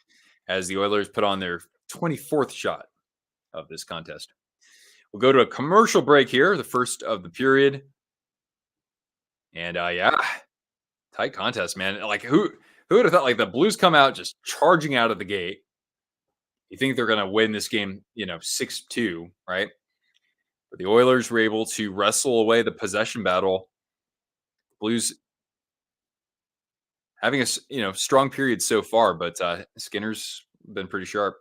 as the Oilers put on their 24th shot of this contest. We'll go to a commercial break here, the first of the period. And yeah, tight contest, man. Like who would have thought like the Blues come out just charging out of the gate. You think they're going to win this game, 6-2, right? But the Oilers were able to wrestle away the possession battle. Blues having a strong period so far, but Skinner's been pretty sharp.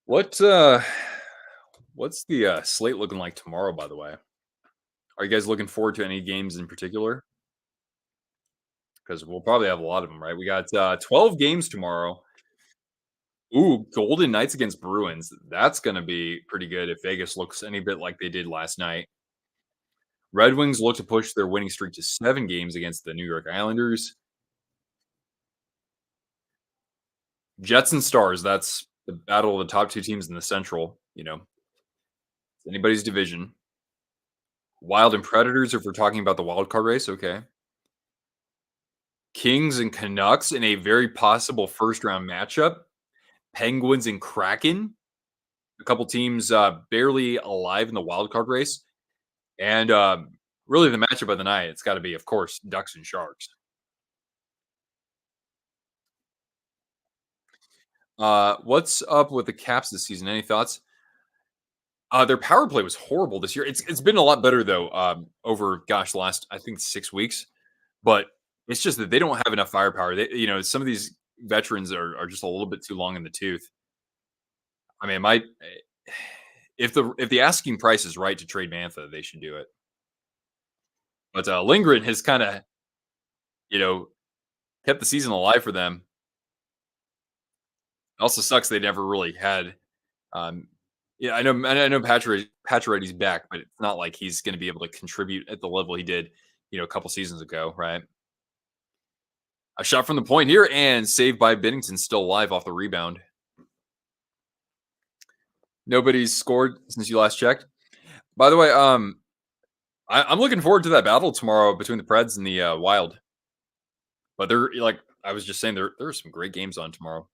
What what's the slate looking like tomorrow? By the way, are you guys looking forward to any games in particular? Because we'll probably have a lot of them, right? We got 12 games tomorrow. Ooh, Golden Knights against Bruins. That's going to be pretty good if Vegas looks any bit like they did last night. Red Wings look to push their winning streak to 7 games against the New York Islanders. Jets and Stars. That's the battle of the top two teams in the Central. It's anybody's division. Wild and Predators, if we're talking about the wild card race, okay. Kings and Canucks in a very possible first round matchup. Penguins and Kraken, a couple teams barely alive in the wild card race. And really the matchup of the night, it's got to be, of course, Ducks and Sharks. What's up with the Caps this season? Any thoughts? Their power play was horrible this year. It's been a lot better though over the last I think 6 weeks, but it's just that they don't have enough firepower. Some of these veterans are just a little bit too long in the tooth. I mean, if the asking price is right to trade Mantha, they should do it. But Lindgren has kind of you know kept the season alive for them. It also sucks they never really had. Um, yeah, I know Pacioretty's back, but it's not like he's going to be able to contribute at the level he did, a couple seasons ago, right? A shot from the point here and saved by Bennington, still alive off the rebound. Nobody's scored since you last checked. By the way, I'm looking forward to that battle tomorrow between the Preds and the Wild. But they're like I was just saying, there are some great games on tomorrow.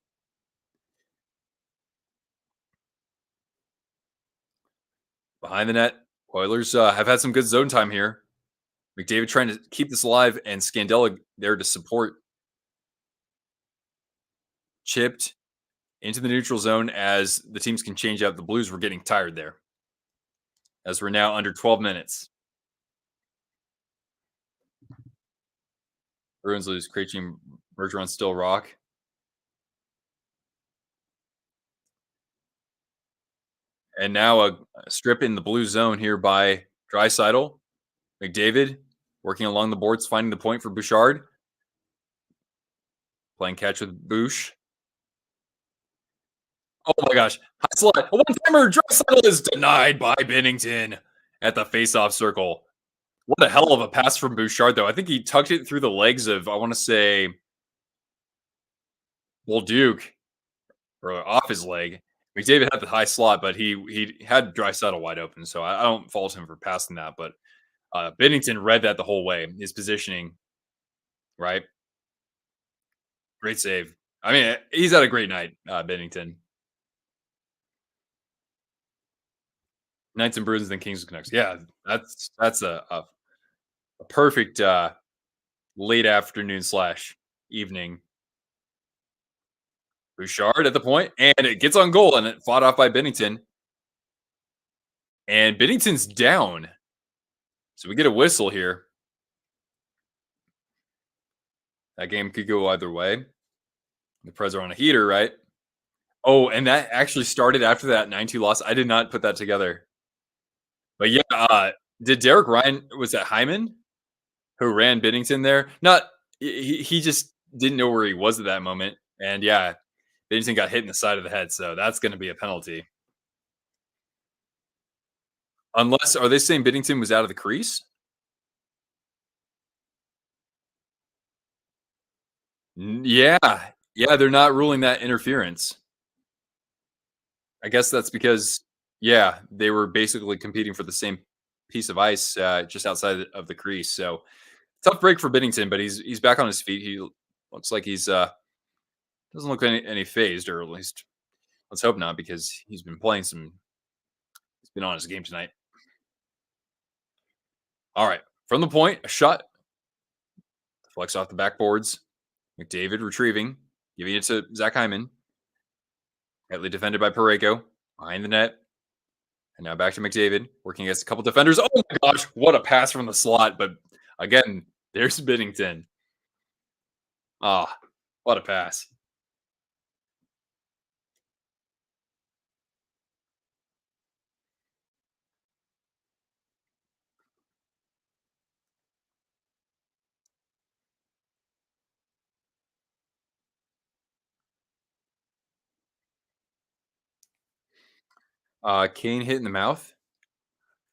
Behind the net, Oilers have had some good zone time here. McDavid trying to keep this alive, and Scandella there to support. Chipped into the neutral zone as the teams can change up. The Blues were getting tired there, as we're now under 12 minutes. Bruins lose. Krejci, Bergeron still rock. And now a strip in the blue zone here by Draisaitl. McDavid working along the boards, finding the point for Bouchard. Playing catch with Bouch. Oh my gosh. High slot. A one-timer. Draisaitl is denied by Binnington at the face-off circle. What a hell of a pass from Bouchard, though. I think he tucked it through the legs of, I want to say, Duke, or off his leg. McDavid had the high slot, but he had Draisaitl wide open, so I don't fault him for passing that. But Binnington read that the whole way. His positioning, right? Great save. I mean, he's had a great night, Binnington. Knights and Bruins, then Kings and Canucks. Yeah, that's a perfect late afternoon / evening. Bouchard at the point, and it gets on goal, and it fought off by Binnington. And Binnington's down. So we get a whistle here. That game could go either way. The Preds are on a heater, right? Oh, and that actually started after that 9-2 loss. I did not put that together. But yeah, did Derek Ryan was that Hyman who ran Binnington there? Not he just didn't know where he was at that moment. And yeah, Binnington got hit in the side of the head, so that's gonna be a penalty. Unless are they saying Binnington was out of the crease? Yeah. Yeah, they're not ruling that interference. I guess that's because, yeah, they were basically competing for the same piece of ice, just outside of the crease. So tough break for Binnington, but he's back on his feet. He looks like he's doesn't look any phased, or at least let's hope not, because he's been playing some. He's been on his game tonight. All right, from the point, a shot flex off the backboards. McDavid retrieving, giving it to Zach Hyman. Tightly defended by Pareko behind the net. And now back to McDavid, working against a couple defenders. Oh my gosh, what a pass from the slot. But again, there's Binnington. Ah, what a pass. Kane hit in the mouth.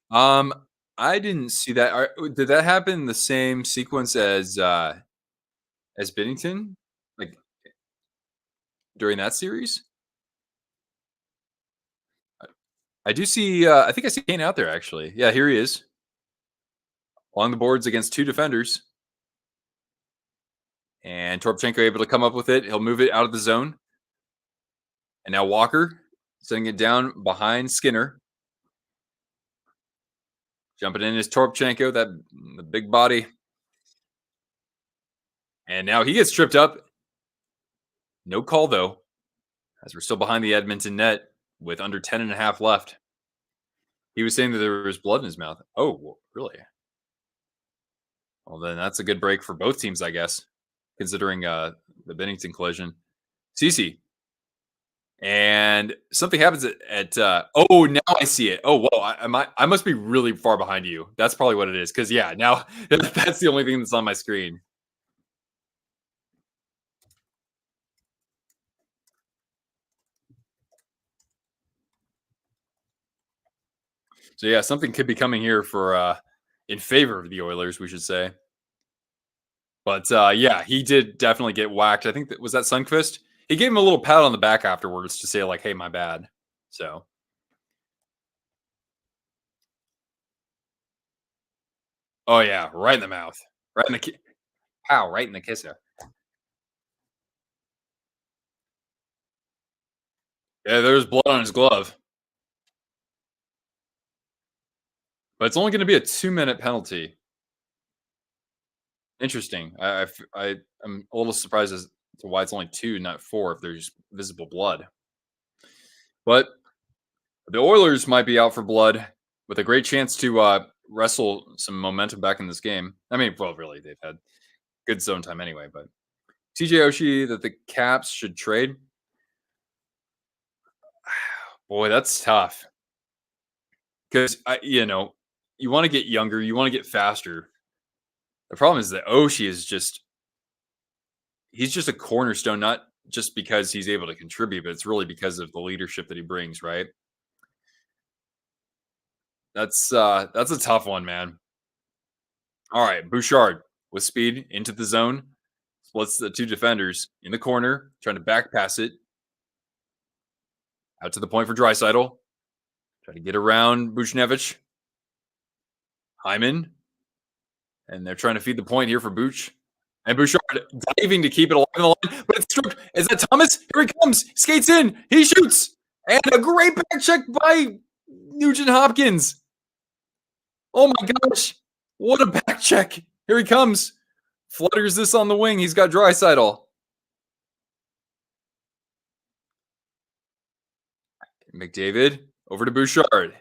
Um, I didn't see that. Did that happen in the same sequence as Binnington? Like during that series? I do see I think I see Kane out there actually. Yeah, here he is. Along the boards against two defenders. And Torpchenko able to come up with it. He'll move it out of the zone. And now Walker sending it down behind Skinner. Jumping in is Torpchenko, that the big body. And now he gets tripped up. No call though, as we're still behind the Edmonton net with under 10 and a half left. He was saying that there was blood in his mouth. Oh, really? Well, then that's a good break for both teams, I guess, considering the Bennington collision. Cece. And something happens oh, now I see it. Oh, whoa, I must be really far behind you. That's probably what it is. Because yeah, now that's the only thing that's on my screen. So yeah, something could be coming here for in favor of the Oilers, we should say. But yeah, he did definitely get whacked. I think that was that Sunquist. He gave him a little pat on the back afterwards to say like, "Hey, my bad." So, oh yeah, right in the mouth, right in the pow, right in the kisser. Yeah, there's blood on his glove, but it's only going to be a 2-minute penalty. Interesting. I'm a little surprised as to why it's only 2, not 4, if there's visible blood. But the Oilers might be out for blood with a great chance to wrestle some momentum back in this game. I mean, well, really, they've had good zone time anyway. But TJ Oshie that the Caps should trade. Boy, that's tough because you want to get younger, you want to get faster. The problem is that Oshie is he's just a cornerstone, not just because he's able to contribute, but it's really because of the leadership that he brings, right? That's a tough one, man. All right, Bouchard with speed into the zone, splits the two defenders in the corner, trying to back pass it out to the point for Dreisaitl. Try to get around Buchnevich. Hyman. And they're trying to feed the point here for Booch. And Bouchard diving to keep it alive in the line, but it's stripped. Is that Thomas? Here he comes. Skates in. He shoots. And a great back check by Nugent Hopkins. Oh my gosh. What a back check. Here he comes. Flutters this on the wing. He's got Draisaitl. McDavid over to Bouchard.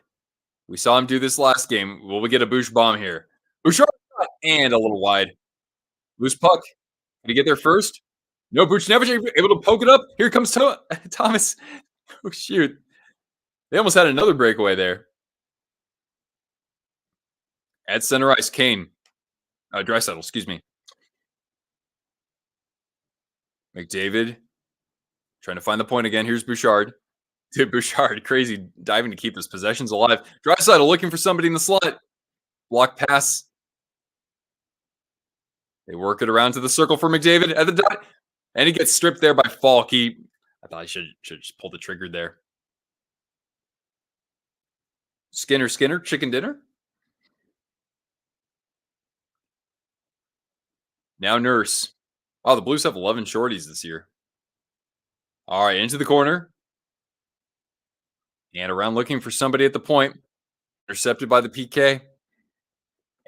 We saw him do this last game. Will we get a Bouch bomb here? Bouchard and a little wide. Loose puck. Did he get there first? No, Buchnevich able to poke it up. Here comes Thomas. Oh, shoot. They almost had another breakaway there. At center ice, Kane. Draisaitl, excuse me. McDavid trying to find the point again. Here's Bouchard. Dude, Bouchard, crazy diving to keep his possessions alive. Draisaitl looking for somebody in the slot. Block pass. They work it around to the circle for McDavid at the dot. And he gets stripped there by Falk. I thought I should just pull the trigger there. Skinner, chicken dinner. Now Nurse. Oh, the Blues have 11 shorties this year. All right, into the corner. And around looking for somebody at the point. Intercepted by the PK.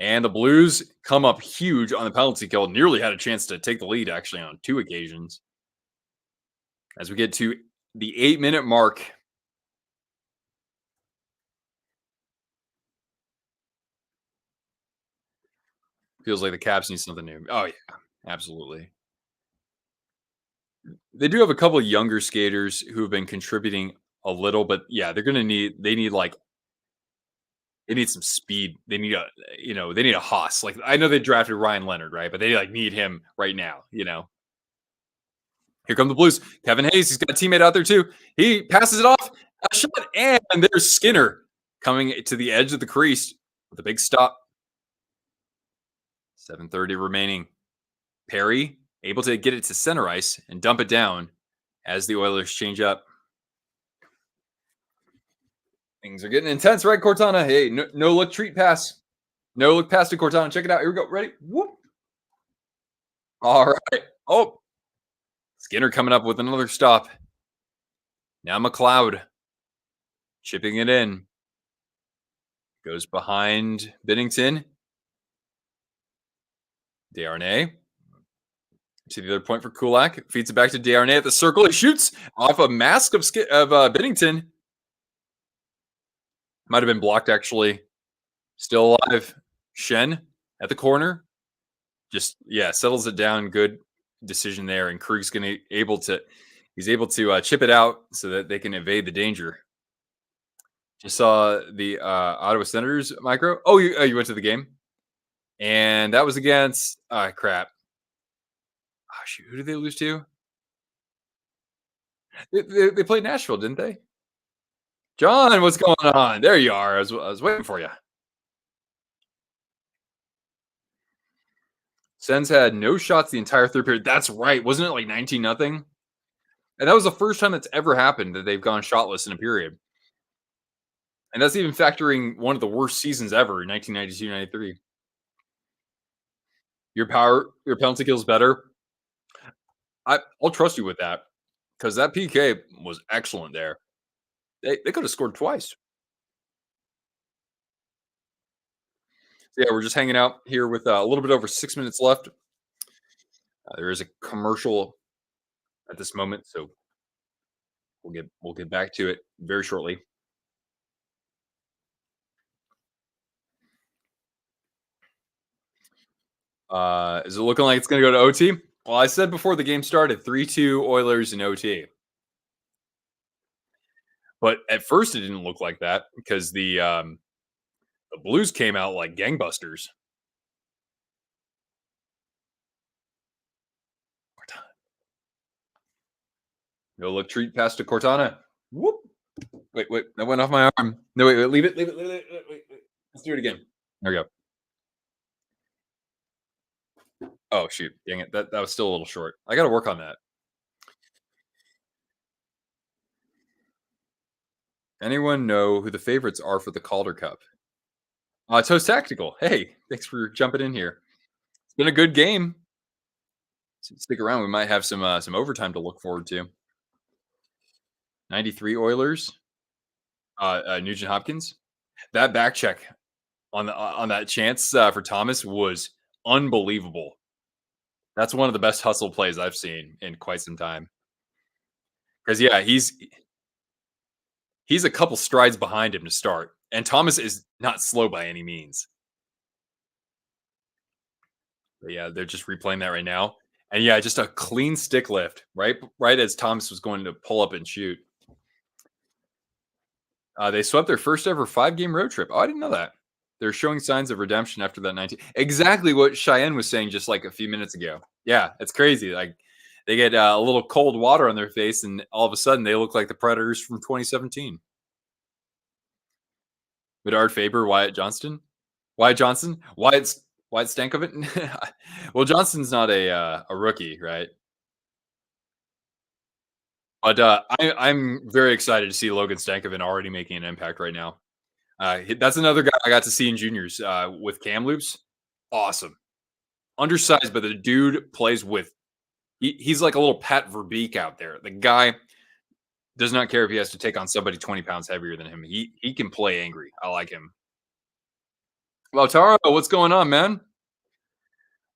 And the Blues come up huge on the penalty kill. Nearly had a chance to take the lead, actually, on 2 occasions. As we get to the 8-minute mark. Feels like the Caps need something new. Oh, yeah, absolutely. They do have a couple of younger skaters who have been contributing a little, but yeah, they need some speed. They need they need a Haas. Like, I know they drafted Ryan Leonard, right? But they need him right now, Here come the Blues. Kevin Hayes, he's got a teammate out there too. He passes it off, a shot, and there's Skinner coming to the edge of the crease with a big stop. 7:30 remaining. Perry able to get it to center ice and dump it down as the Oilers change up. Things are getting intense, right, Cortana? Hey, no look treat pass. No look pass to Cortana. Check it out. Here we go. Ready? Whoop. All right. Oh, Skinner coming up with another stop. Now McLeod chipping it in. Goes behind Binnington. Desharnais to the other point for Kulak. Feeds it back to Desharnais at the circle. He shoots off a mask of Binnington. Might have been blocked, actually. Still alive. Shen at the corner. Just, settles it down. Good decision there. And Krug's able to chip it out so that they can evade the danger. Just saw the Ottawa Senators micro. Oh, you went to the game? And that was against, crap. Oh, shoot. Who did they lose to? They played Nashville, didn't they? John, what's going on? There you are. I was waiting for you. Sens had no shots the entire third period. That's right. Wasn't it like 19-0? And that was the first time that's ever happened that they've gone shotless in a period. And that's even factoring one of the worst seasons ever in 1992-93. Your penalty kill is better. I'll trust you with that because that PK was excellent there. They could have scored twice. So yeah, we're just hanging out here with a little bit over 6 minutes left. There is a commercial at this moment, so we'll get back to it very shortly. Is it looking like it's going to go to OT? Well, I said before the game started, 3-2 Oilers in OT. But at first, it didn't look like that because the Blues came out like gangbusters. No look treat pass to Cortana. Whoop. Wait, that went off my arm. No, wait, leave it. Wait. Let's do it again. There we go. Oh, shoot. Dang it. That was still a little short. I got to work on that. Anyone know who the favorites are for the Calder Cup? Toast Tactical. Hey, thanks for jumping in here. It's been a good game. Stick around. We might have some overtime to look forward to. 93 Oilers. Nugent Hopkins. That back check on that chance for Thomas was unbelievable. That's one of the best hustle plays I've seen in quite some time. Because he's a couple strides behind him to start, and Thomas is not slow by any means. But yeah, they're just replaying that right now. And yeah, just a clean stick lift, right as Thomas was going to pull up and shoot. They swept their first ever 5-game road trip. Oh, I didn't know that. They're showing signs of redemption after that 19. Exactly what Cheyenne was saying just like a few minutes ago. Yeah, it's crazy. Like they get a little cold water on their face, and all of a sudden they look like the Predators from 2017. Bedard Faber, Wyatt Johnson, Wyatt Stankovic. Well, Johnson's not a rookie, right? But I'm very excited to see Logan Stankovic already making an impact right now. That's another guy I got to see in juniors with Kamloops. Awesome, undersized, but the dude plays with. He's like a little Pat Verbeek out there. The guy does not care if he has to take on somebody 20 pounds heavier than him. He can play angry. I like him. Well, Taro, what's going on, man?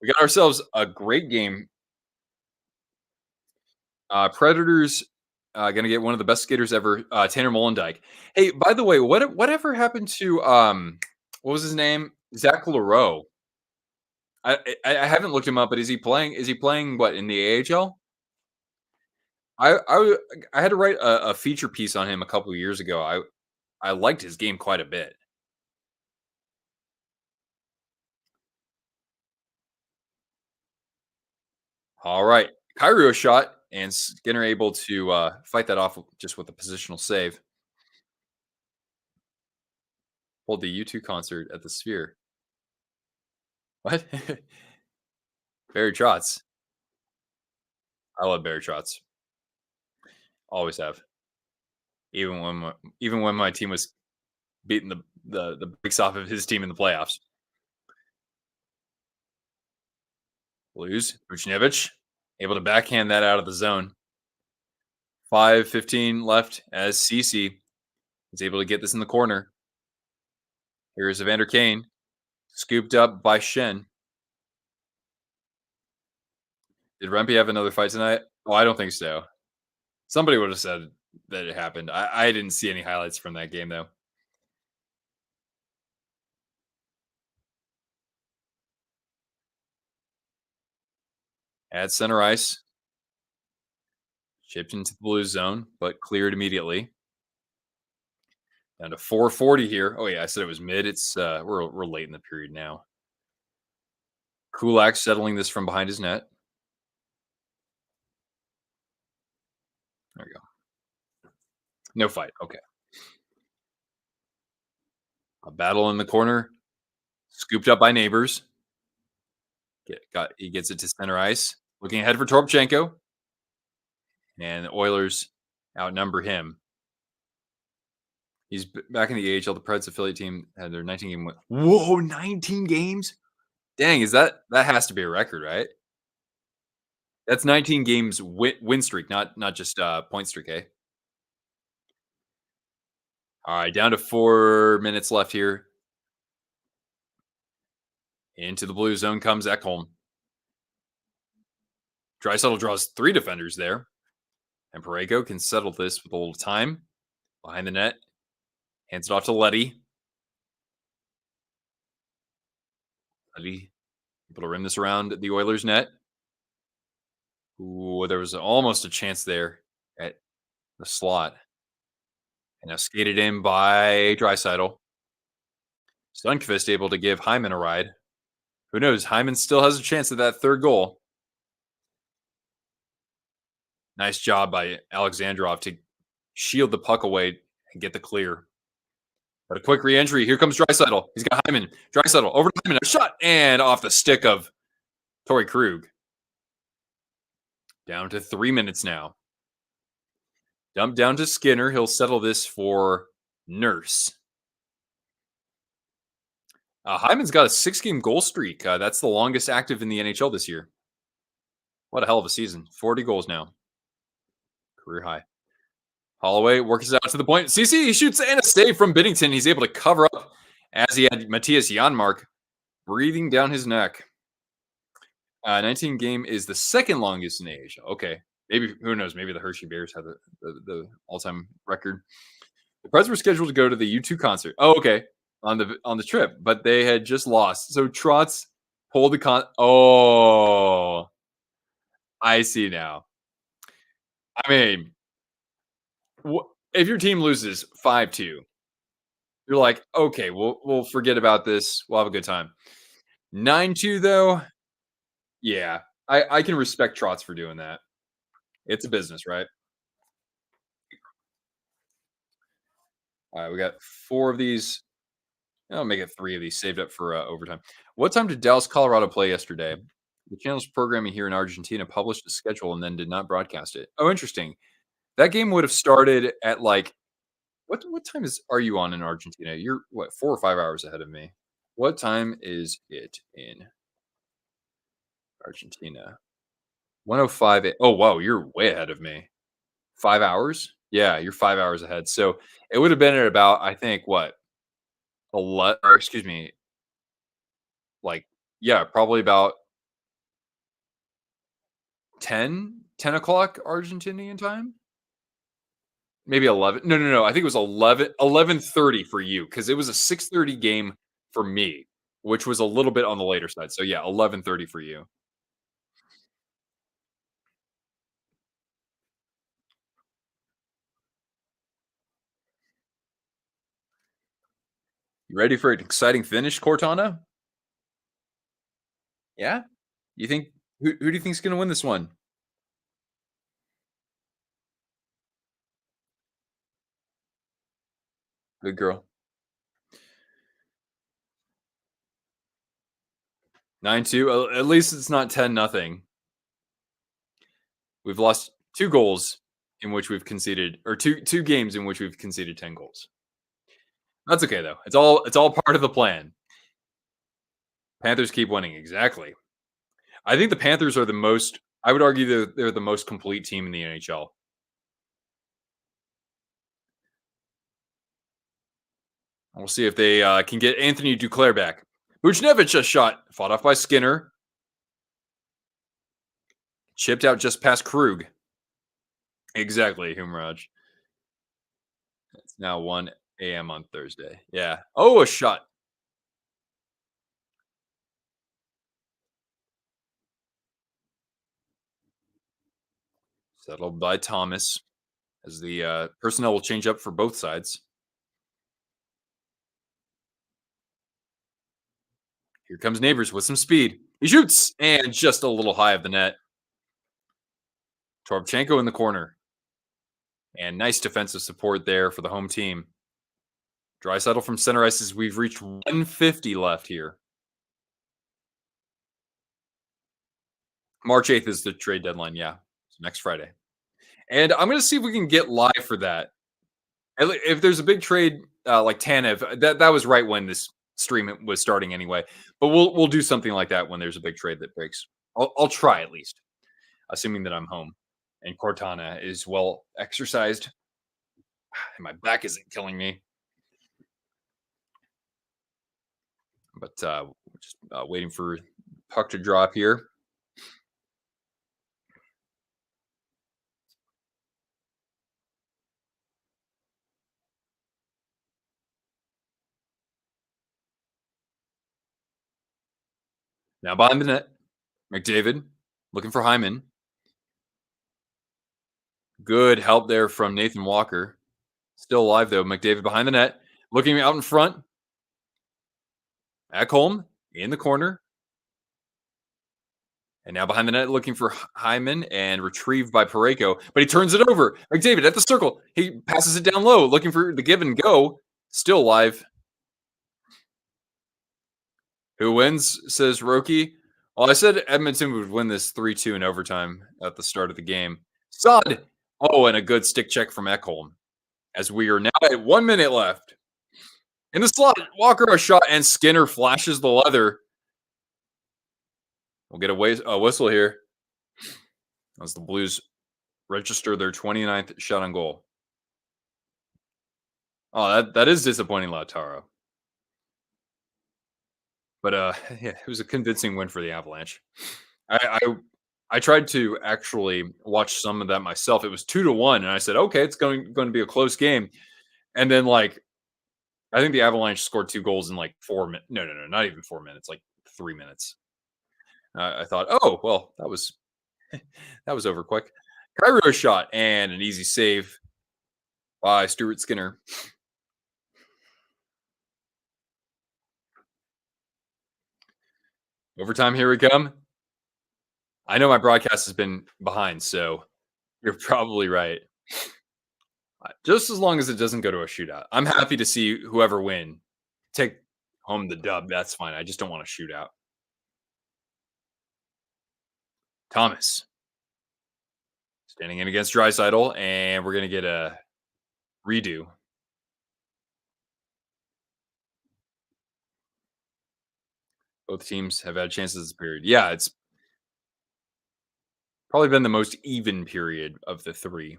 We got ourselves a great game. Predators going to get one of the best skaters ever, Tanner Mollendijk. Hey, by the way, whatever happened to what was his name? Zach Leroux. I haven't looked him up, but is he playing? Is he playing what in the AHL? I had to write a feature piece on him a couple of years ago. I liked his game quite a bit. All right, Cairo shot, and Skinner able to fight that off just with a positional save. Hold the U2 concert at the Sphere. What? Barry Trotz. I love Barry Trotz. Always have. Even when my team was beating the brakes off of his team in the playoffs. Blues. Buchnevich able to backhand that out of the zone. 5:15 left as CC is able to get this in the corner. Here's Evander Kane. Scooped up by Shen. Did Rempe have another fight tonight? Oh, I don't think so. Somebody would have said that it happened. I didn't see any highlights from that game, though. At center ice. Chipped into the blue zone, but cleared immediately. Down to 4:40 here. Oh, yeah, I said it was mid. It's we're late in the period now. Kulak settling this from behind his net. There we go. No fight. Okay. A battle in the corner. Scooped up by neighbors. He gets it to center ice. Looking ahead for Toropchenko. And the Oilers outnumber him. He's back in the AHL. The Preds affiliate team had their 19 game win. Whoa, 19 games? Dang, that has to be a record, right? That's 19 games win streak, not just point streak, eh? All right, down to 4 minutes left here. Into the blue zone comes Ekholm. Draisaitl draws 3 defenders there. And Parego can settle this with a little time. Behind the net. Hands it off to Letty. Letty able to rim this around the Oilers net. Ooh, there was almost a chance there at the slot. And now skated in by Draisaitl. Sundqvist able to give Hyman a ride. Who knows? Hyman still has a chance at that third goal. Nice job by Alexandrov to shield the puck away and get the clear. But a quick re-entry. Here comes Draisaitl. He's got Hyman. Draisaitl over to Hyman. A shot and off the stick of Torrey Krug. Down to 3 minutes now. Dump down to Skinner. He'll settle this for Nurse. Hyman's got a 6-game goal streak. That's the longest active in the NHL this year. What a hell of a season. 40 goals now. Career high. Holloway works out to the point. CC shoots and a save from Binnington. He's able to cover up as he had Matthias Janmark breathing down his neck. 19 game is the second longest in Asia. Okay. Maybe, who knows? Maybe the Hershey Bears have the all-time record. The Preds were scheduled to go to the U2 concert. Oh, okay. On the trip, but they had just lost. So Trotz pulled the Oh. I see now. I mean, if your team loses 5-2, you're like, okay, we'll forget about this. We'll have a good time. 9-2 though, yeah, I can respect Trots for doing that. It's a business, right? All right, we got 4 of these. I'll make it 3 of these saved up for overtime. What time did Dallas, Colorado play yesterday? The channel's programming here in Argentina published a schedule and then did not broadcast it. Oh, interesting. That game would have started at like what time are you on in Argentina? You're what 4 or 5 hours ahead of me. What time is it in Argentina? 105. Oh, wow, you're way ahead of me. 5 hours? Yeah, you're 5 hours ahead. So it would have been at about, I think, what, 11, or excuse me, like, yeah, probably about 10 o'clock Argentinian time? Maybe 11. No, no, no. I think it was 11:30 for you because it was a 6:30 game for me, which was a little bit on the later side. So yeah, 11:30 for you. You ready for an exciting finish, Cortana? Yeah? You think who do you think's gonna win this one? Good girl. 9-2. At least it's not 10 nothing. We've lost 2 goals in which we've conceded, or two games in which we've conceded 10 goals. That's okay though. It's all part of the plan. Panthers keep winning. Exactly. I think the Panthers are the most, I would argue they're the most complete team in the NHL. We'll see if they can get Anthony Duclair back. Buchnevich a shot fought off by Skinner, chipped out just past Krug. Exactly, Humraj. It's now 1 a.m. on Thursday. Yeah. Oh, a shot settled by Thomas as the personnel will change up for both sides. Here comes Neighbors with some speed. He shoots and just a little high of the net. Toropchenko in the corner. And nice defensive support there for the home team. Drysaddle from center ice as we've reached 150 left here. March 8th is the trade deadline. Yeah. It's next Friday. And I'm going to see if we can get live for that. If there's a big trade like Tanev, that was right when this stream was starting anyway. But we'll do something like that when there's a big trade that breaks. I'll try at least, assuming that I'm home and Cortana is well exercised and my back isn't killing me. But just waiting for puck to drop here. Now behind the net, McDavid looking for Hyman. Good help there from Nathan Walker. Still alive though. McDavid behind the net, looking out in front. Ekholm in the corner. And now behind the net, looking for Hyman and retrieved by Pareko, but he turns it over. McDavid at the circle. He passes it down low, looking for the give and go. Still alive. Who wins? Says Roki. Well, I said Edmonton would win this 3-2 in overtime at the start of the game. Sod. Oh, and a good stick check from Ekholm. As we are now at 1 minute left. In the slot, Walker a shot, and Skinner flashes the leather. We'll get a whistle here as the Blues register their 29th shot on goal. Oh, that is disappointing, Lautaro. But yeah, it was a convincing win for the Avalanche. I tried to actually watch some of that myself. It was 2-1, and I said, okay, it's going to be a close game. And then like I think the Avalanche scored 2 goals in like 4 minutes. No, not even 4 minutes, like 3 minutes. I thought, oh well, that was That was over quick. Cairo shot and an easy save by Stuart Skinner. Overtime, here we come. I know my broadcast has been behind, so you're probably right. Just as long as it doesn't go to a shootout. I'm happy to see whoever win take home the dub. That's fine. I just don't want a shootout. Thomas standing in against Dreisaitl, and we're gonna get a redo. Both teams have had chances this period. Yeah, it's probably been the most even period of the three.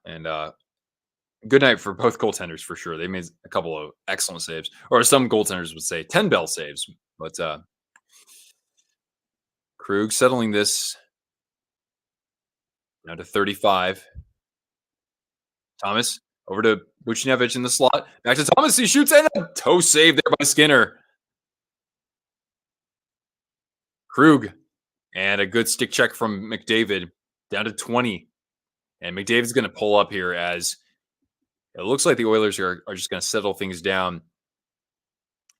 And good night for both goaltenders for sure. They made a couple of excellent saves, or some goaltenders would say 10 bell saves. But Krug settling this down to 35. Thomas over to Buchnevich in the slot. Back to Thomas. He shoots and a toe save there by Skinner. Krug and a good stick check from McDavid down to 20. And McDavid's going to pull up here as it looks like the Oilers are just going to settle things down.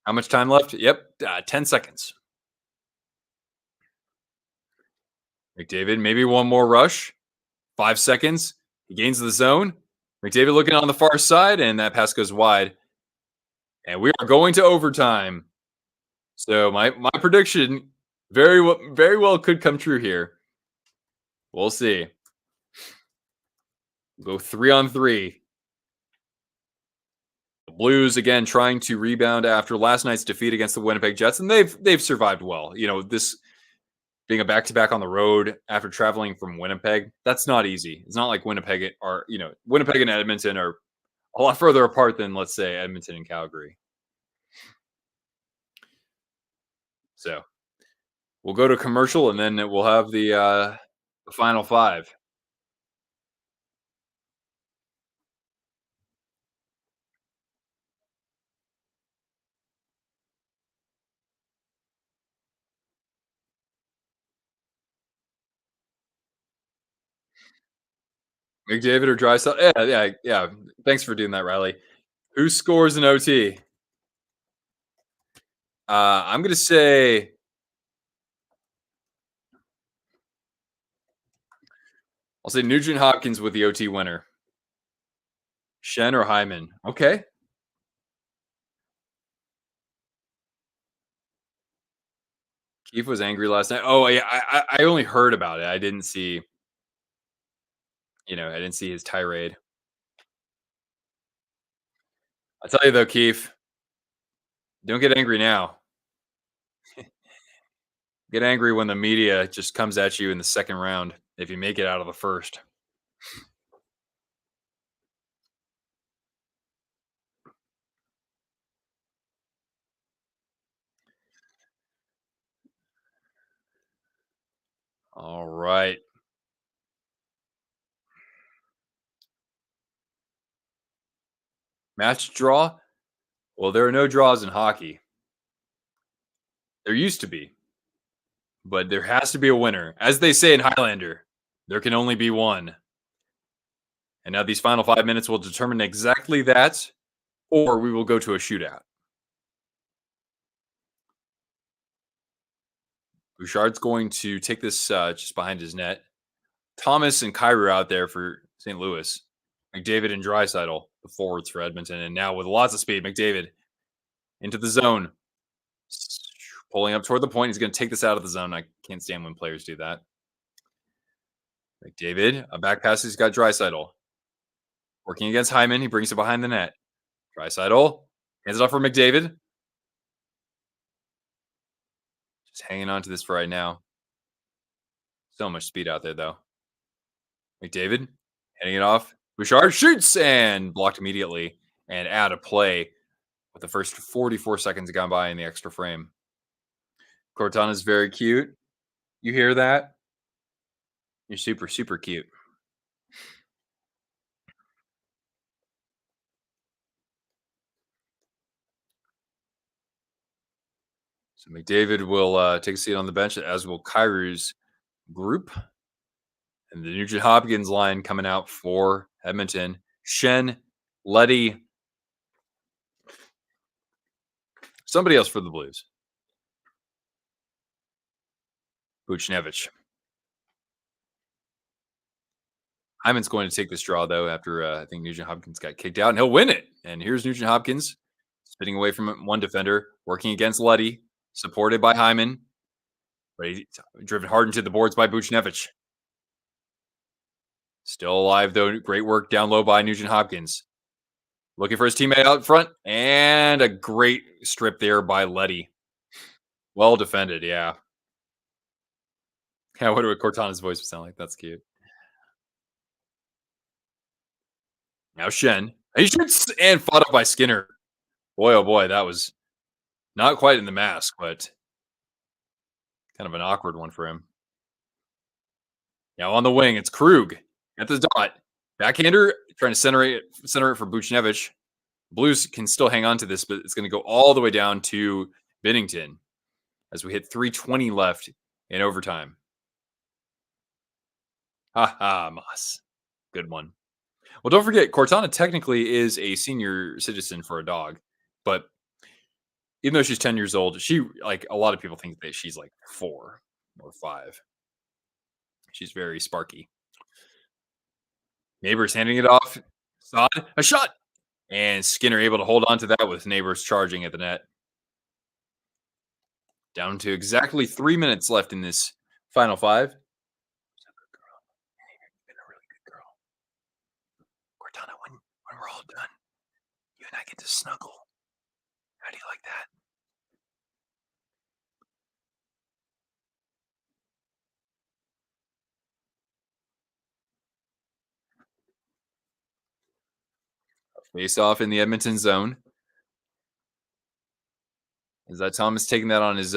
How much time left? Yep, 10 seconds. McDavid, maybe one more rush. 5 seconds. He gains the zone. McDavid looking on the far side, and that pass goes wide. And we are going to overtime. So my prediction very well could come true here. We'll see. We'll go 3-on-3. The Blues again trying to rebound after last night's defeat against the Winnipeg Jets, and they've survived well. You know, this being a back-to-back on the road after traveling from Winnipeg, that's not easy. It's not like Winnipeg are, Winnipeg and Edmonton are a lot further apart than, let's say, Edmonton and Calgary. So we'll go to commercial, and then we'll have the final five. McDavid or Drysdale? Yeah. Thanks for doing that, Riley. Who scores in OT? I'm gonna say I'll say Nugent Hopkins with the OT winner. Shen or Hyman? Okay. Keith was angry last night. Oh yeah, I only heard about it. I didn't see. I didn't see his tirade. I'll tell you though, Keith, don't get angry now. Get angry when the media just comes at you in the second round if you make it out of the first. All right. Match draw? Well, there are no draws in hockey. There used to be, but there has to be a winner. As they say in Highlander, there can only be one. And now these final 5 minutes will determine exactly that, or we will go to a shootout. Bouchard's going to take this just behind his net. Thomas and Kyrie out there for St. Louis. McDavid and Draisaitl, the forwards for Edmonton. And now with lots of speed, McDavid into the zone. Pulling up toward the point. He's going to take this out of the zone. I can't stand when players do that. McDavid, a back pass. He's got Draisaitl. Working against Hyman. He brings it behind the net. Draisaitl hands it off for McDavid. Just hanging on to this for right now. So much speed out there, though. McDavid heading it off. Bouchard shoots and blocked immediately and out of play with the first 44 seconds gone by in the extra frame. Cortana's very cute. You hear that? You're super, super cute. So McDavid will take a seat on the bench, as will Kyrie's group. And the Nugent Hopkins line coming out for Edmonton. Shen, Letty, somebody else for the Blues. Buchnevich. Hyman's going to take this draw, though, after I think Nugent Hopkins got kicked out, and he'll win it. And here's Nugent Hopkins spitting away from one defender, working against Letty, supported by Hyman, but he's driven hard into the boards by Buchnevich. Still alive, though. Great work down low by Nugent Hopkins. Looking for his teammate out front, and a great strip there by Letty. Well defended, yeah. Yeah, what would Cortana's voice sound like? That's cute. Now Shen. He shoots and fought up by Skinner. Boy, oh boy, that was not quite in the mask, but kind of an awkward one for him. Now on the wing, it's Krug at the dot. Backhander trying to center it for Buchnevich. Blues can still hang on to this, but it's going to go all the way down to Binnington as we hit 3:20 left in overtime. Ha ha, Moss. Good one. Well, don't forget, Cortana technically is a senior citizen for a dog, but even though she's 10 years old, she, like, a lot of people think that she's like 4 or 5. She's very sparky. Neighbors handing it off. Sod, a shot. And Skinner able to hold on to that with Neighbors charging at the net. Down to exactly 3 minutes left in this final 5. You've been a really good girl. Cortana, when we're all done, you and I get to snuggle. How do you like that? Face off in the Edmonton zone. Is that Thomas taking that on his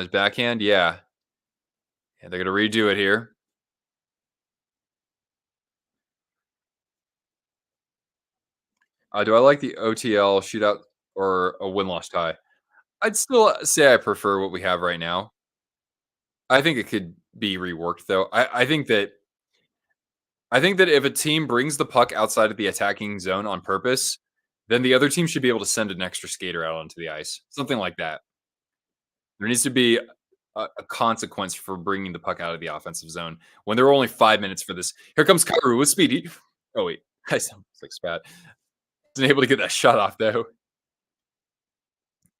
backhand? Yeah. Yeah, they're gonna redo it here. Do I like the OTL shootout or a win-loss tie? I'd still say I prefer what we have right now. I think it could be reworked though. I think that if a team brings the puck outside of the attacking zone on purpose, then the other team should be able to send an extra skater out onto the ice. Something like that. There needs to be a consequence for bringing the puck out of the offensive zone when there are only 5 minutes for this. Here comes Kyrou with speed. Oh, wait. I sound like spat. Wasn't able to get that shot off, though.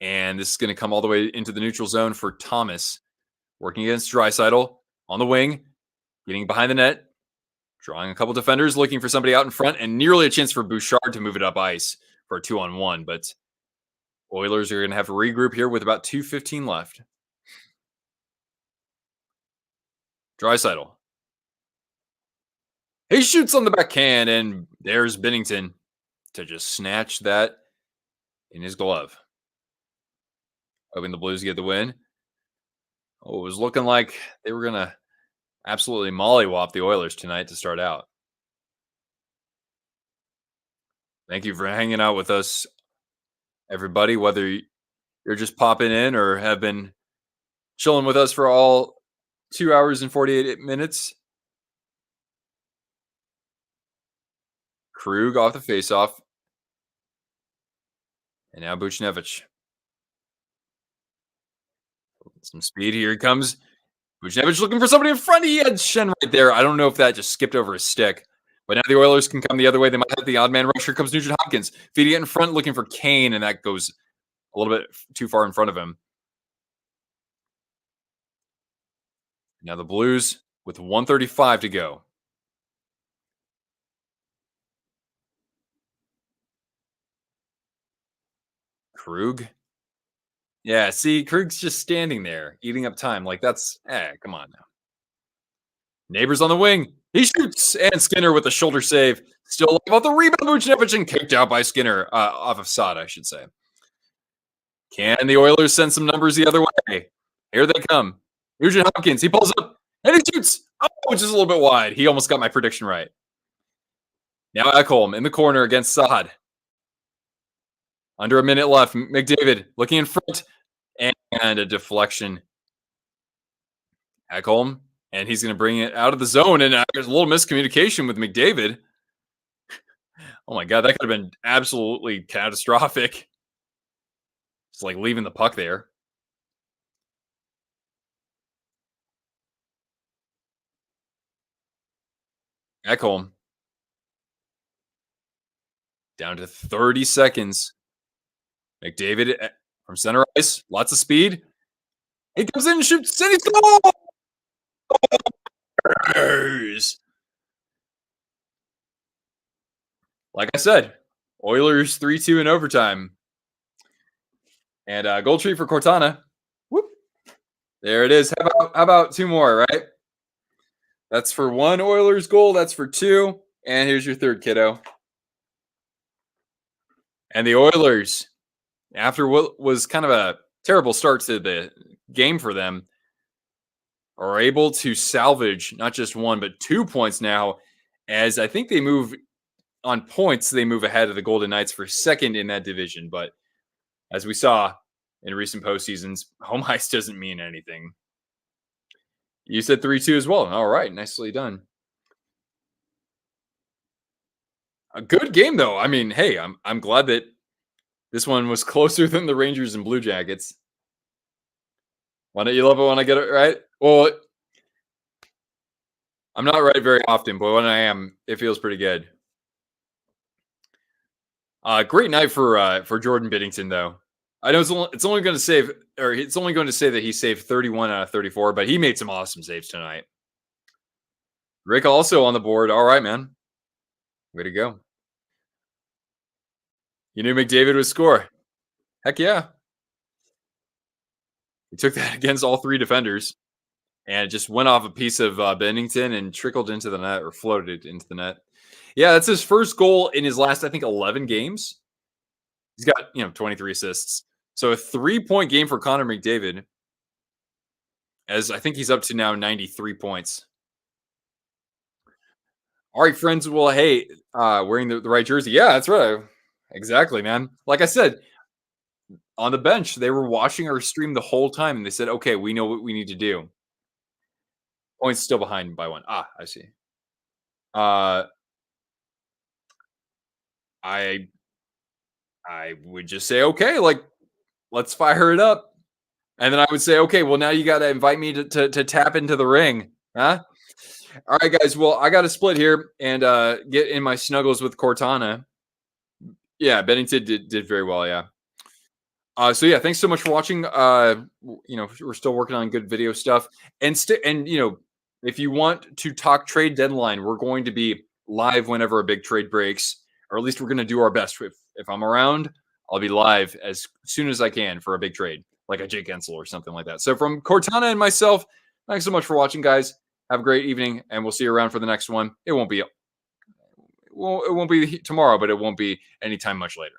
And this is going to come all the way into the neutral zone for Thomas. Working against Draisaitl on the wing. Getting behind the net. Drawing a couple defenders, looking for somebody out in front, and nearly a chance for Bouchard to move it up ice for a 2-on-1. But Oilers are going to have to regroup here with about 2:15 left. Draisaitl. He shoots on the backhand, and there's Binnington to just snatch that in his glove. Hoping the Blues get the win. Oh, it was looking like they were going to absolutely mollywop the Oilers tonight to start out. Thank you for hanging out with us, everybody, whether you're just popping in or have been chilling with us for all 2 hours and 48 minutes. Krug off the faceoff. And now Buchnevich. Some speed. Here he comes. Buchnevich looking for somebody in front. He had Shen right there. I don't know if that just skipped over his stick. But now the Oilers can come the other way. They might have the odd man rush. Here comes Nugent Hopkins. Feeding it in front, looking for Kane, and that goes a little bit too far in front of him. Now the Blues with 1:35 to go. Krug. Yeah, see, Krug's just standing there, eating up time. Like, that's, come on now. Neighbors on the wing. He shoots, and Skinner with a shoulder save. Still about the rebound, Buchnevich, and kicked out by Skinner. Off of Sod, I should say. Can the Oilers send some numbers the other way? Here they come. Nugent Hopkins, he pulls up, and he shoots. Oh, just a little bit wide. He almost got my prediction right. Now Ekholm in the corner against Sod. Under a minute left. McDavid looking in front and a deflection. Ekholm, and he's going to bring it out of the zone. And there's a little miscommunication with McDavid. Oh my God, that could have been absolutely catastrophic. It's like leaving the puck there. Ekholm. Down to 30 seconds. McDavid from center ice. Lots of speed. He comes in and shoots. And he scores! Like I said, Oilers 3-2 in overtime. And goal treat for Cortana. Whoop. There it is. How about two more, right? That's for one Oilers goal. That's for two. And here's your third, kiddo. And the Oilers, after what was kind of a terrible start to the game for them, are able to salvage not just 1, but 2 points now, as I think they move on points. They move ahead of the Golden Knights for second in that division. But as we saw in recent postseasons, home ice doesn't mean anything. You said 3-2 as well. All right. Nicely done. A good game, though. I mean, hey, I'm glad that this one was closer than the Rangers and Blue Jackets. Why don't you love it when I get it right? Well, I'm not right very often, but when I am, it feels pretty good. Great night for Jordan Binnington, though. I know it's only going to save, or it's only going to say that he saved 31 out of 34, but he made some awesome saves tonight. Rick also on the board. All right, man. Way to go. You knew McDavid would score. Heck yeah. He took that against all three defenders and just went off a piece of Bennington and trickled into the net, or floated into the net. Yeah, that's his first goal in his last, I think, 11 games. He's got, 23 assists. So a 3-point game for Connor McDavid, as I think he's up to now 93 points. All right, friends. Well, hey, wearing the right jersey. Yeah, that's right. Exactly, man. Like I said, on the bench, they were watching our stream the whole time, and they said, okay, we know what we need to do. Points still behind by 1. I see. I would just say, okay, like, let's fire it up. And then I would say, okay, well, now you got to invite me to tap into the ring. Huh? All right, guys. Well, I got to split here and get in my snuggles with Cortana. Yeah, Bennington did very well. Yeah. So yeah, thanks so much for watching. We're still working on good video stuff, and if you want to talk trade deadline, we're going to be live whenever a big trade breaks, or at least we're going to do our best. If I'm around, I'll be live as soon as I can for a big trade, like a Jake Gensel or something like that. So from Cortana and myself, thanks so much for watching, guys. Have a great evening, and we'll see you around for the next one. It won't be tomorrow, but it won't be anytime much later.